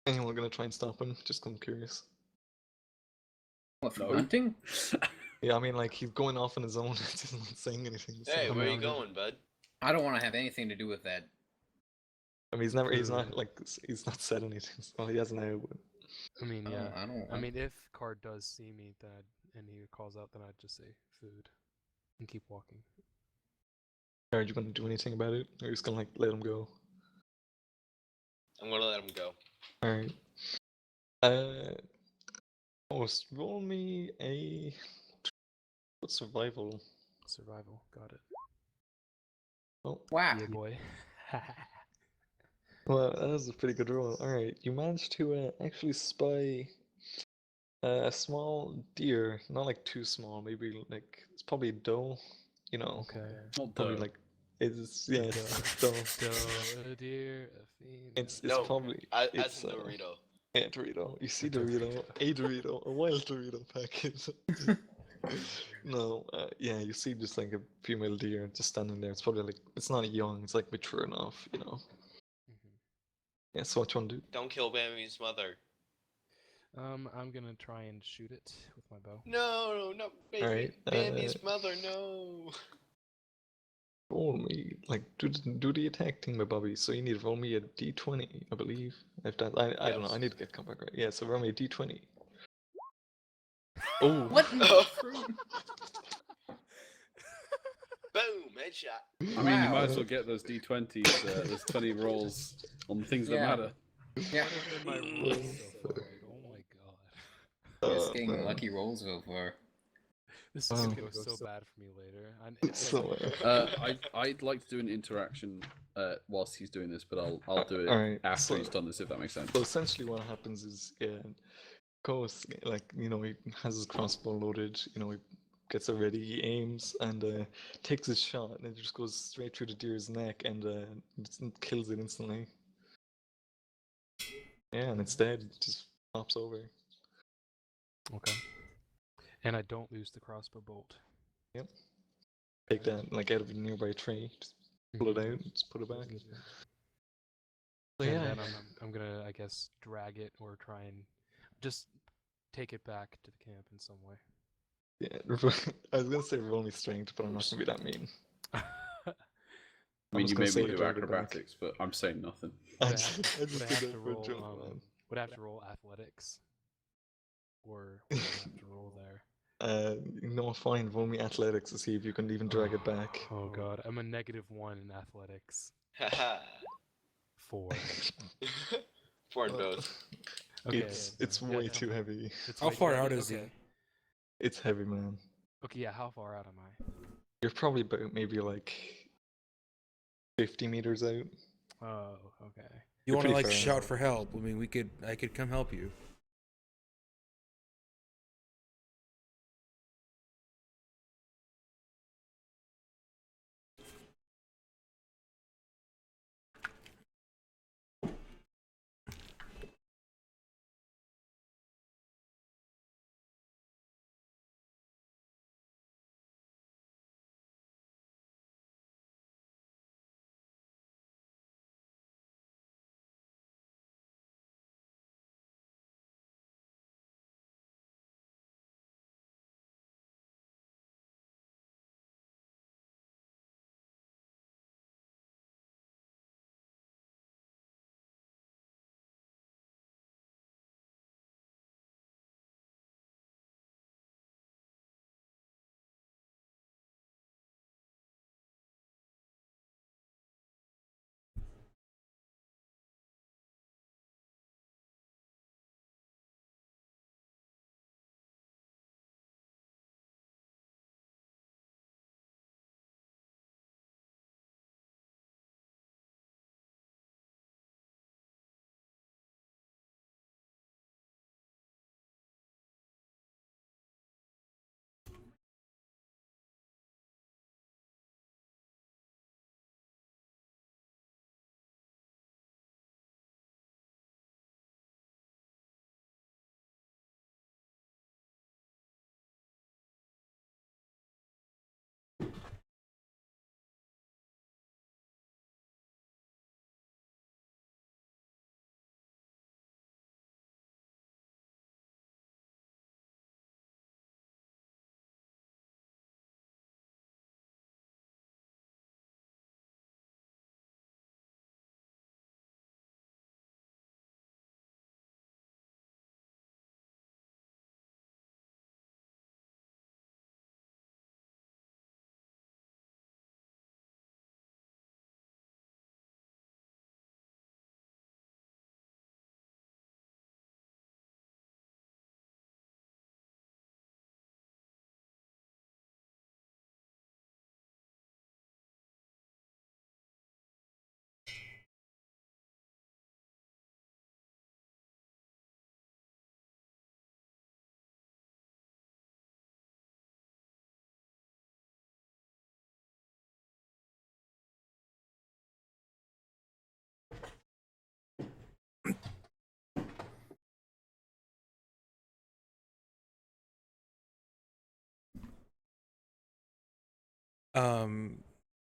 Anyone gonna try and stop him? Just 'cause I'm curious. What for No. hunting? Yeah, I mean, like, he's going off on his own, he's not saying anything. So, Hey, I where mean, you going, bud? I don't want to have anything to do with that. I mean, he's not, like, he's not said anything. Well, he has now, but... I mean, Oh, yeah. I don't. I mean, if Card does see me, then and he calls out, then I'd just say food and keep walking. Are you gonna do anything about it? Or are you just gonna, like, let him go? I'm gonna let him go. Alright. Roll me a... What's survival? Survival, got it. Oh, Wow. Yeah, boy. well, that was a pretty good roll. Alright, you managed to actually spy a small deer. Not, like, too small. Maybe, like, it's probably a doe. Okay. Not Probably, doe. like, it's, yeah, it's doe. A deer, a fiend. It's No, probably... As it's, in Dorito. Yeah, Dorito. You see Dorito, a Dorito, a wild Dorito packet. No, yeah, you see just like a female deer just standing there. It's probably like, it's not young, it's like mature enough, Yeah, so what you want to do? Don't kill Bammy's mother. I'm gonna try and shoot it with my bow. No, not baby. Alright, Bammy's mother, no. Roll me, like, do the attack thing, my Bobby. So you need to roll me a d20, I believe. If that, I don't know, I need to get combat right. Yeah, so roll me a d20. Oh! What? Boom, headshot. I mean, you Wow. might as well get those D20s, those 20 rolls on the things that Yeah. matter. Yeah. My roll is so hard. Oh my god. risking man. lucky rolls so far. This is gonna go so bad for me later. So, I'd like to do an interaction whilst he's doing this, but I'll do it alright, after he's done this, if that makes sense. So essentially, what happens is, Ghost, like, he has his crossbow loaded, he gets it ready, he aims and takes his shot, and it just goes straight through the deer's neck and kills it instantly. Yeah, and it's dead. It just pops over. Okay. And I don't lose the crossbow bolt. Yep. Take that, like, out of a nearby tree. Just pull it out, just put it back. So, And yeah. then I'm gonna, I guess, drag it or try and just take it back to the camp in some way. Yeah, I was gonna say roll me strength, but I'm not gonna be that mean. I mean, you made me do acrobatics, but I'm saying nothing. Would I have to roll athletics? Or would I have to roll there? No, fine. Roll me athletics to see if you can even drag it back. Oh god, I'm a -1 in athletics. Haha. 4. 4 in both. Okay, It's way too heavy. How far out is he? It's heavy, man. Okay, yeah, how far out am I? You're probably about maybe like 50 meters out. Oh, okay. You want to like shout for help? I mean, I could come help you.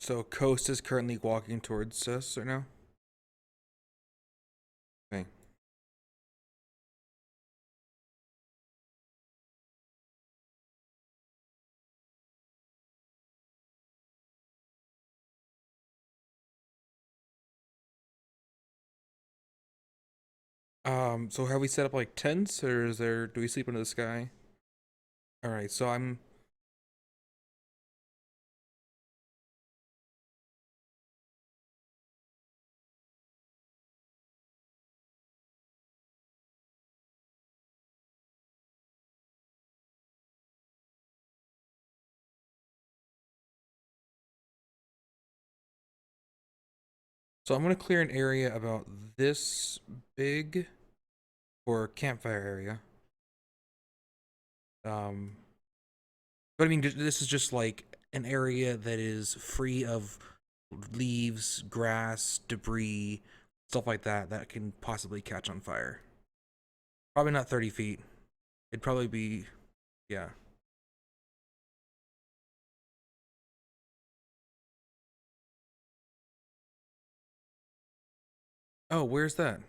So Coast is currently walking towards us right now. Okay. So have we set up like tents, or do we sleep under the sky? All right, so I'm So I'm gonna clear an area about this big for campfire area. But I mean, this is just like an area that is free of leaves, grass, debris, stuff like that that can possibly catch on fire. Probably not 30 feet. It'd probably be, yeah. Oh, where's that?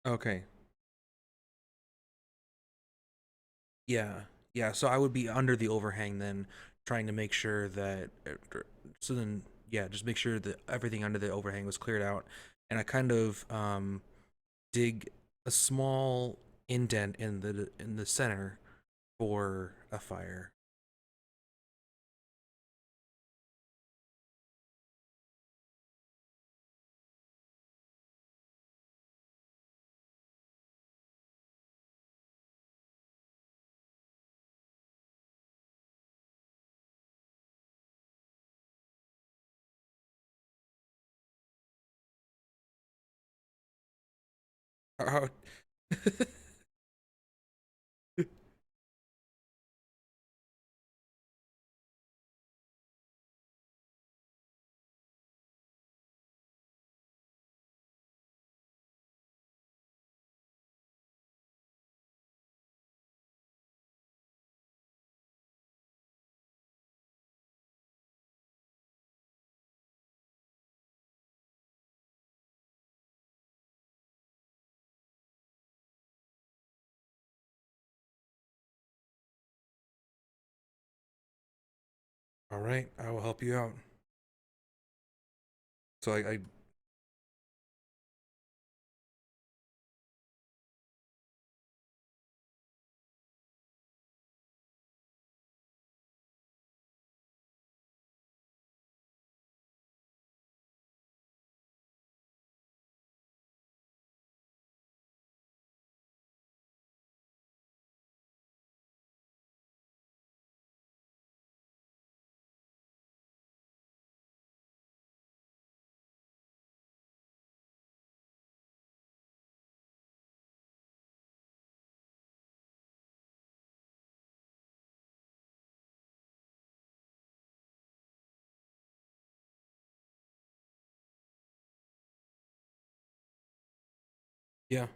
Okay. Yeah. Yeah, so I would be under the overhang then, trying to make sure that, so then, yeah, just make sure that everything under the overhang was cleared out. And I kind of dig a small indent in the center for a fire. How- All right, I will help you out. So I yeah.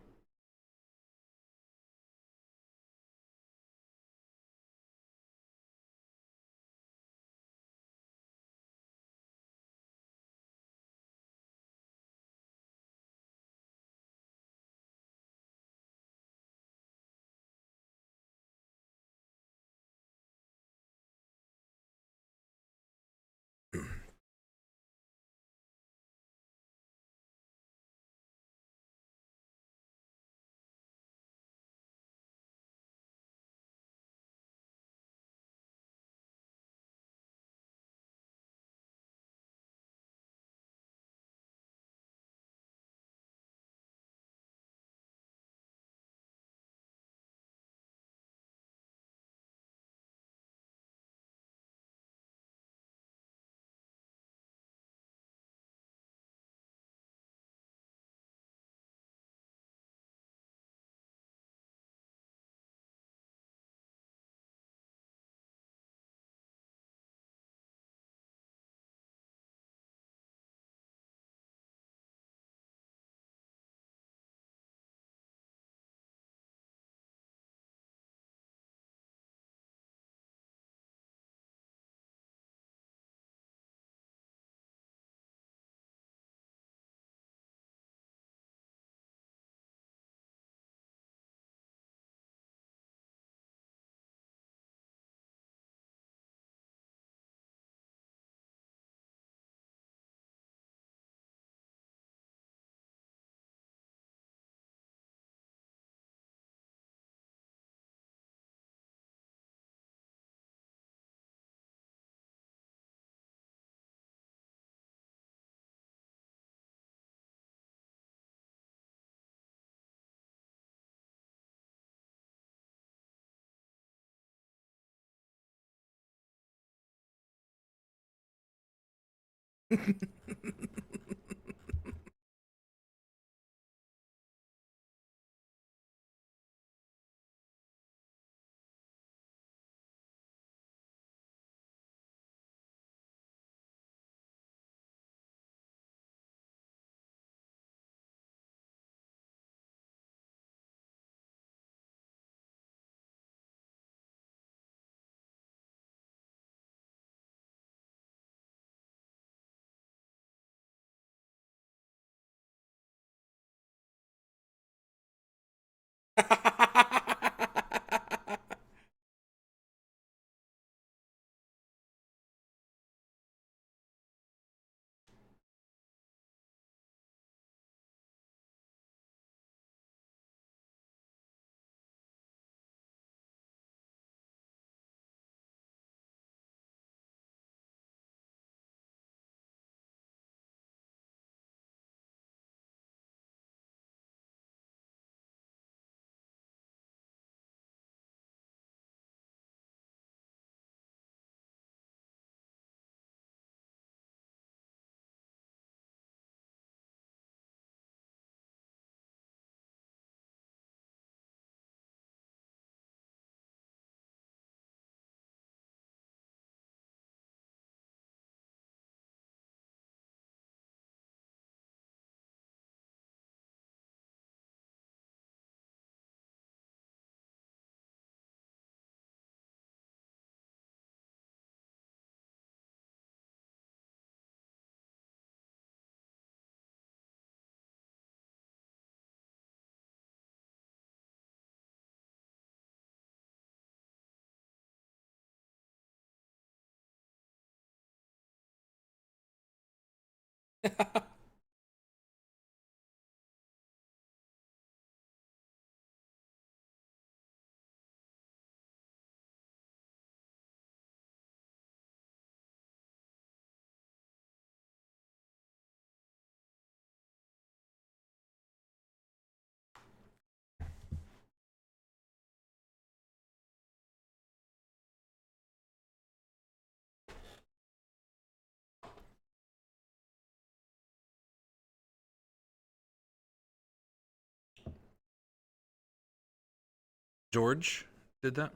George did that?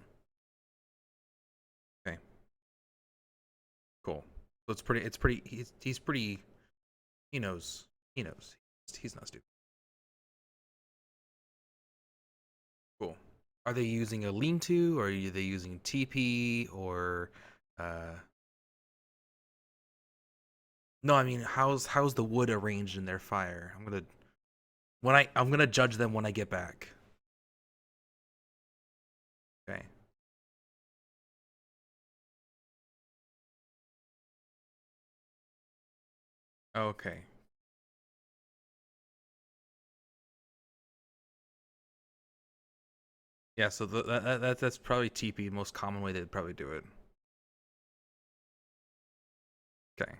Okay. Cool. So he's pretty, he knows. He knows. He's not stupid. Cool. Are they using a lean-to, or are they using TP, or no, I mean, how's the wood arranged in their fire? I'm gonna judge them when I get back. Okay. Okay. Yeah, so that's probably TP, most common way they'd probably do it. Okay.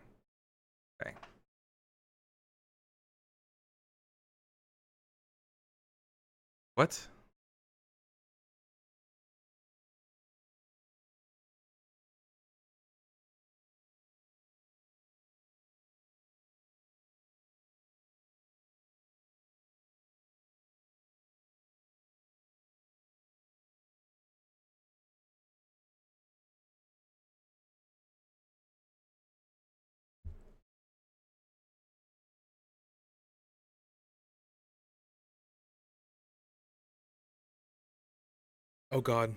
Okay. What? Oh God.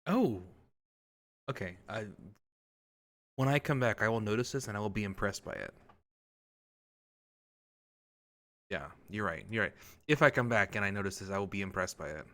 Oh. Okay. When I come back, I will notice this and I will be impressed by it. Yeah, you're right. You're right. If I come back and I notice this, I will be impressed by it.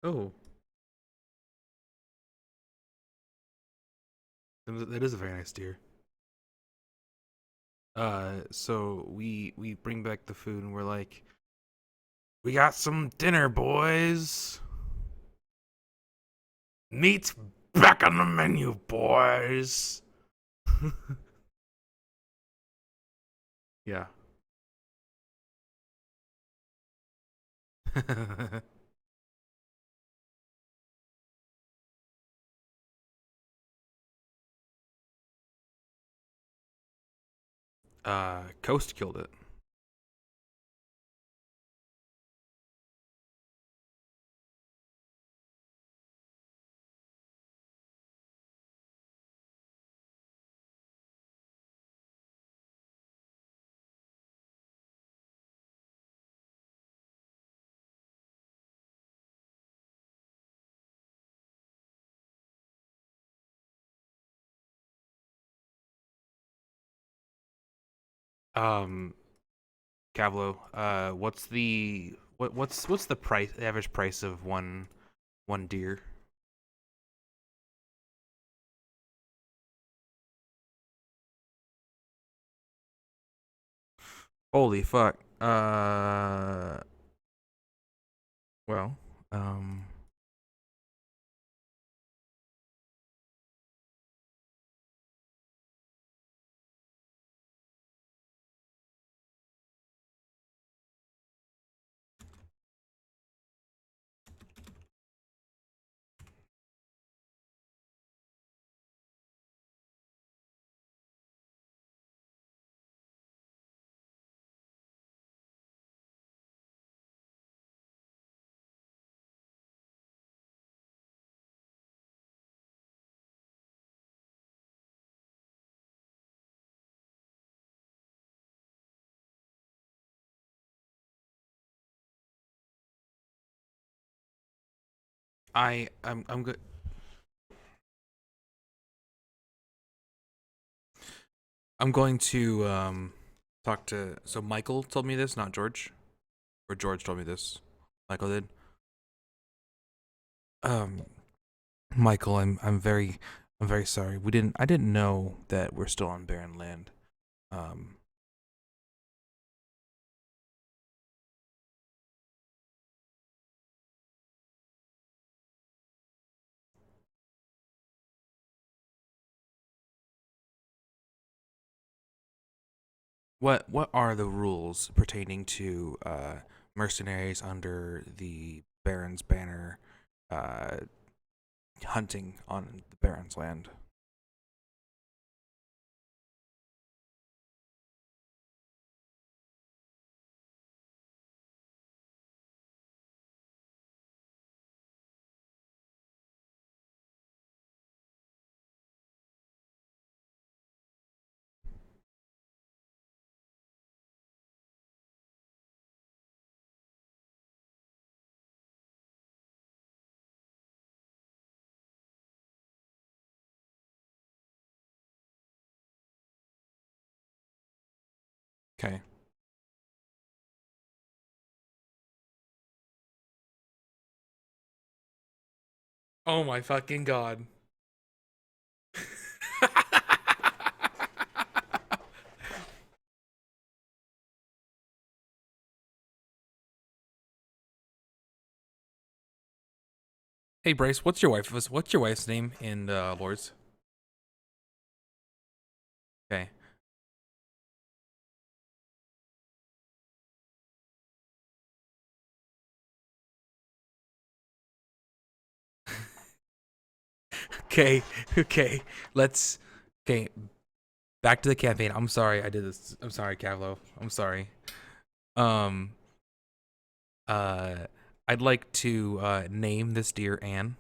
Oh, that is a very nice deer. So we bring back the food and we're like, we got some dinner, boys. Meat's back on the menu, boys. Yeah. Coast killed it. Um, Cavlo, what's the price, the average price of one deer? Holy fuck. Well, um, I'm good. I'm going to talk to. So Michael told me this, not George, or George told me this. Michael did. Um, Michael, I'm very sorry. I didn't know that we're still on barren land. Um, what are the rules pertaining to mercenaries under the Baron's banner, uh, hunting on the Baron's land? Okay. Oh my fucking god. Hey Bryce, what's your wife's name in Lords? Okay. Okay. Okay. Let's okay, back to the campaign. I'm sorry I did this. I'm sorry, Cavlo. I'm sorry. Um uh I'd like to name this deer Anne.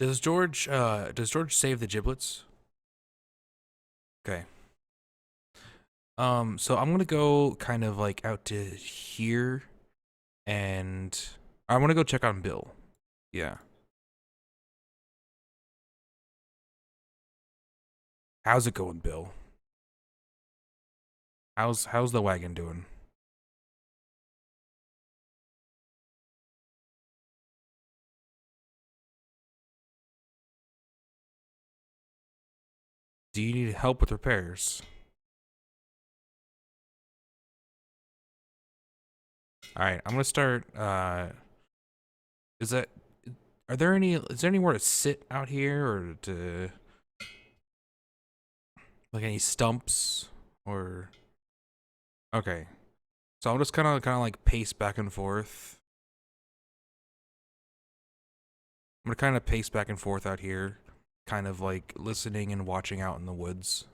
Does George save the giblets? Okay. So I'm gonna go kind of like out to here, and I want to go check on Bill. Yeah. How's it going, Bill? How's the wagon doing? Do you need help with repairs? All right, I'm gonna start. Is that? Are there any? Is there anywhere to sit out here, or to like any stumps, or? Okay, so I'll just kind of like pace back and forth. I'm gonna kind of pace back and forth out here, kind of like listening and watching out in the woods.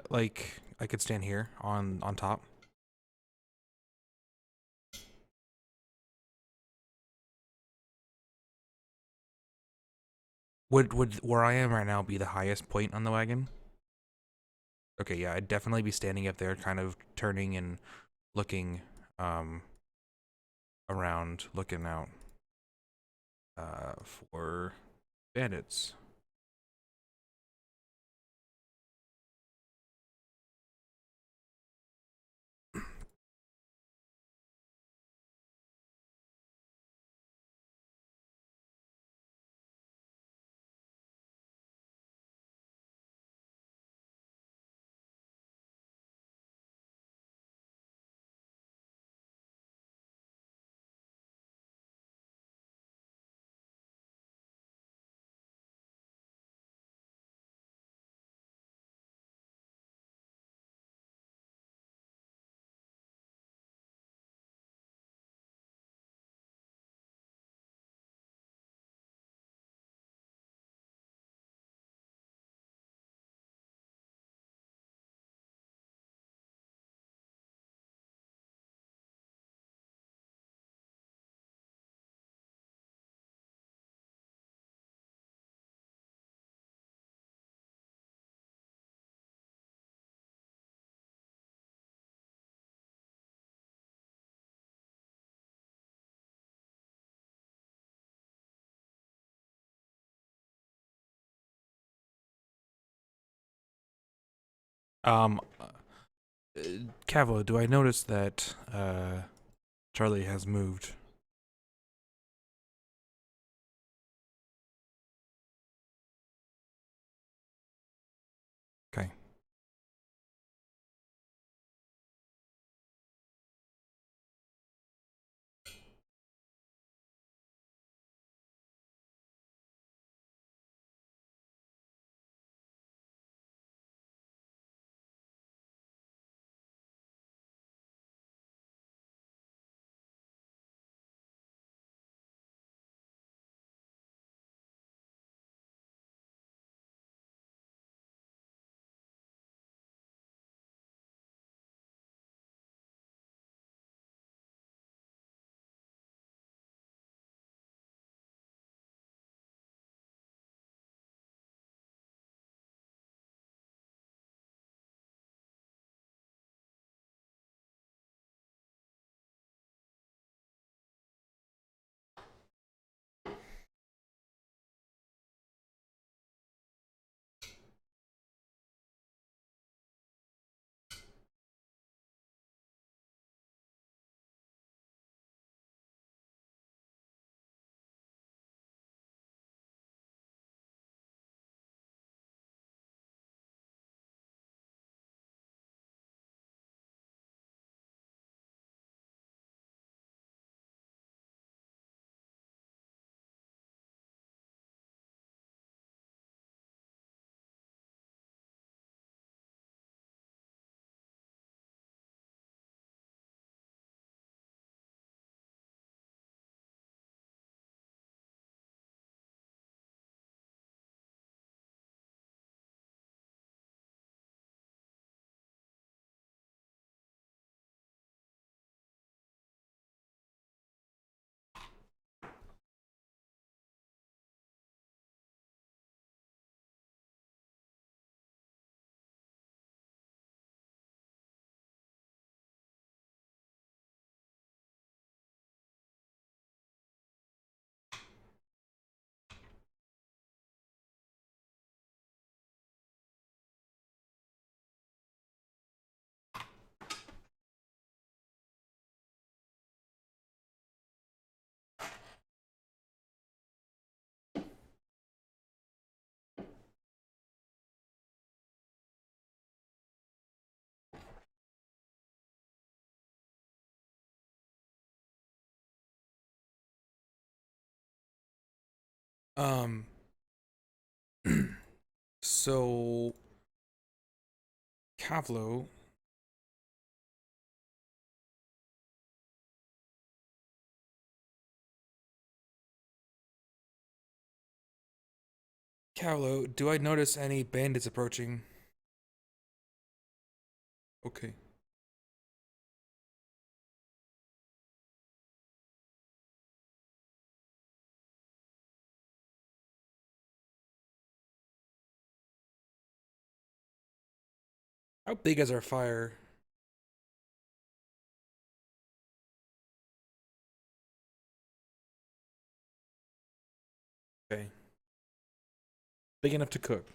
Like I could stand here on top. Would where I am right now be the highest point on the wagon? Okay, yeah, I'd definitely be standing up there, kind of turning and looking around, looking out for bandits. Um, Cavo, do I notice that Charlie has moved? Okay. Um. So, Kavlo. Kavlo, do I notice any bandits approaching? Okay. How big is our fire? Okay. Big enough to cook.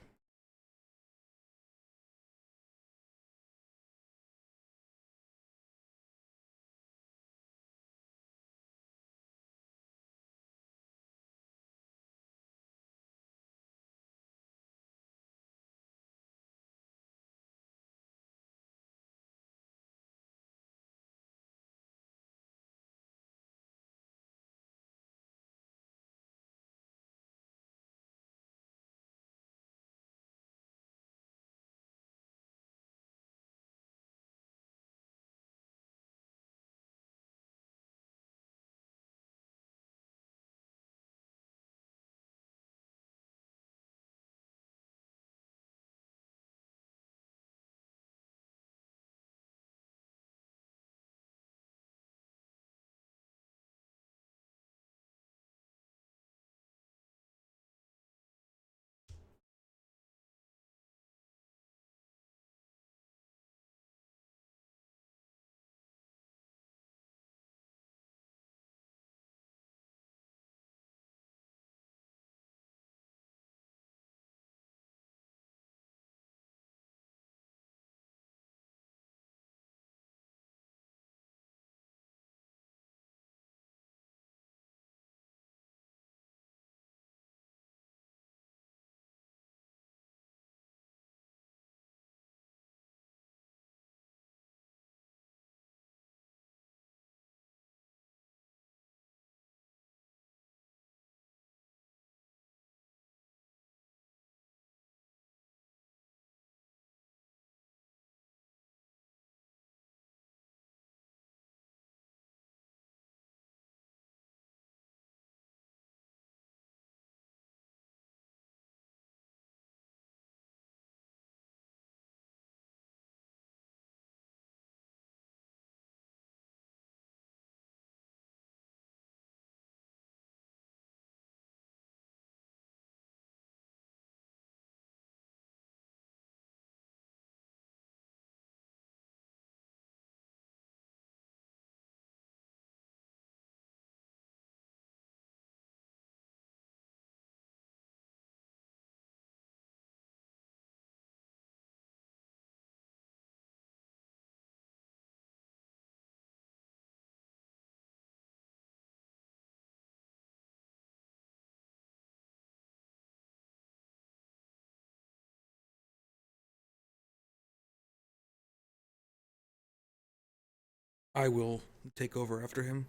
I will take over after him.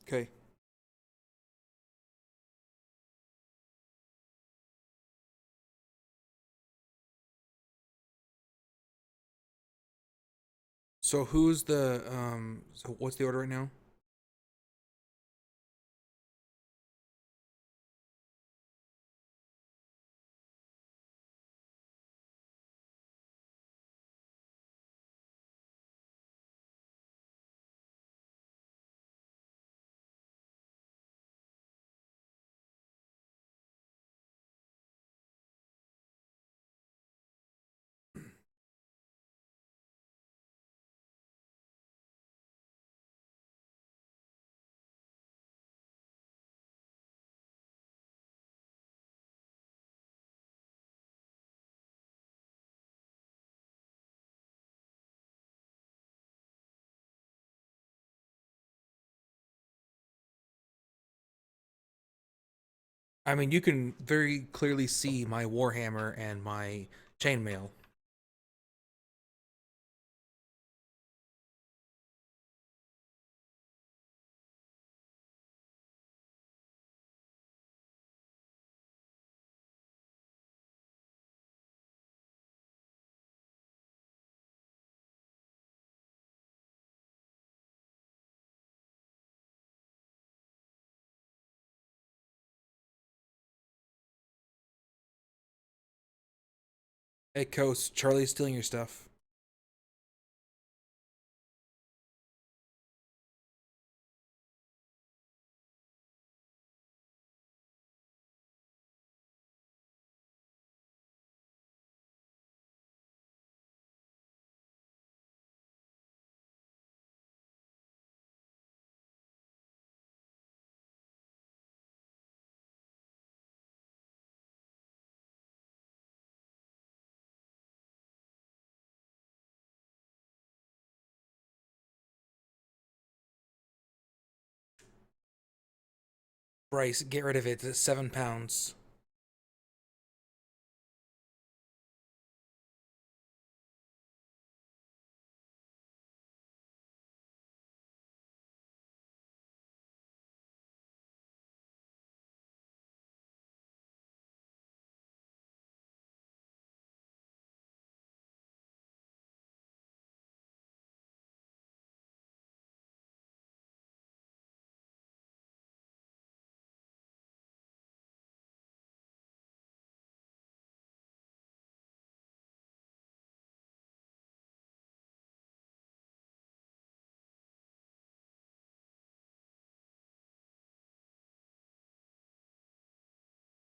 Okay. So who's the so what's the order right now? I mean, you can very clearly see my warhammer and my chainmail. Hey, Coast, Charlie's stealing your stuff. Bryce, get rid of it. It's 7 pounds.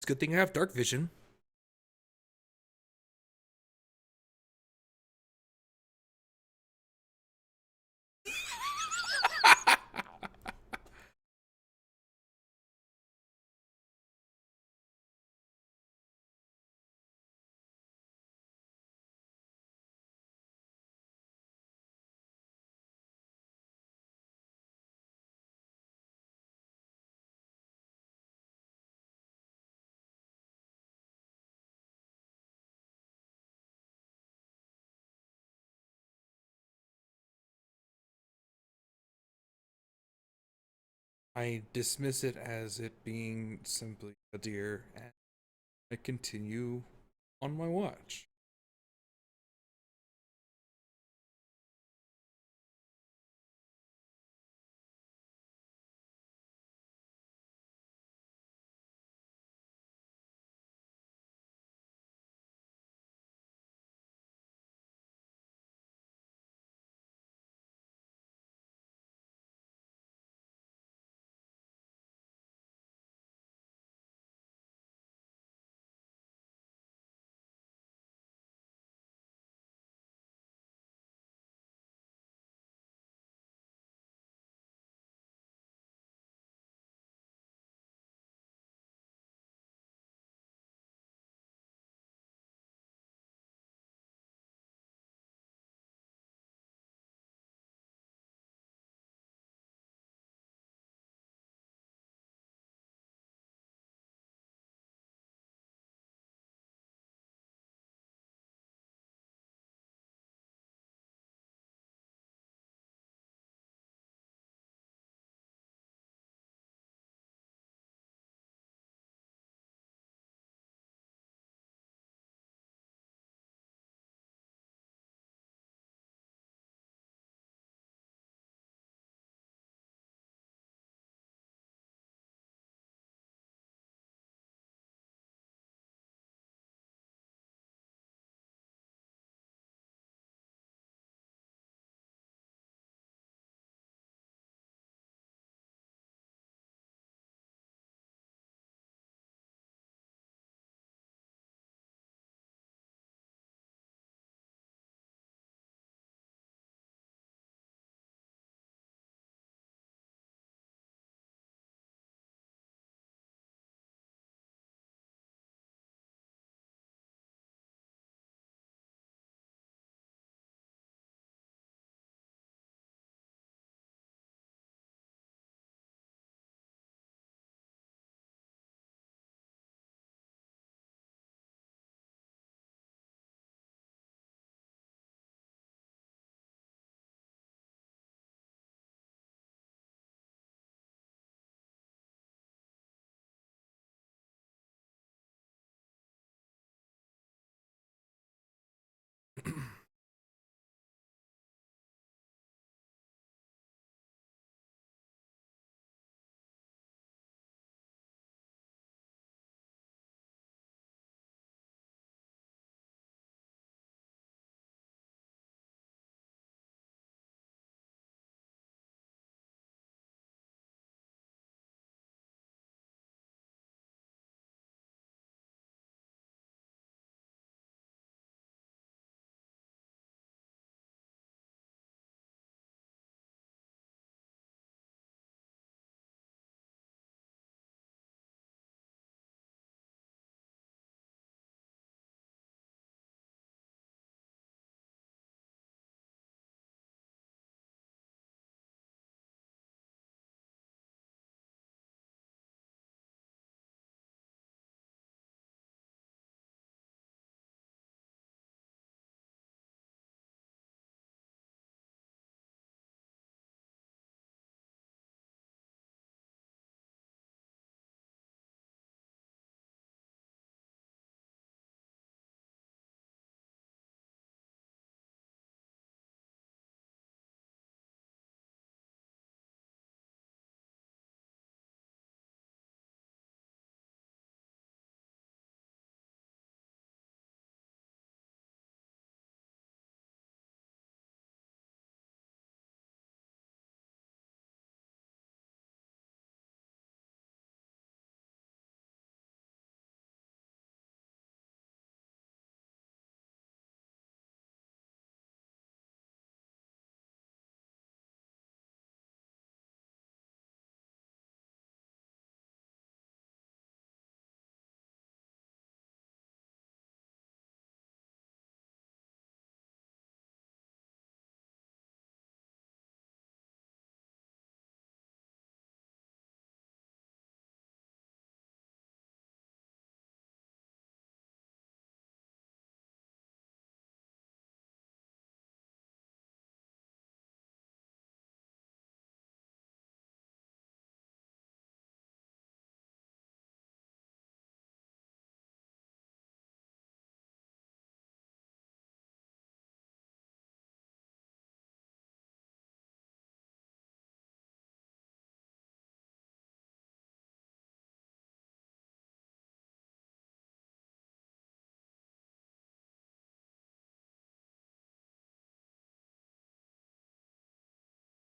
It's a good thing I have dark vision. I dismiss it as it being simply a deer, and I continue on my watch.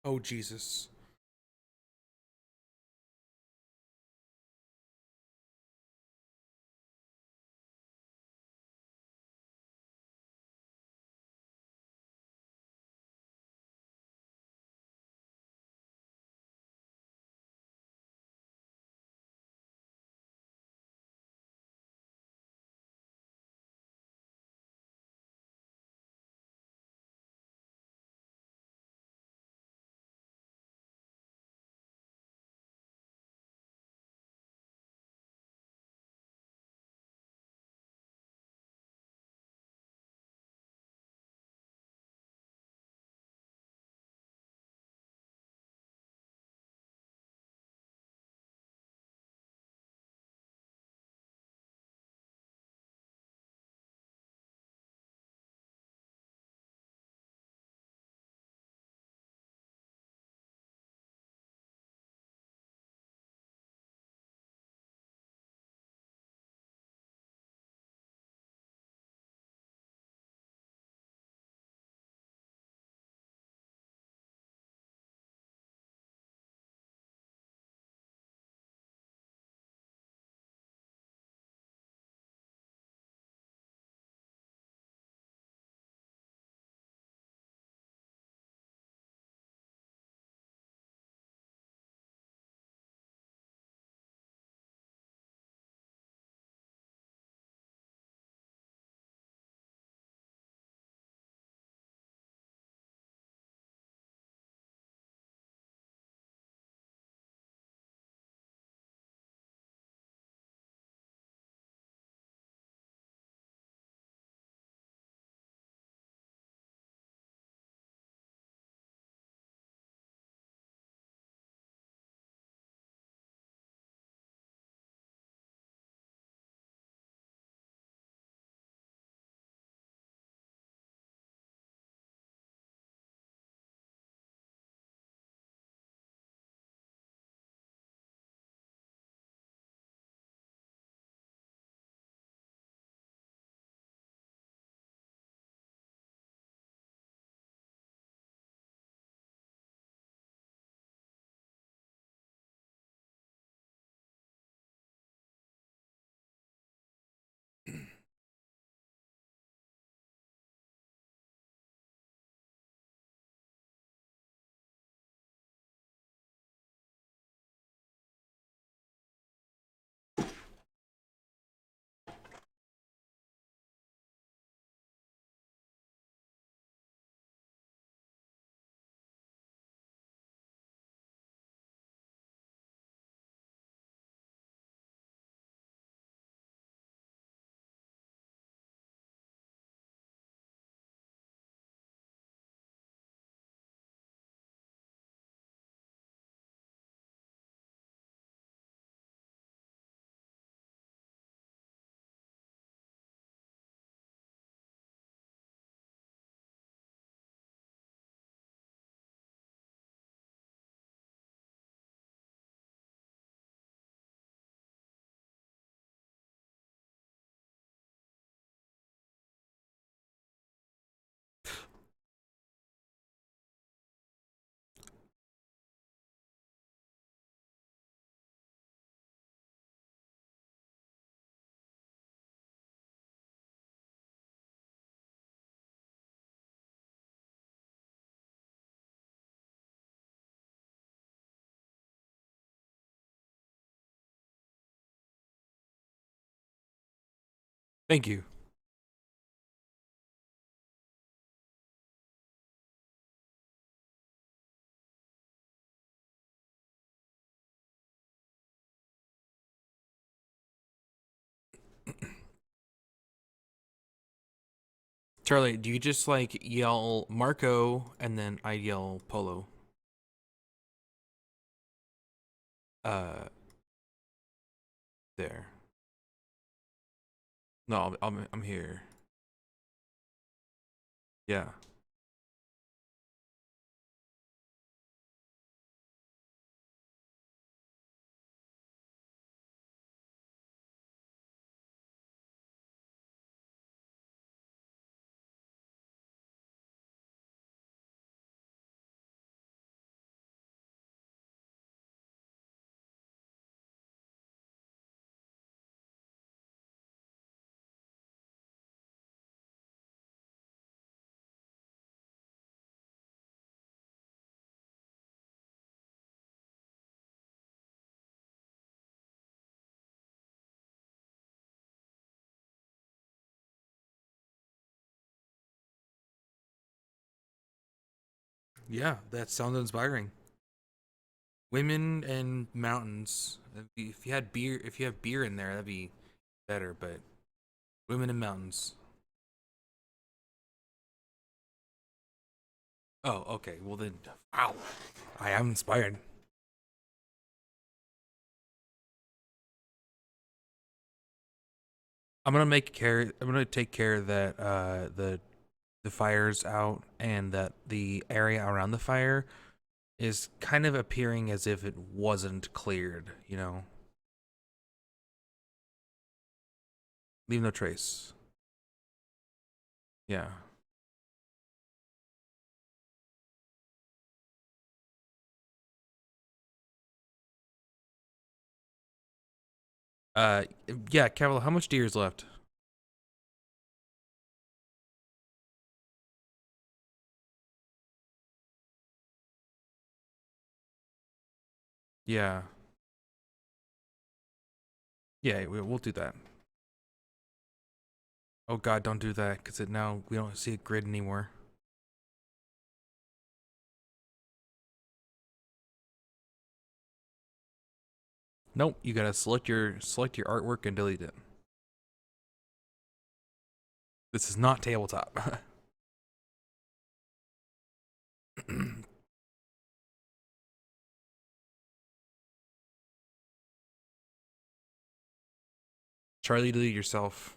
Oh, Jesus. Thank you. Charlie, do you just like yell Marco and then I yell Polo? Uh, there. No, I'm here. Yeah. Yeah, that sounds inspiring. Women and mountains. If you had beer, if you have beer in there, that'd be better. But women and mountains. Oh, okay. Well then, wow, I am inspired. I'm gonna make care. I'm gonna take care that the fire's out and that the area around the fire is kind of appearing as if it wasn't cleared. You know, leave no trace. Yeah. Uh, yeah, Cavill, how much deer is left? Yeah. Yeah, we'll do that. Oh God, don't do that, because now we don't see a grid anymore. Nope, you gotta select your artwork and delete it. This is not tabletop. Charlie, delete yourself.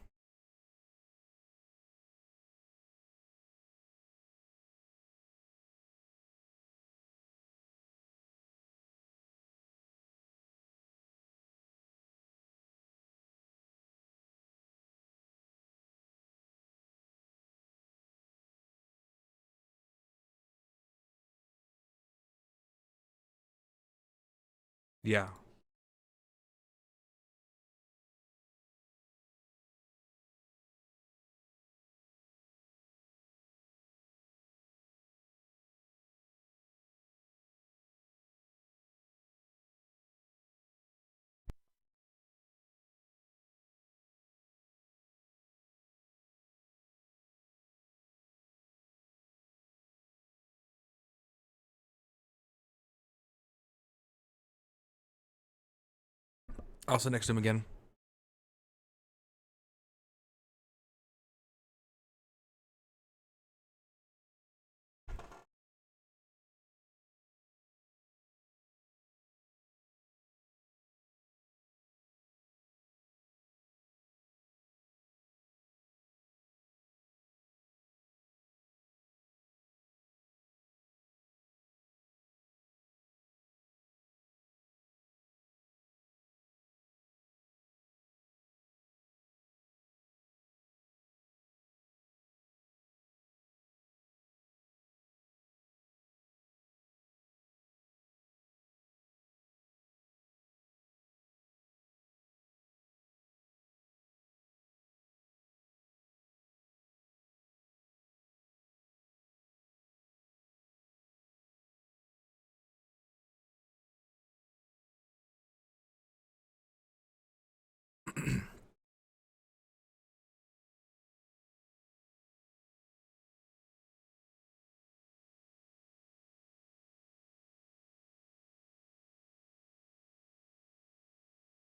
Yeah. I'll sit next to him again.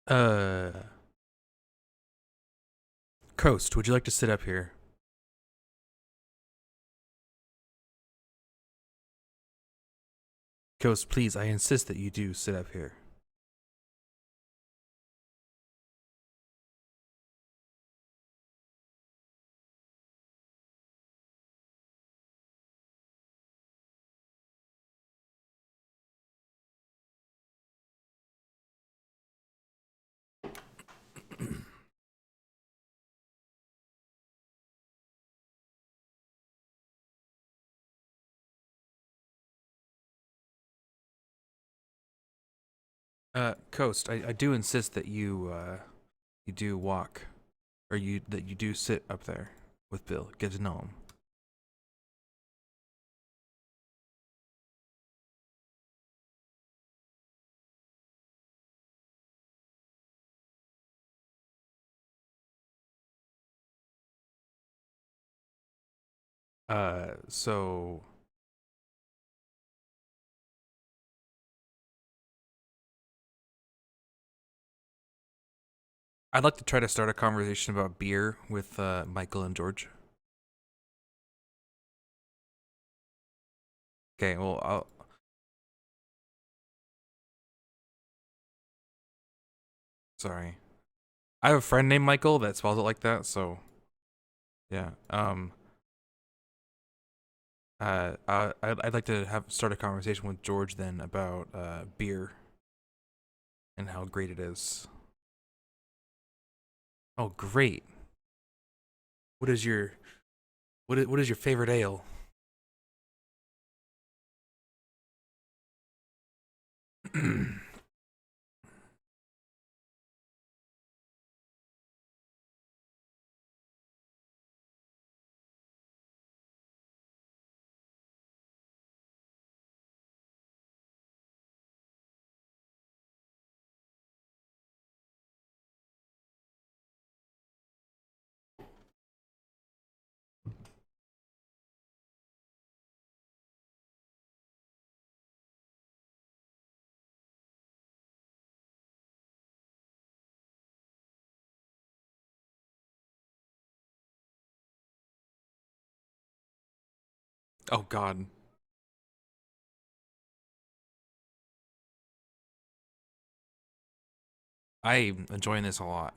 Uh, Coast, would you like to sit up here? Coast, please, I insist that you do sit up here. Coast, I do insist that you do walk, or that you do sit up there with Bill. Get to know him. So I'd like to try to start a conversation about beer with Michael and George. Okay, well, I'll. Sorry. I have a friend named Michael that spells it like that, so. Yeah. I'd like to start a conversation with George then about beer and how great it is. Oh, great. What is your what is your favorite ale? Oh God. I'm enjoying this a lot.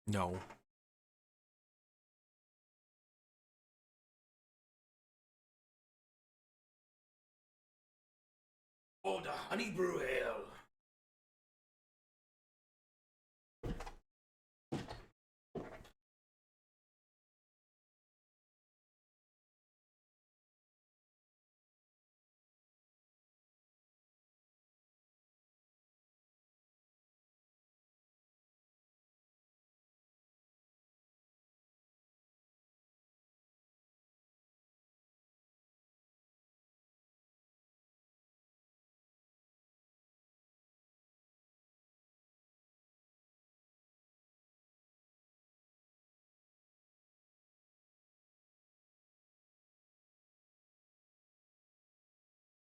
No. Oh, the honey brew ale.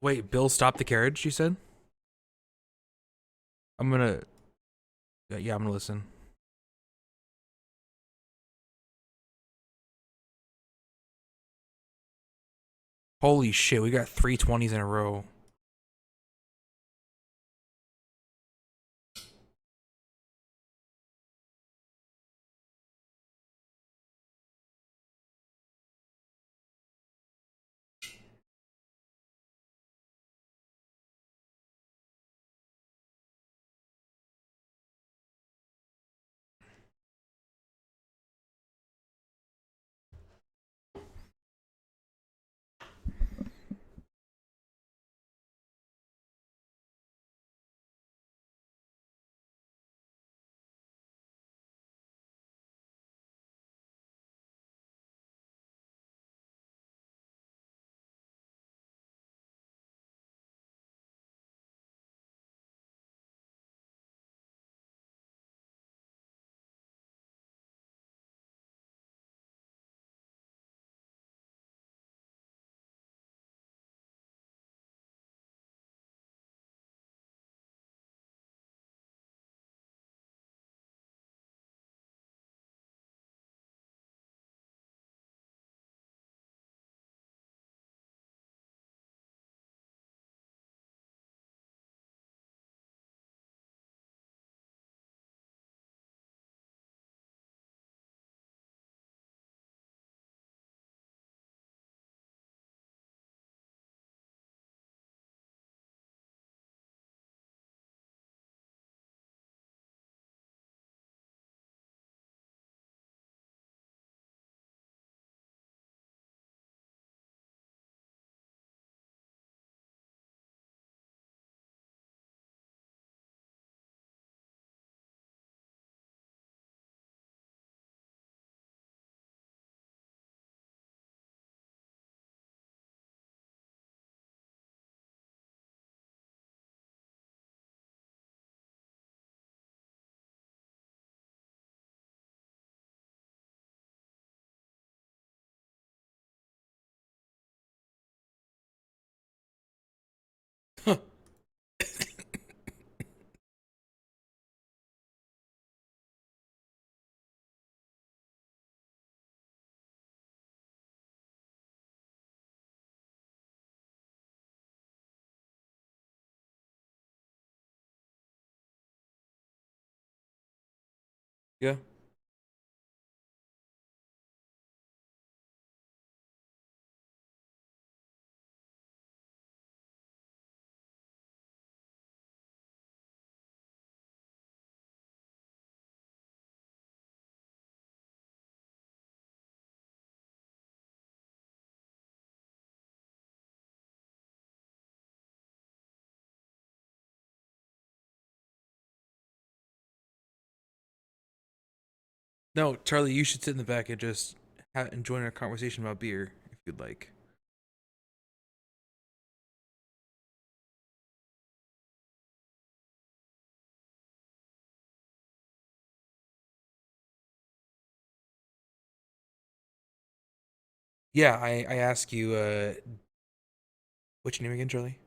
Wait, Bill stopped the carriage, you said? I'm gonna. Yeah, I'm gonna listen. Holy shit, we got 320s in a row. Yeah. No, Charlie, you should sit in the back and just and join our conversation about beer if you'd like. Yeah, I ask you, what's your name again, Charlie?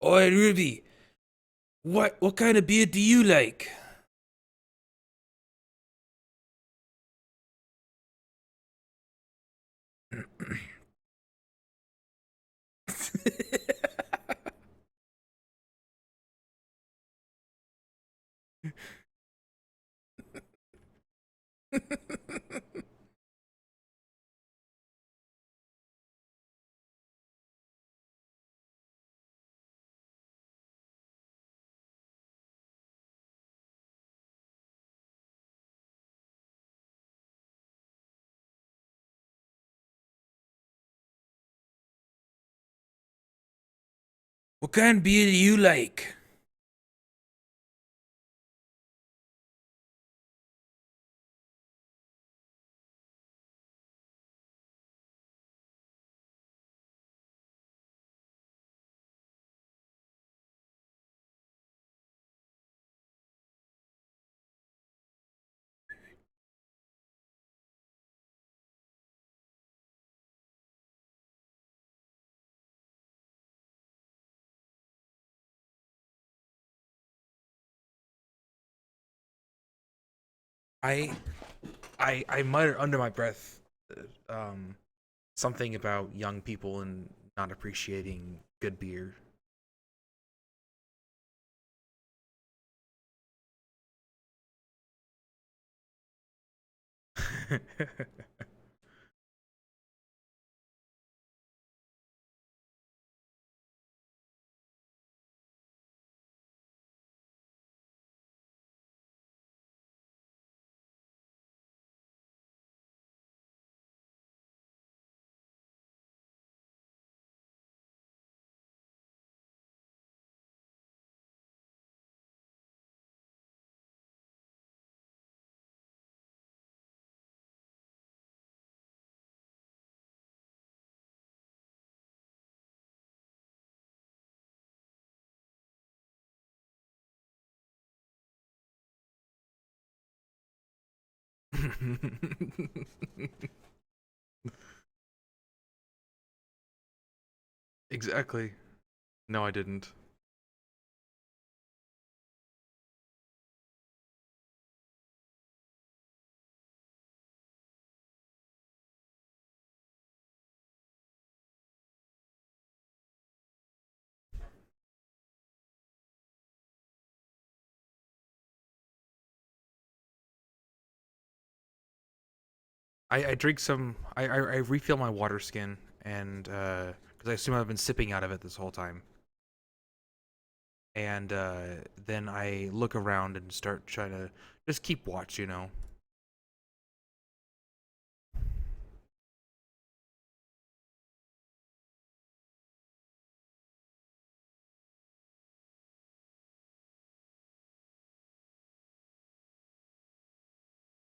Oi, Ruby, what kind of beer do you like? What kind of beer do you like? I I mutter under my breath, um, something about young people and not appreciating good beer. Exactly. No, I didn't. I drink some. I refill my water skin, and because I assume I've been sipping out of it this whole time, and then I look around and start trying to just keep watch. You know.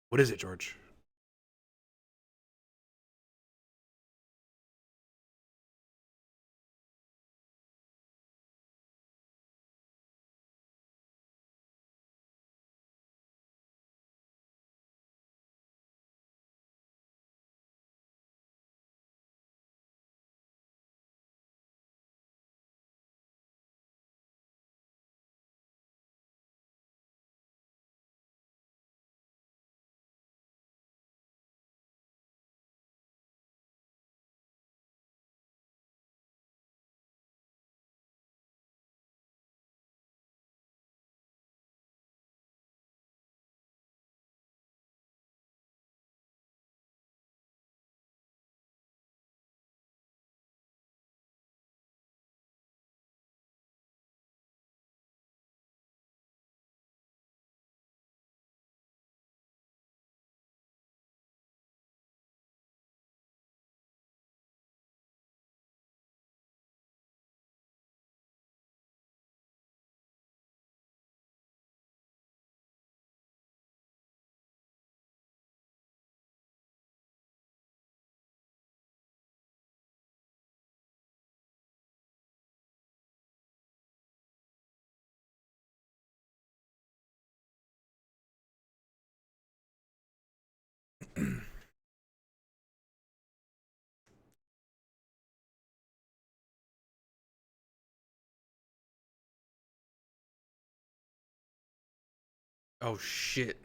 What is it, George? Oh shit.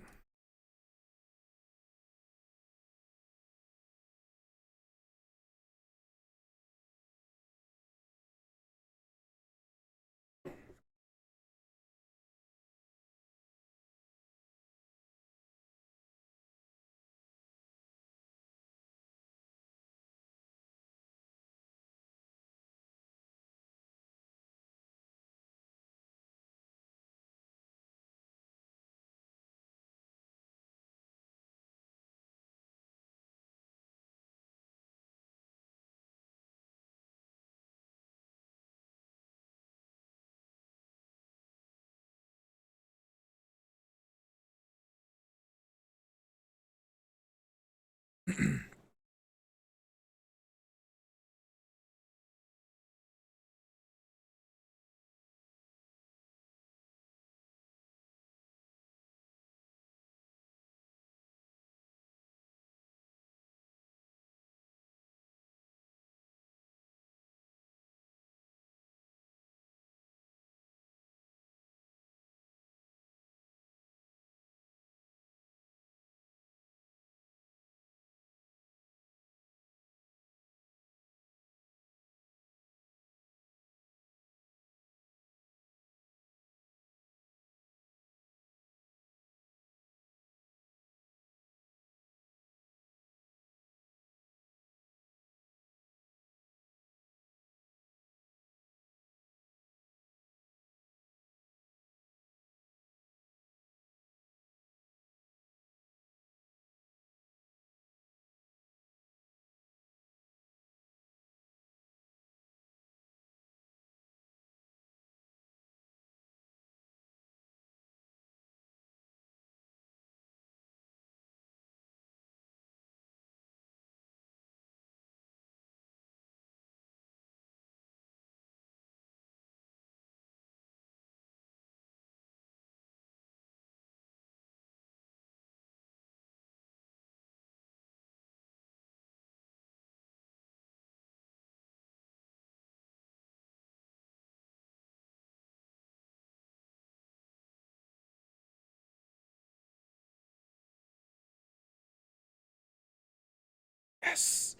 Yes.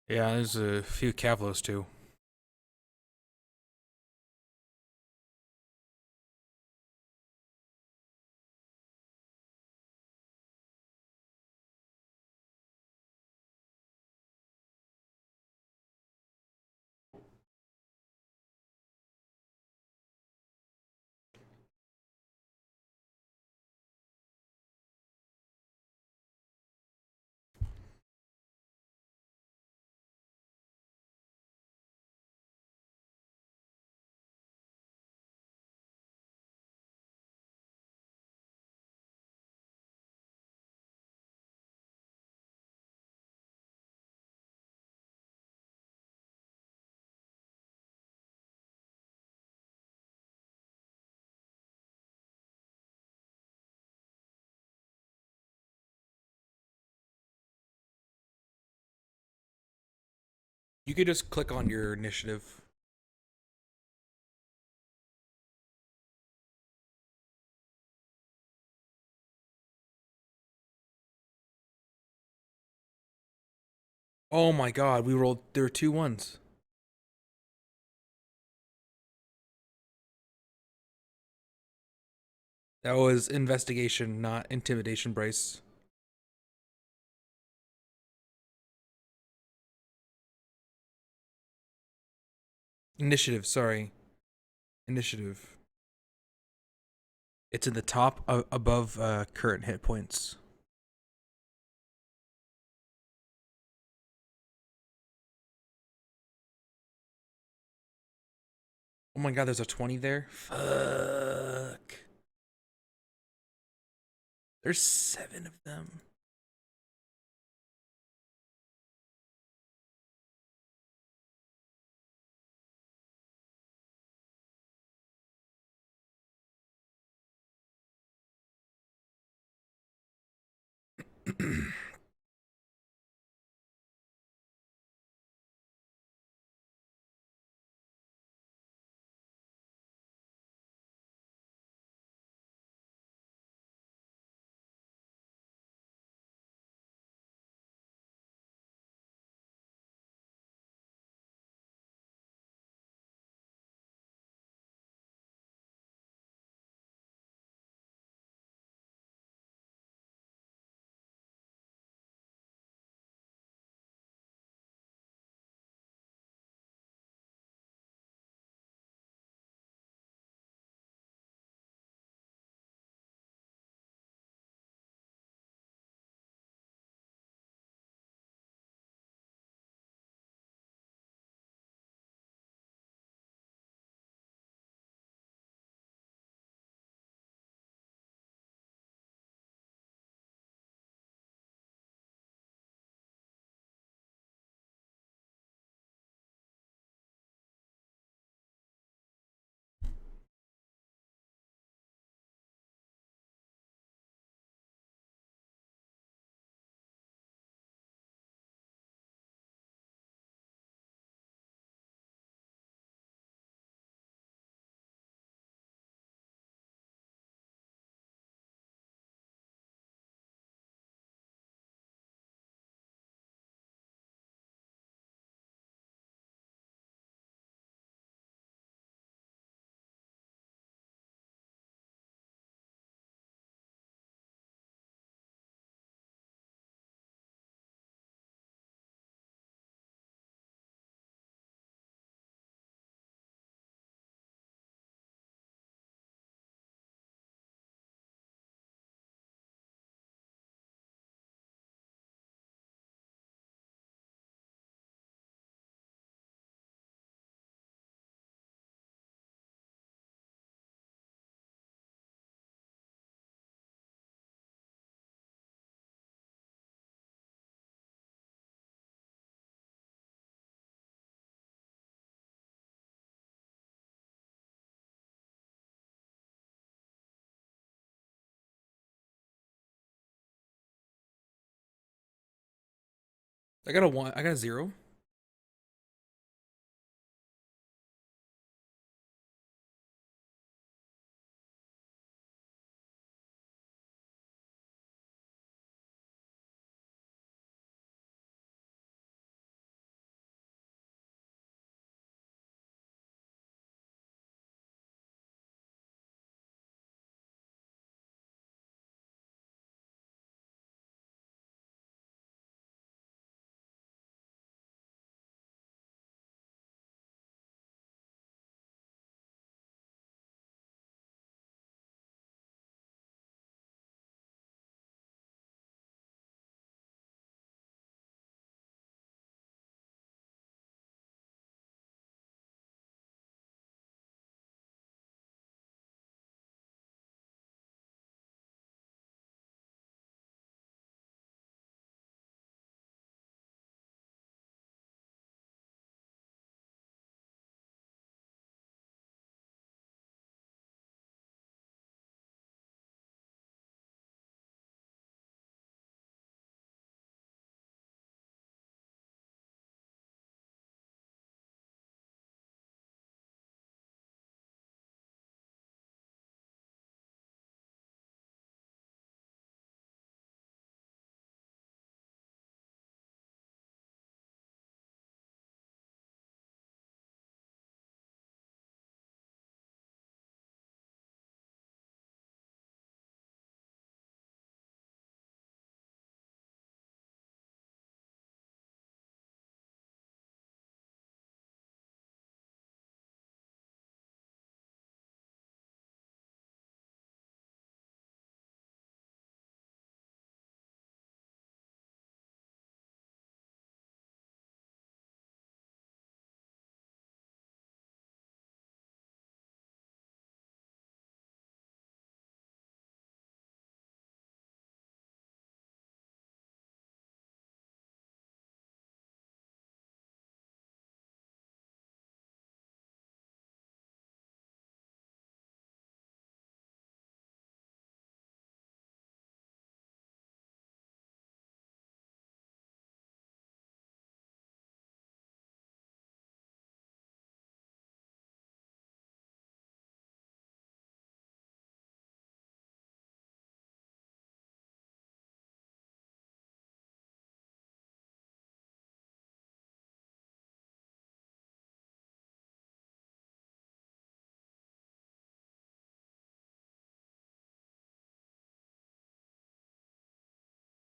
Yeah, there's a few Cavlos too. You could just click on your initiative. Oh my god, we rolled. There were 2 ones. That was investigation, not intimidation, Bryce. Initiative, sorry. Initiative. It's in the top above current hit points. Oh my god, there's a 20 there? Fuck. There's 7 of them. I got a 1. I got a 0.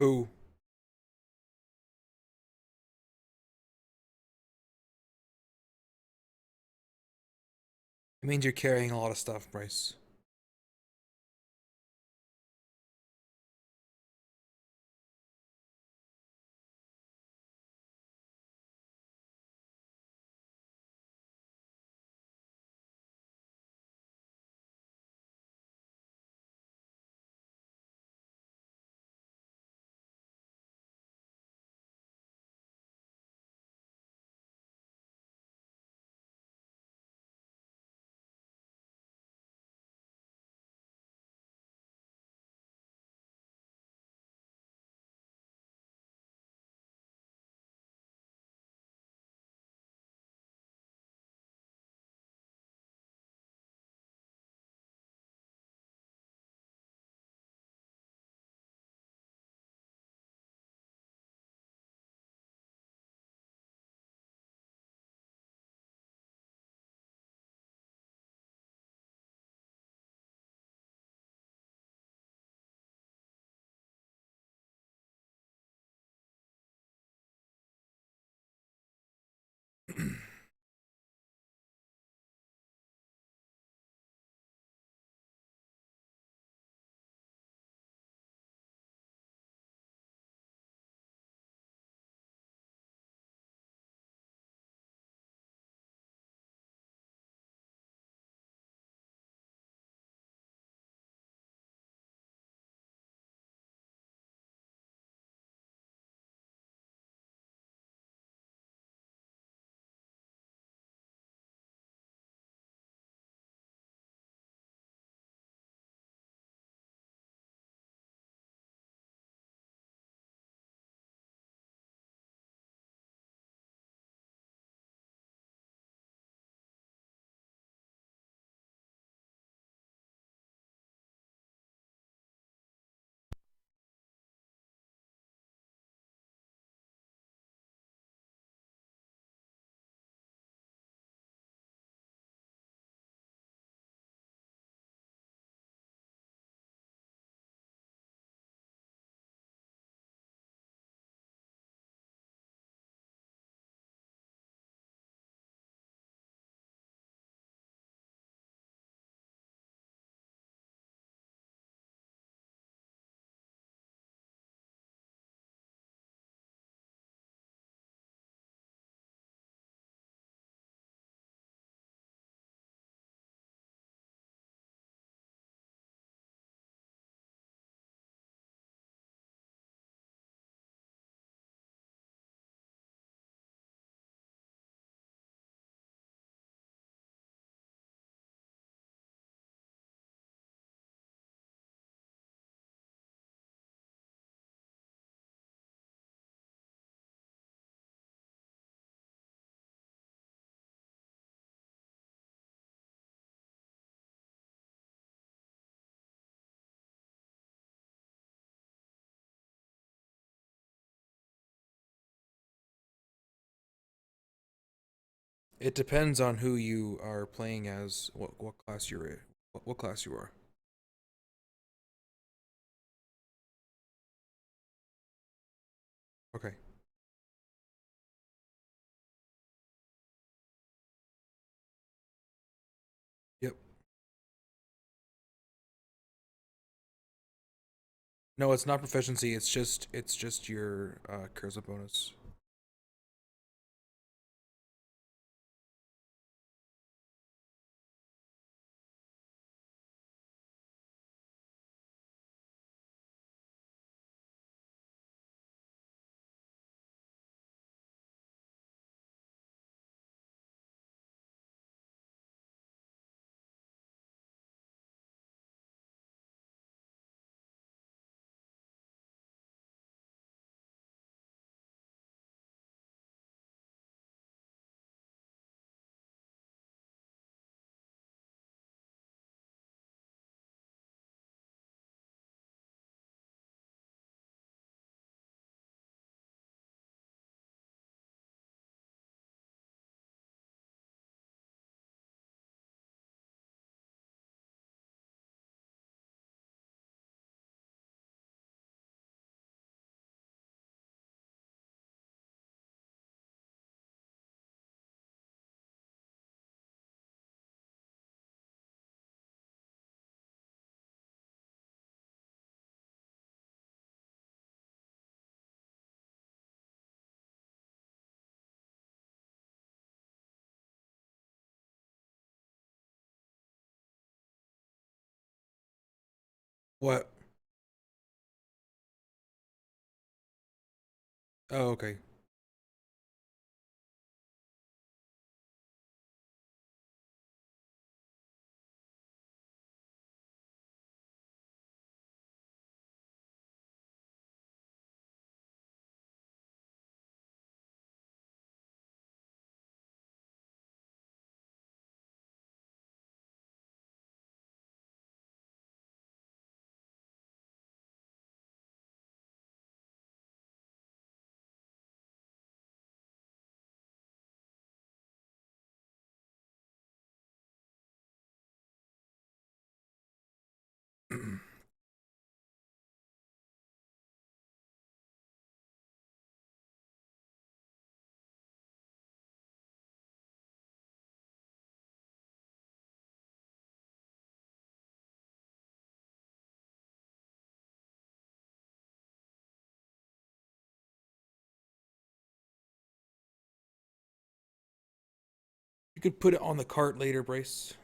Who? It means you're carrying a lot of stuff, Bryce. It depends on who you are playing as, what class you're in, what class you are. Okay. Yep. No, it's not proficiency. It's just your charisma bonus. What? Oh, okay. You could put it on the cart later, Bryce.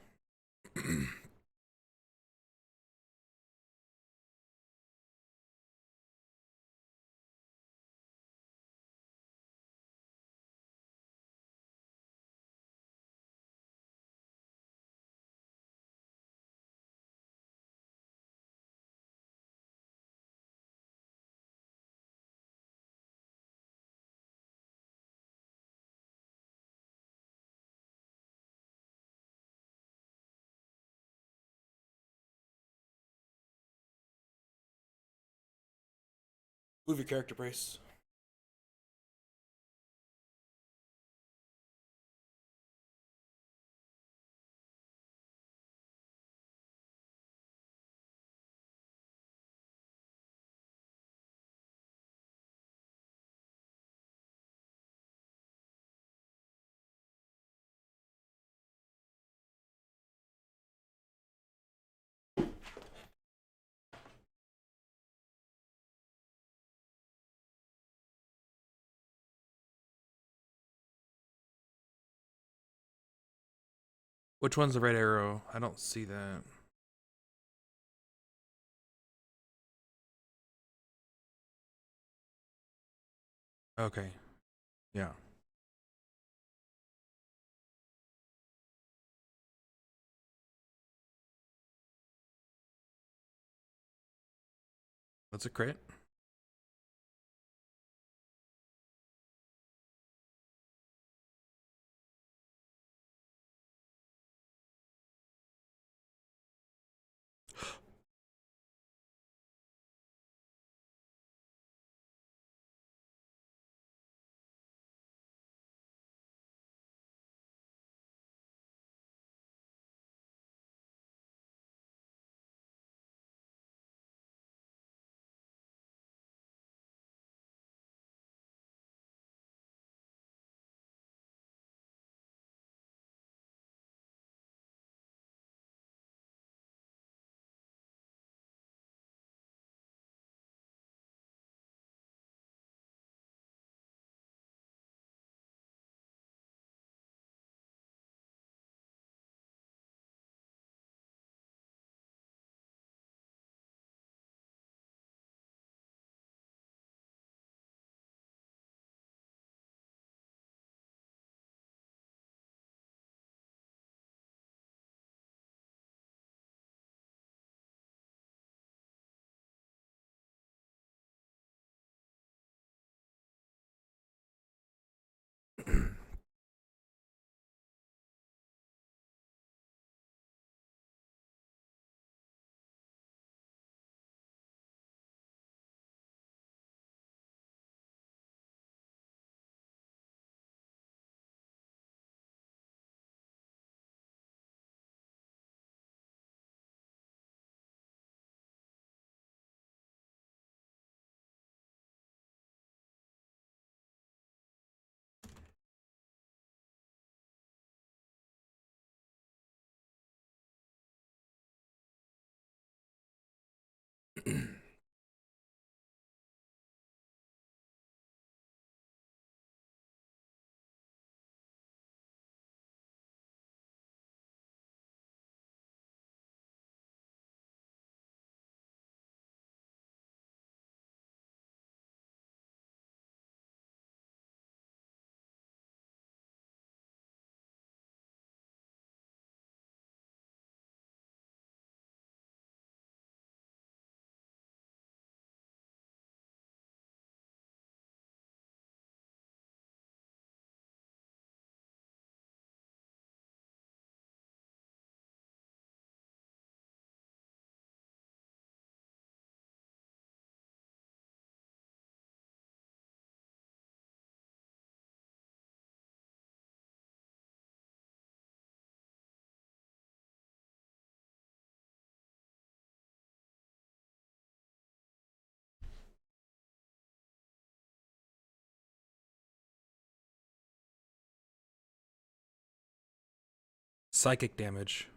Move your character, Bryce. Which one's the red arrow? I don't see that. Okay. Yeah. That's a crit. psychic damage.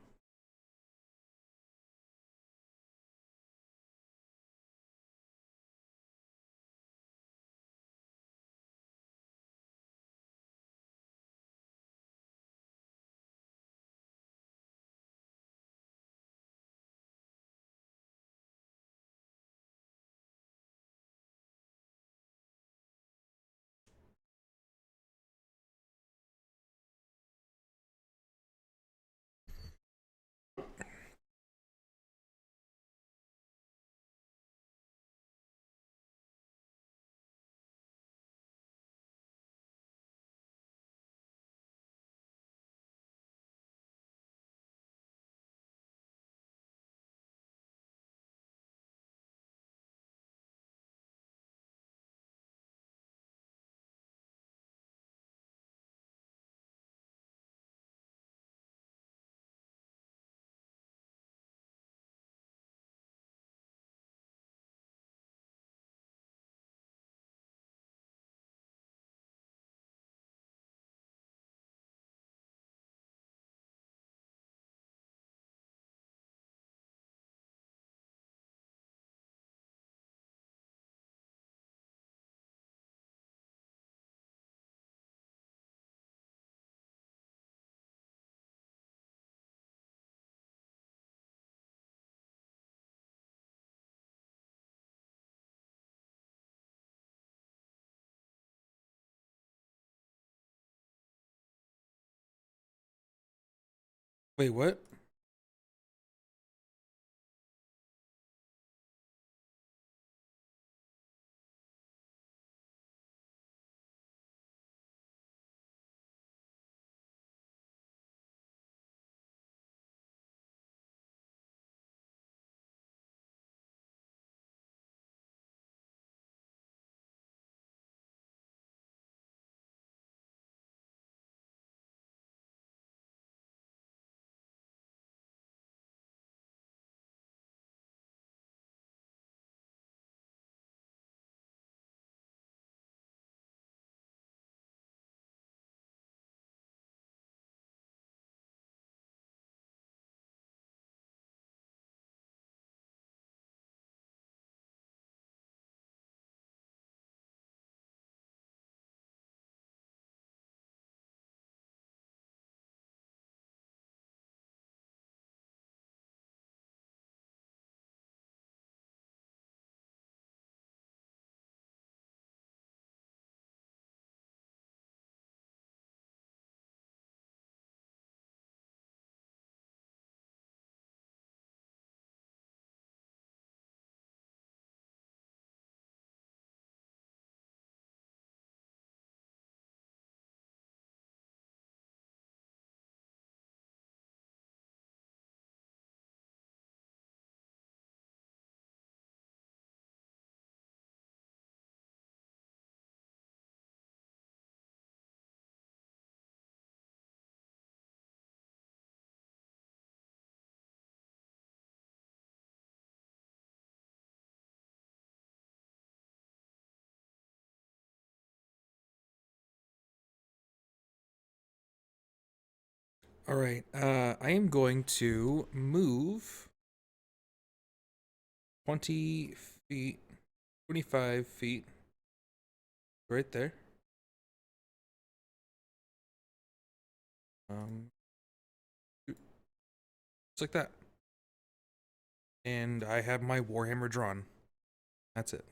Wait, what? All right. I am going to move 20 feet, 25 feet, right there. Just like that. And I have my Warhammer drawn. That's it.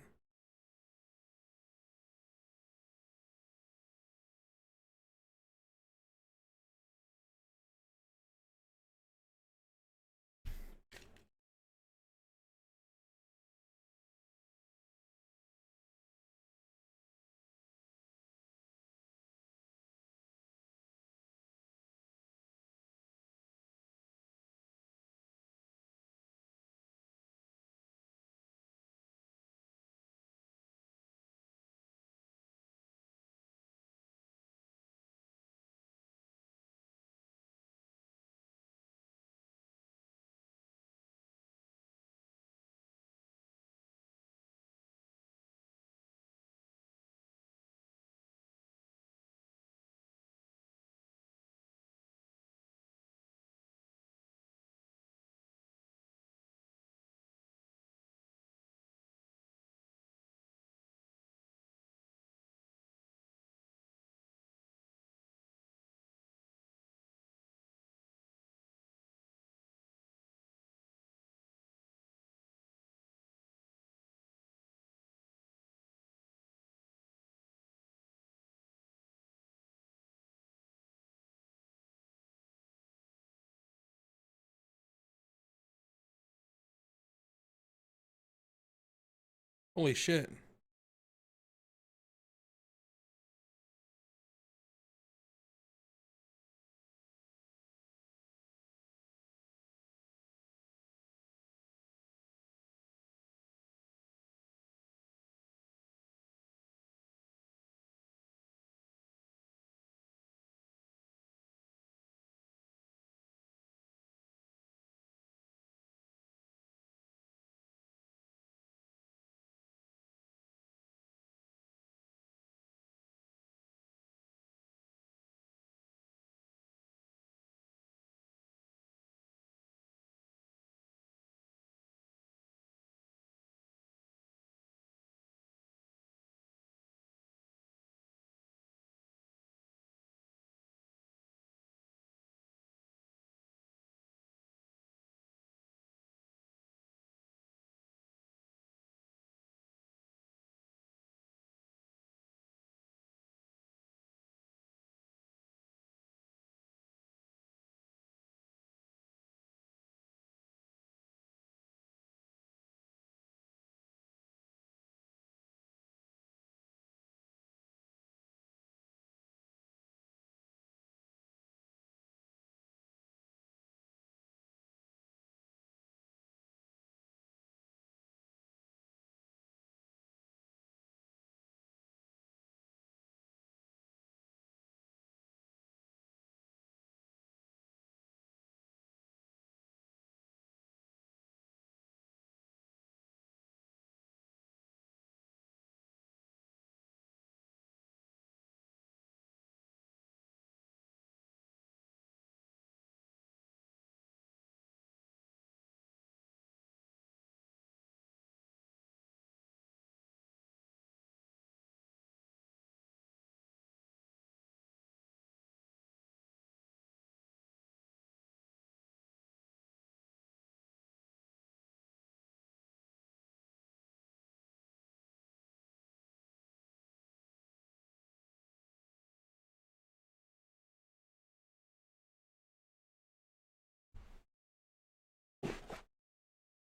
Holy shit.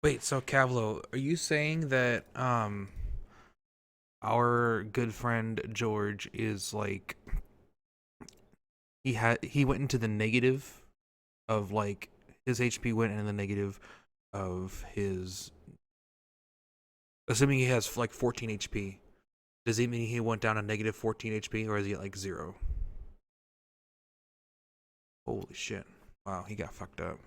Wait, so Cavlo, are you saying that our good friend George is like he went into the negative of like his HP went in the negative of his, assuming he has like 14 HP. Does it mean he went down to negative 14 HP, or is he at like 0? Holy shit. Wow, he got fucked up.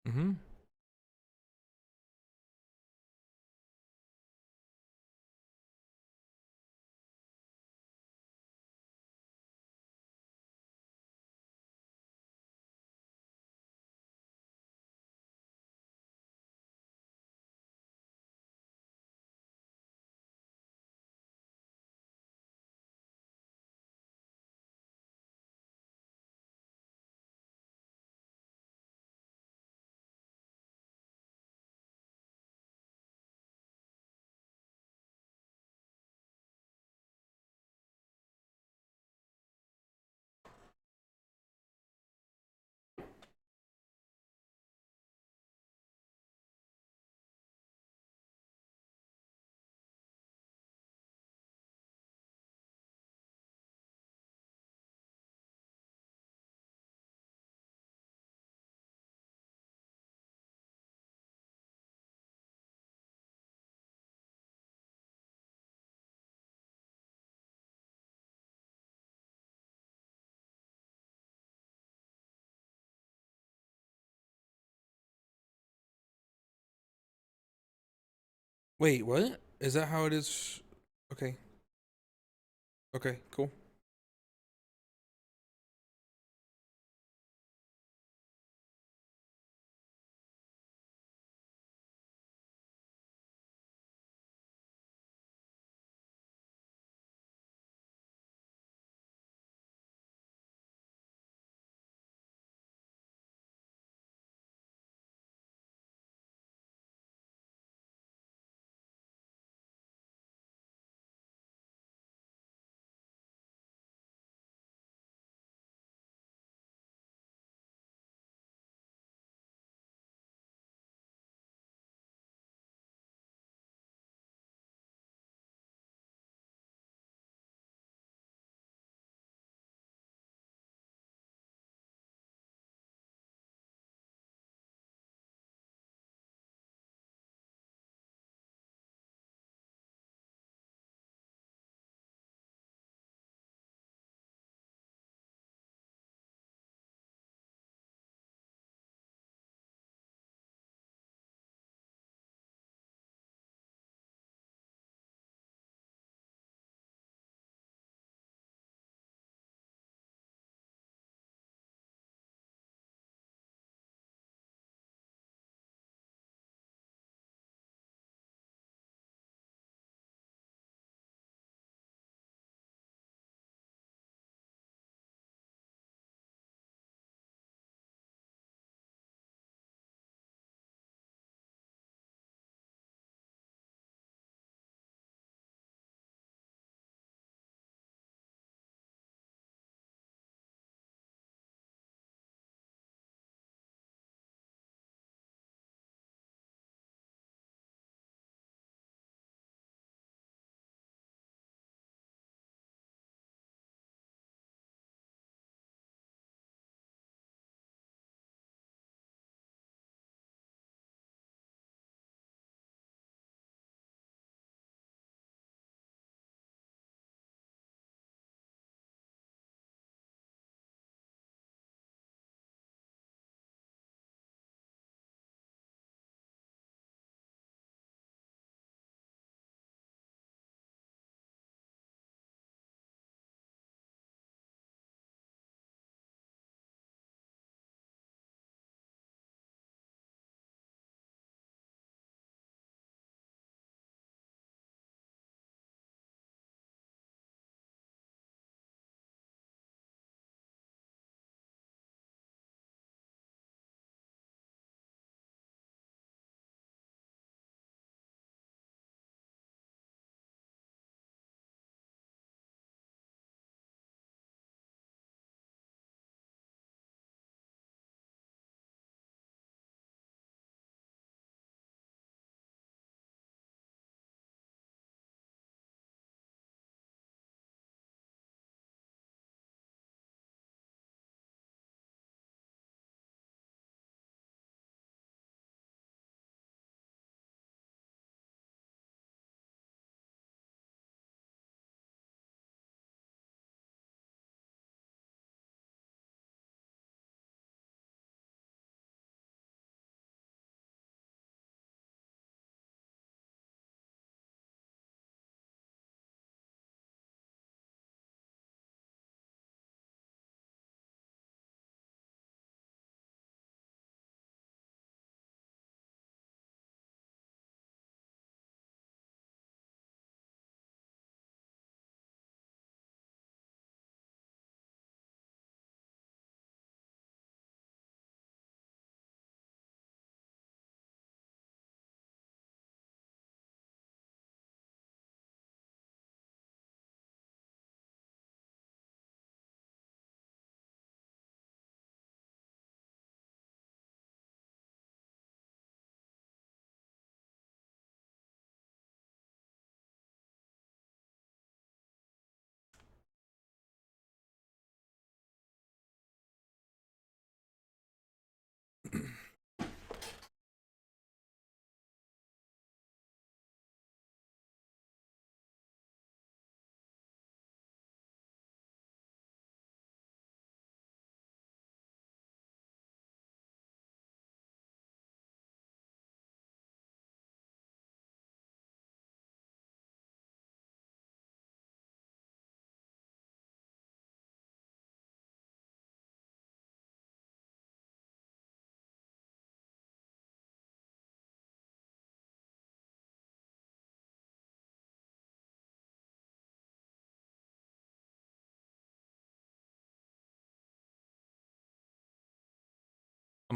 Mm-hmm. Wait, what? Is that how it is? Okay. Okay, cool.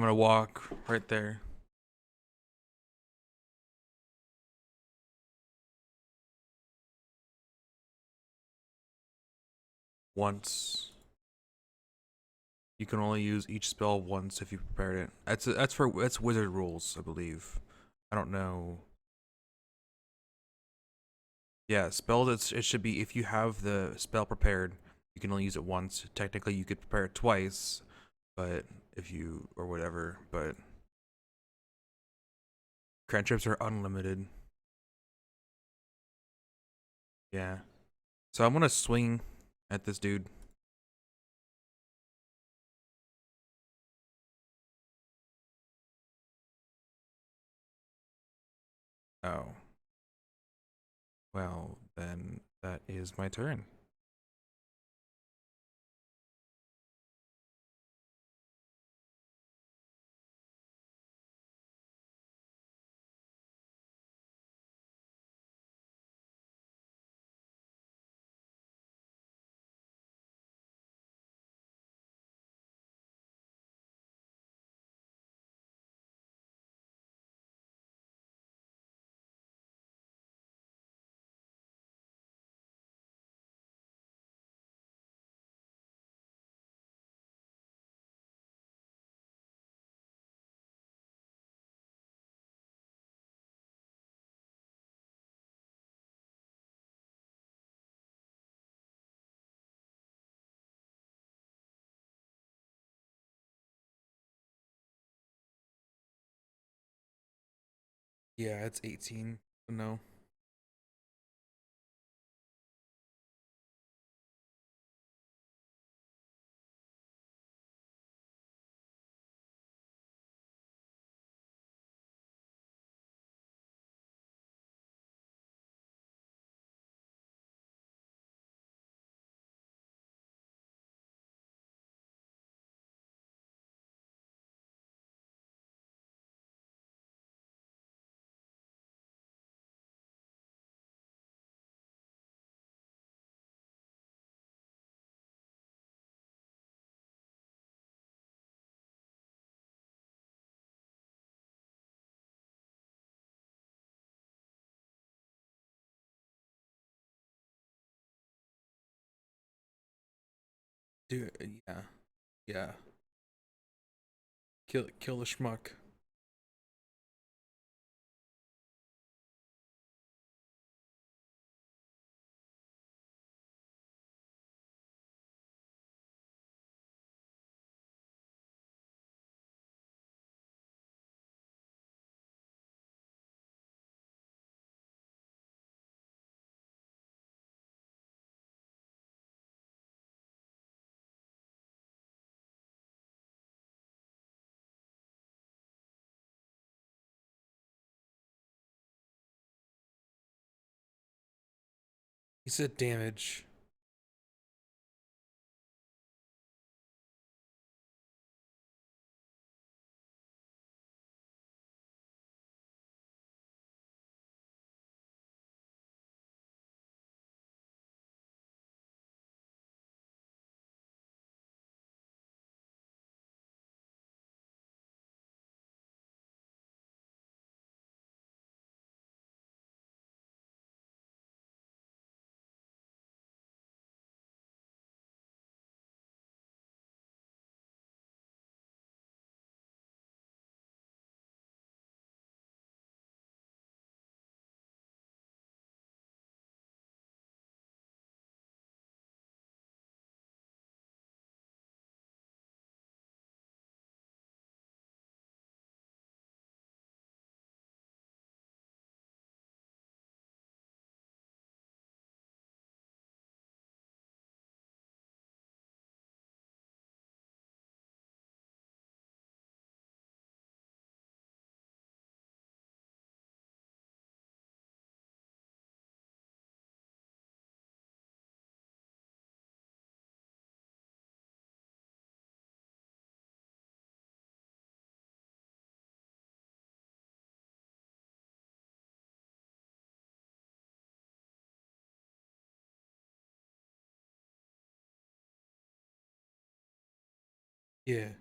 gonna walk right there. Once. You can only use each spell once if you prepared it. That's wizard rules, I believe. I don't know. Yeah, spells. It should be if you have the spell prepared, you can only use it once. Technically, you could prepare it twice, but if you or whatever. But cantrips are unlimited. Yeah. So I'm gonna swing at this dude. Oh. Well, then that is my turn. Yeah, it's 18. No. Dude, yeah. Yeah. Kill the schmuck. He said damage. Yeah.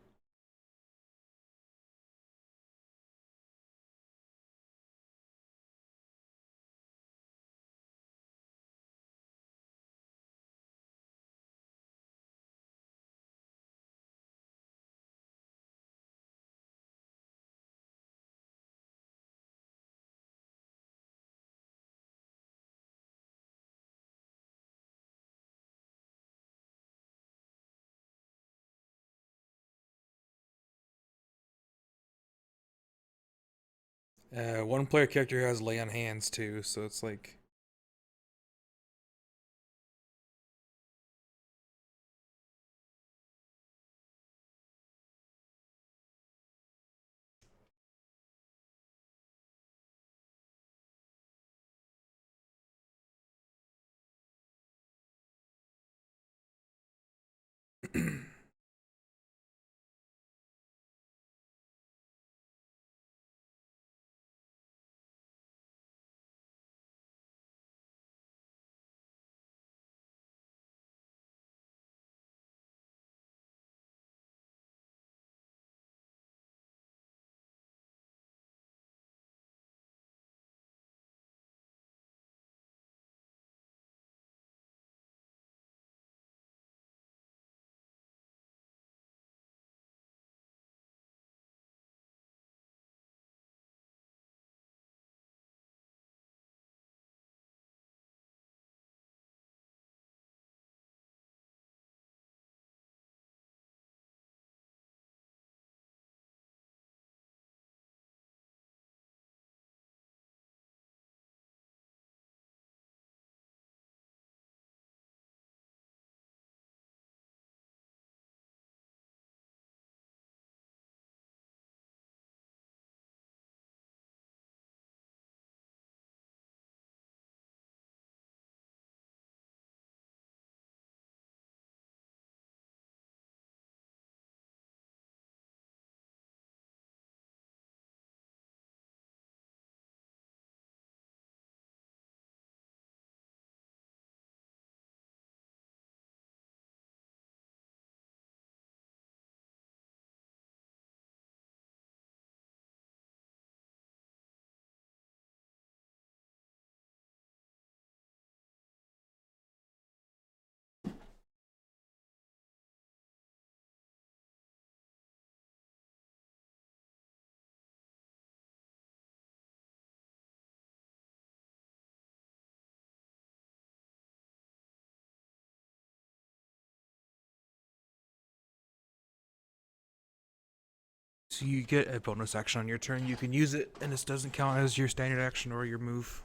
One player character has lay on hands too, so it's like. So you get a bonus action on your turn. You can use it, and this doesn't count as your standard action or your move.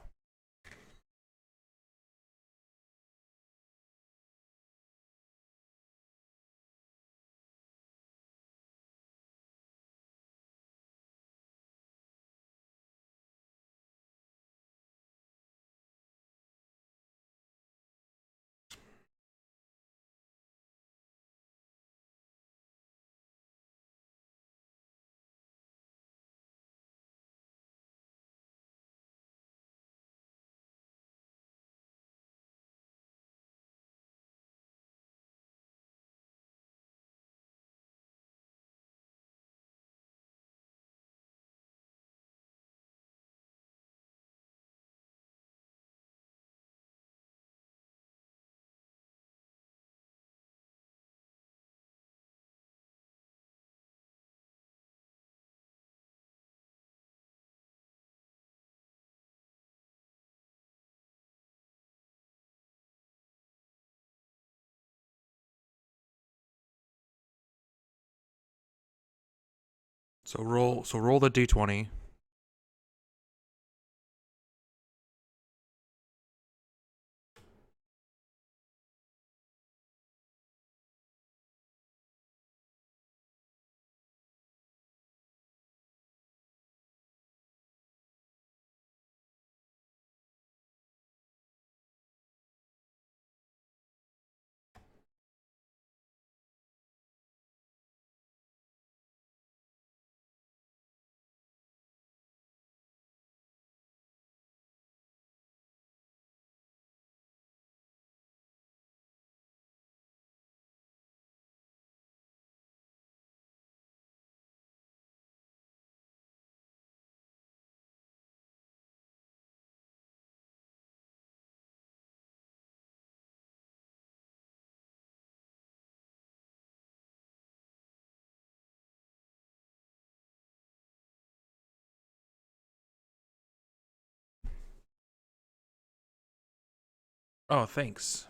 So roll the d20. Oh, thanks.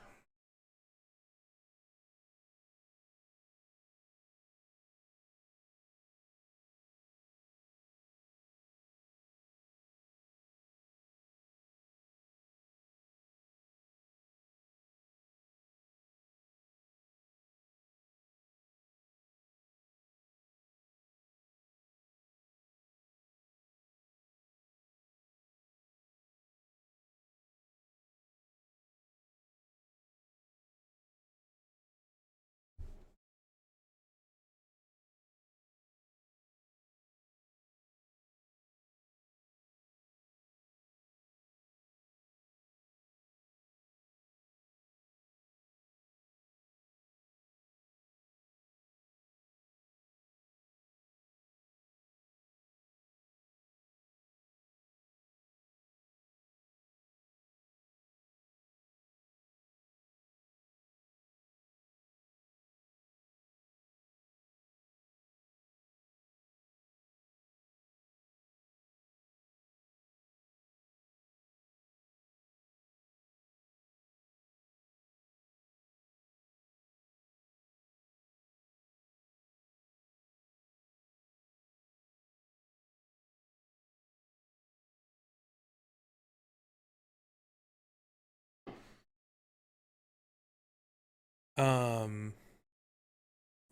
Um,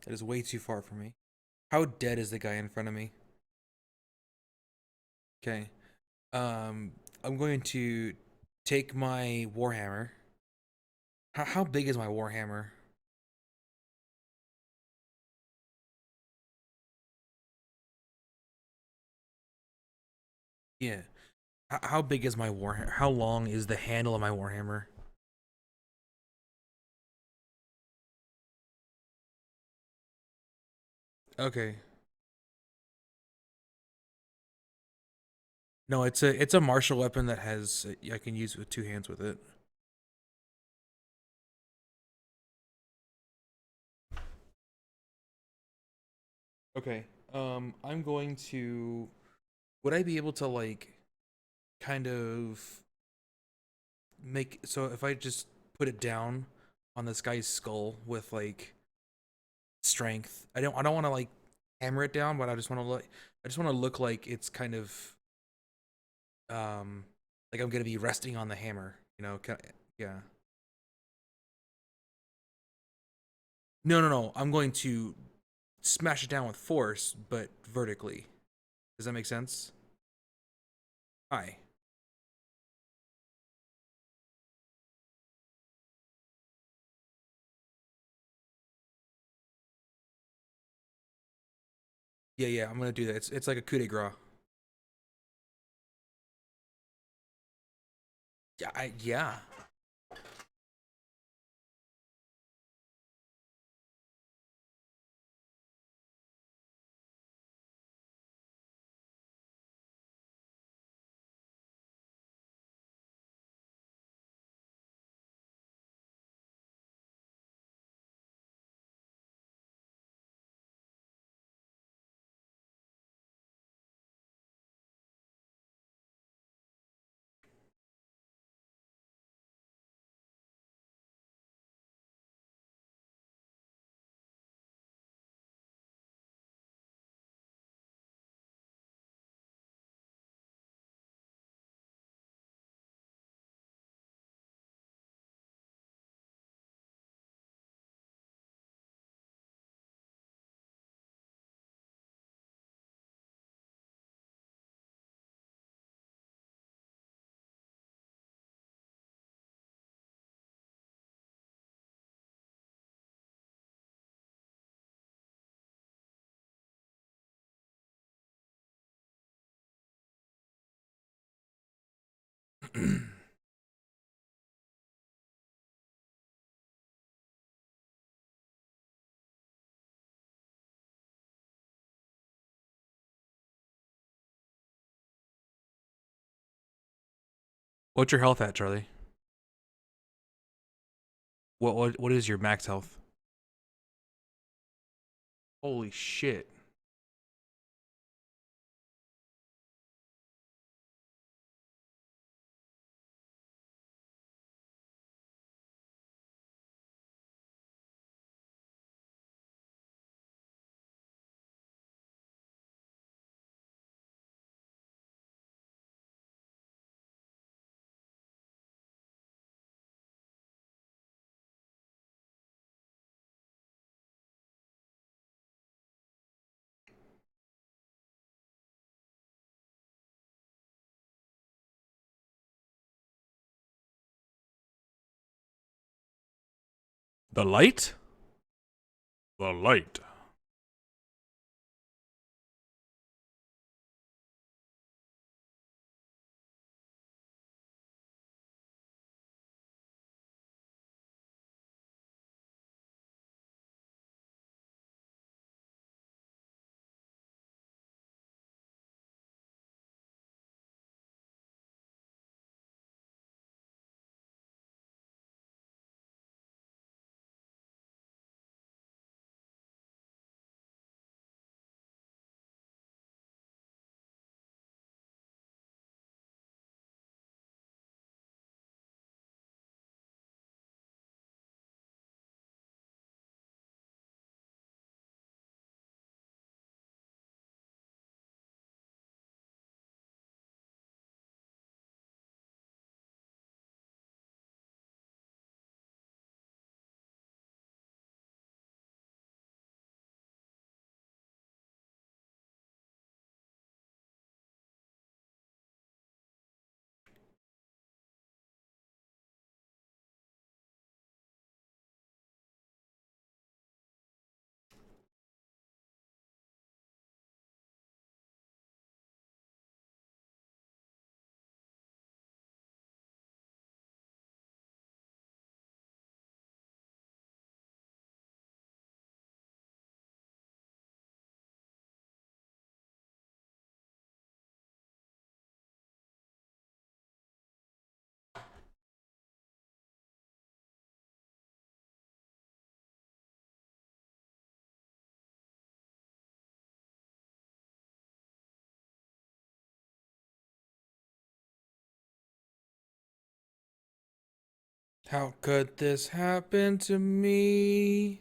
that is way too far for me. How dead is the guy in front of me? Okay. I'm going to take my warhammer. How big is my warhammer? Yeah. How big is my warhammer? How long is the handle of my warhammer? Okay. No, it's a martial weapon that has I can use with 2 hands with it. Okay. I'm going to. Would I be able to like kind of make so if I just put it down on this guy's skull with like strength? I don't want to like hammer it down, but I just want to look like it's kind of um like I'm gonna be resting on the hammer. Yeah. No, no, no. I'm going to smash it down with force, but vertically. Does that make sense? Hi. Yeah, yeah. I'm gonna do that. It's like a coup de grace. Yeah, yeah. What's your health at, Charlie? What is your max health? Holy shit. The light? The light. How could this happen to me?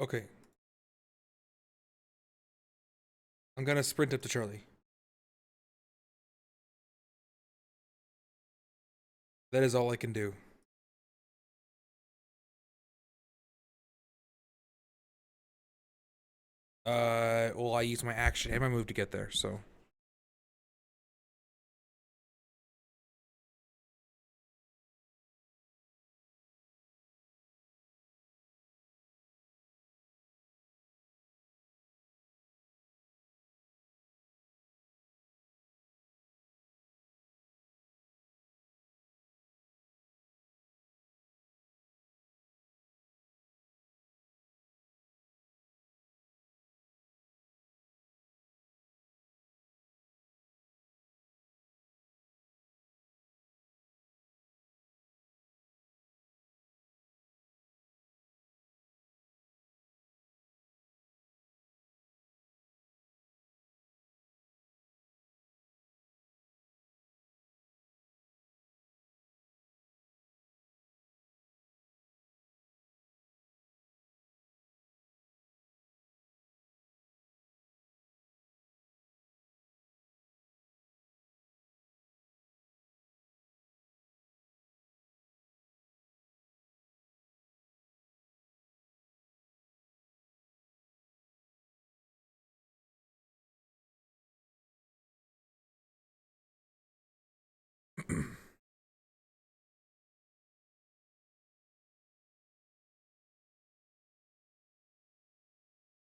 Okay. I'm gonna sprint up to Charlie. That is all I can do. Well, I use my action and my move to get there, so.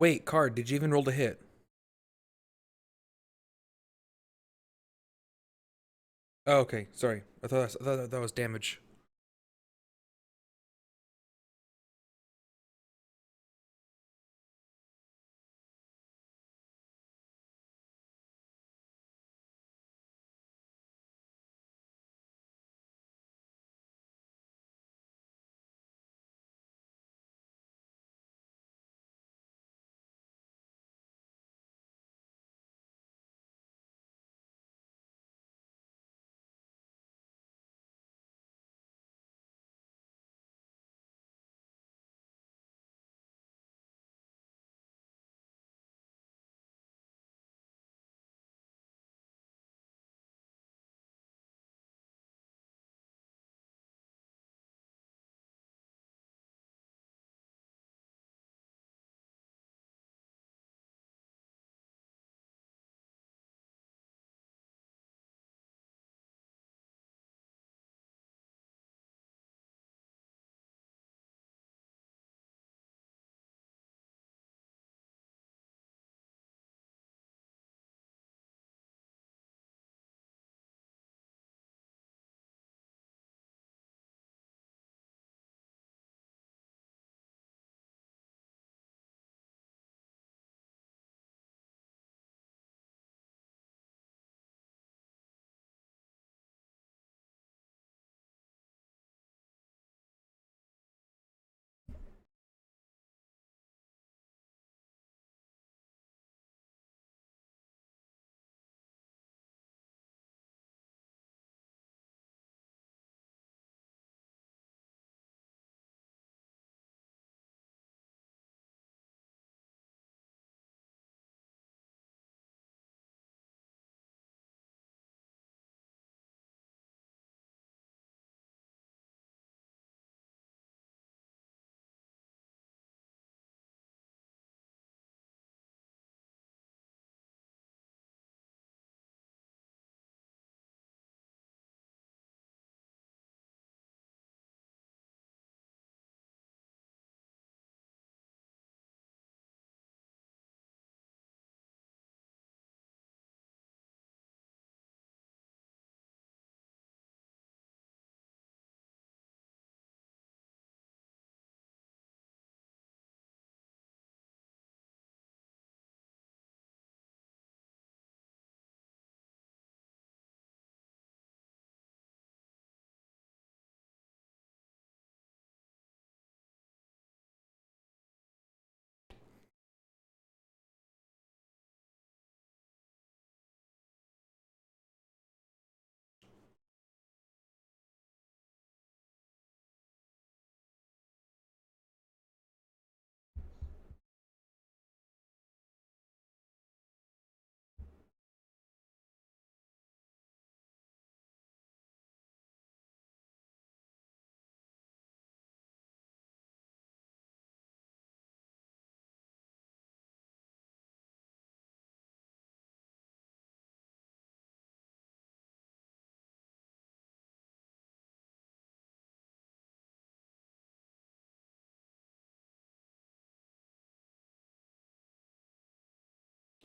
Wait, card, did you even roll to hit? Oh, okay, sorry. I thought that was damage.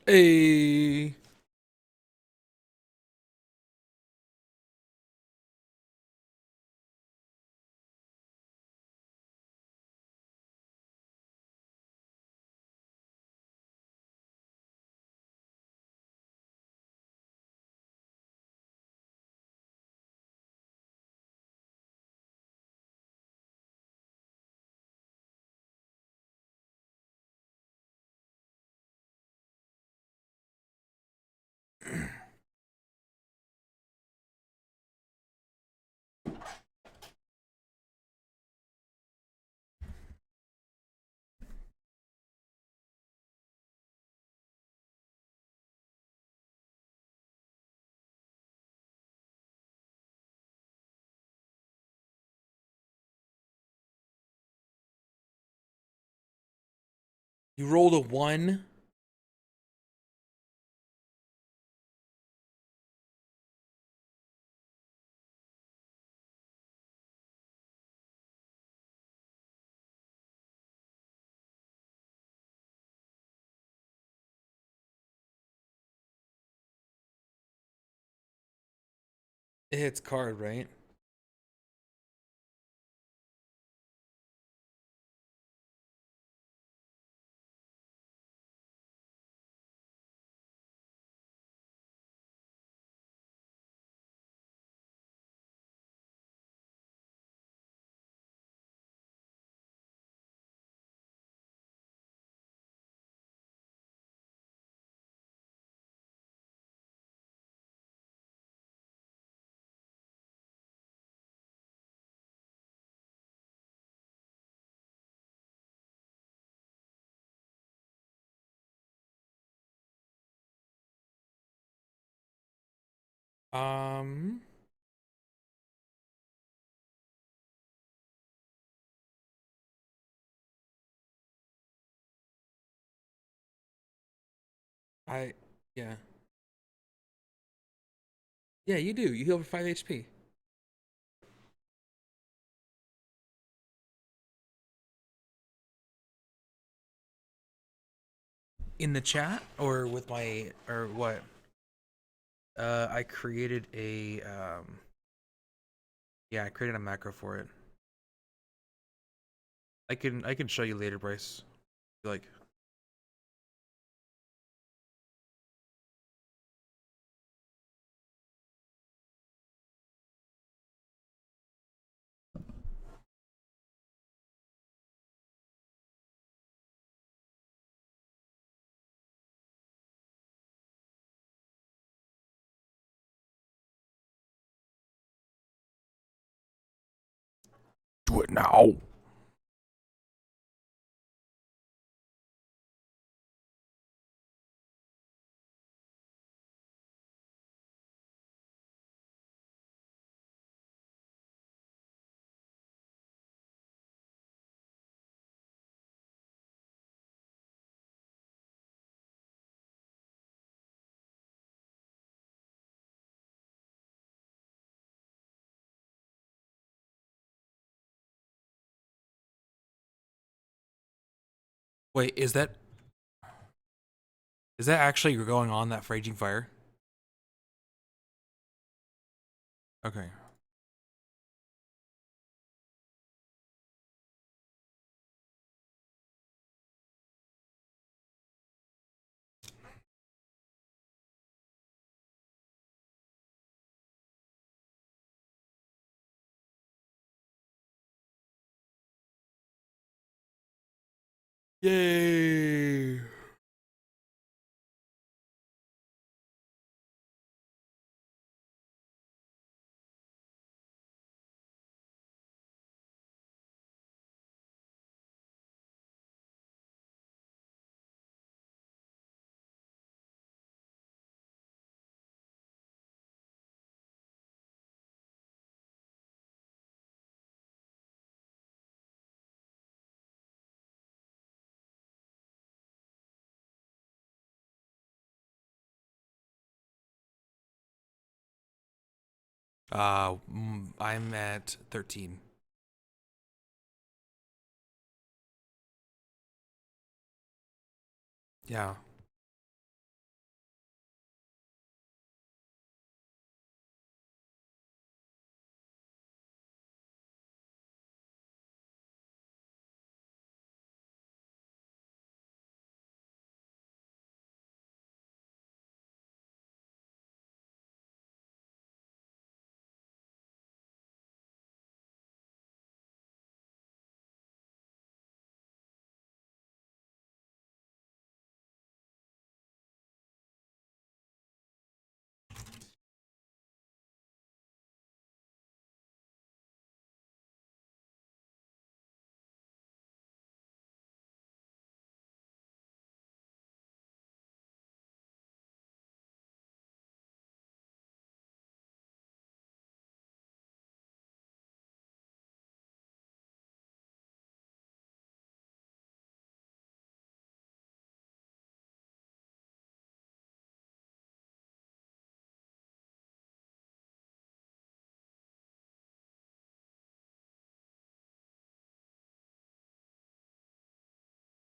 Hey. You rolled a 1? It hits card, right? Um, I yeah. Yeah, you do. You heal for 5 HP. In the chat or with my or what? I created a yeah, I created a macro for it. I can show you later, Bryce. If you like. Do it now. Wait, is that actually going on that raging fire? Okay. Yay! I'm at 13. Yeah.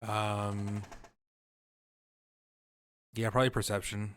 Um. Yeah, probably perception.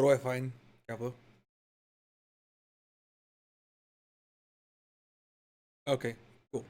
What do I find, Gablo? Okay, cool.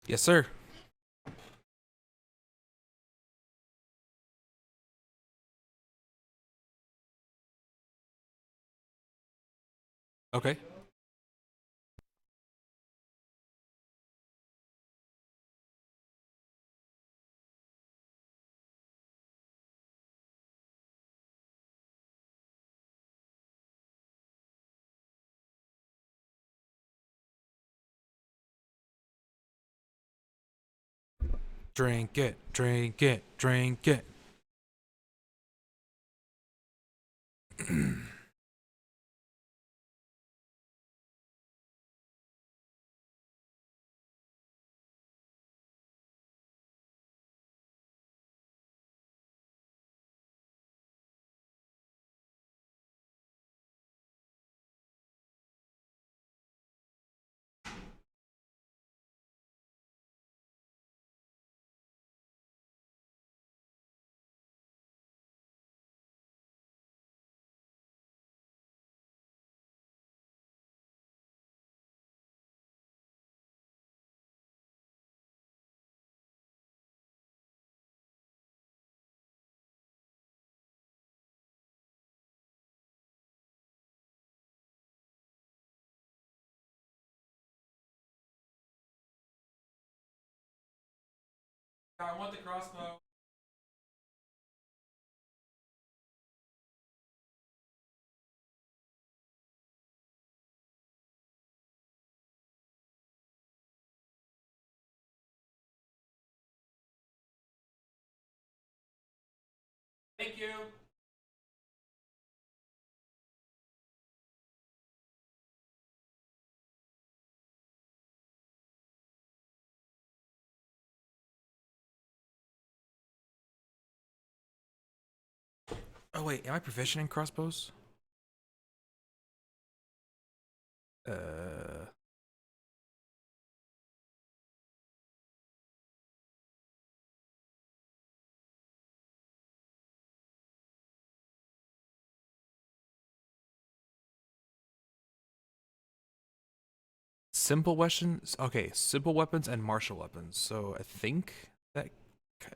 Yes, sir. Okay. Drink it, drink it, drink it. I want the crossbow. Thank you. Oh wait, am I proficient in crossbows? Uh, simple weapons. Okay, simple weapons and martial weapons. So I think that. Okay.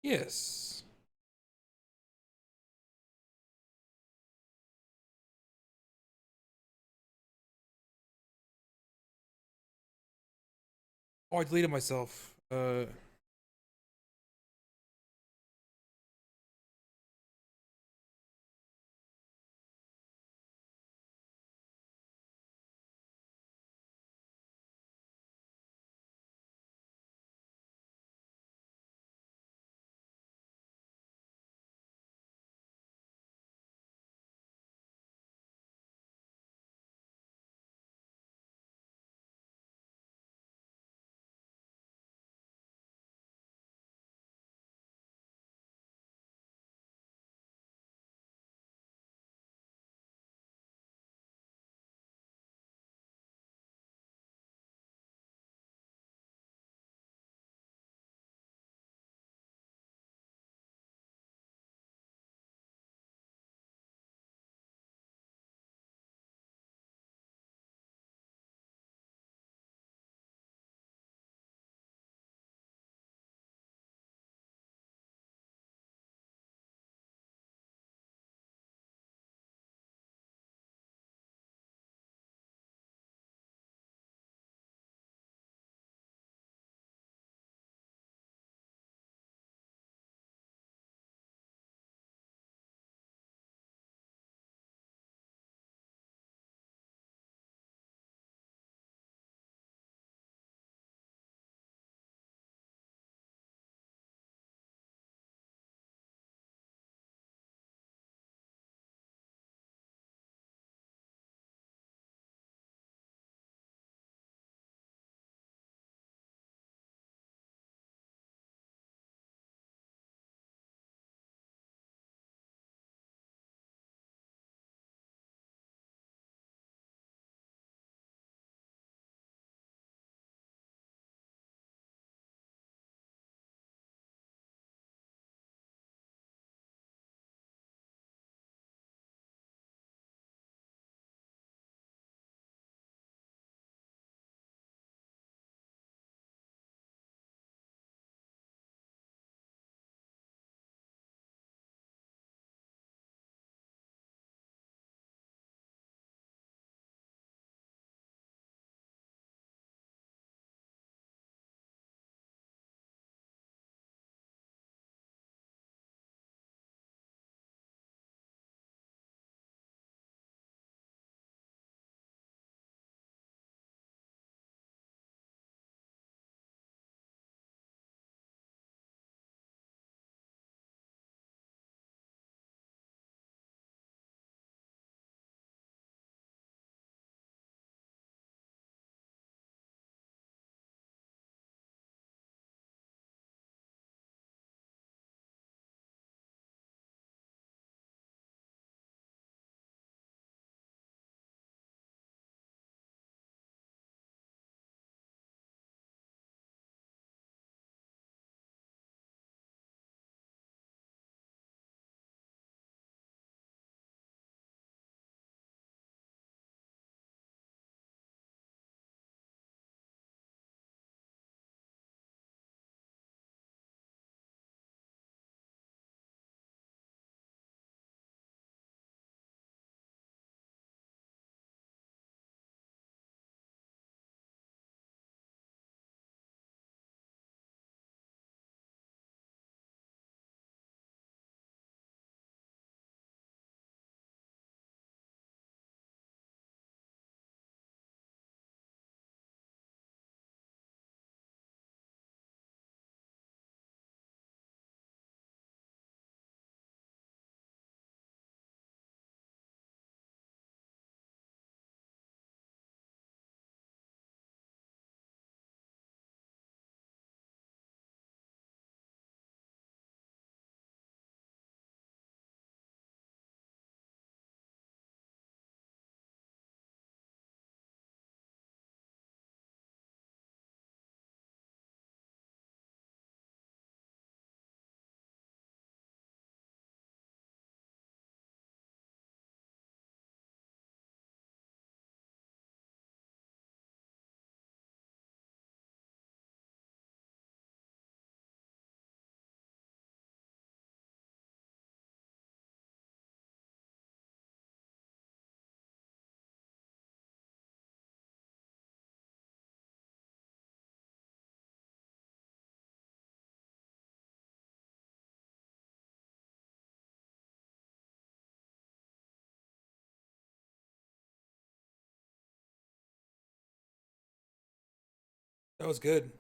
Yes. Oh, I deleted myself. That was good.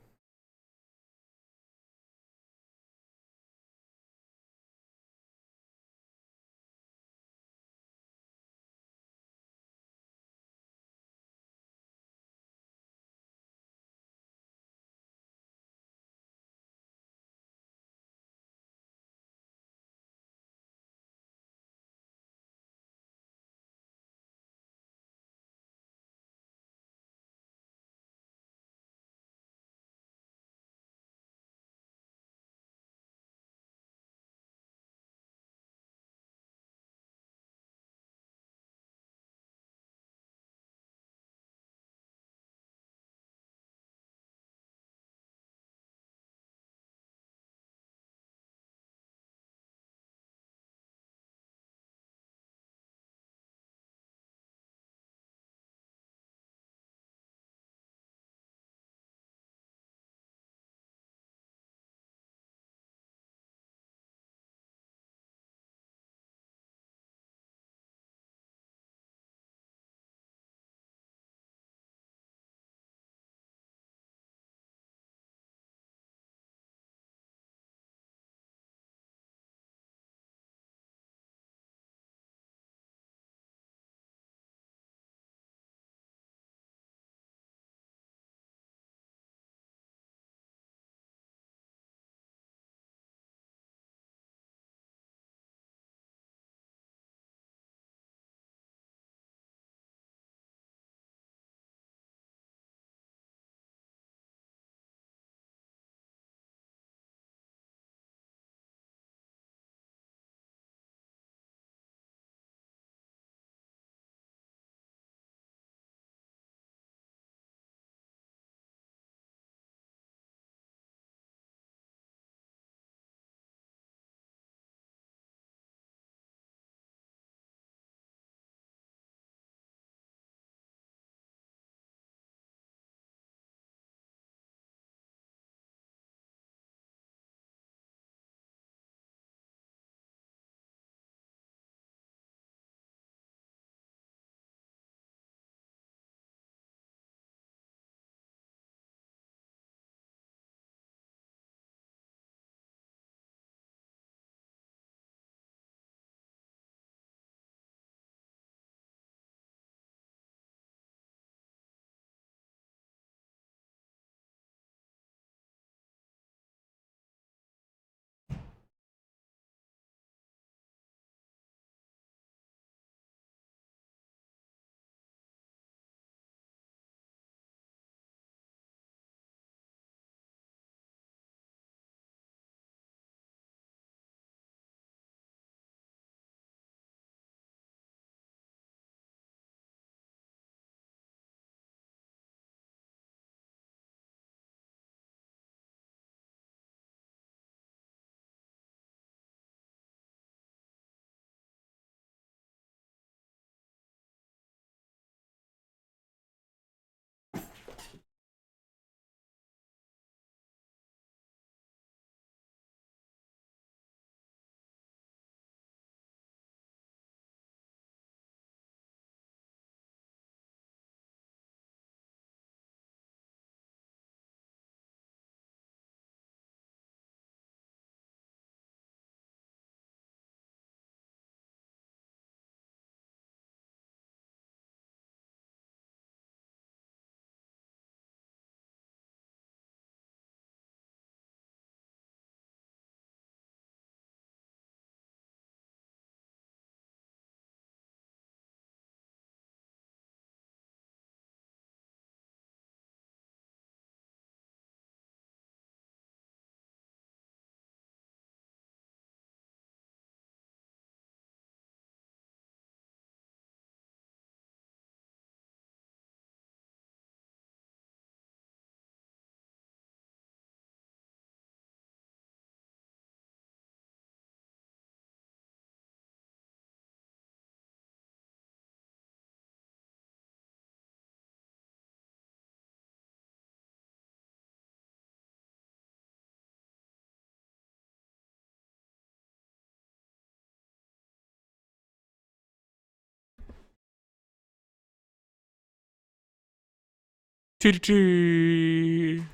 Choo-choo-choo.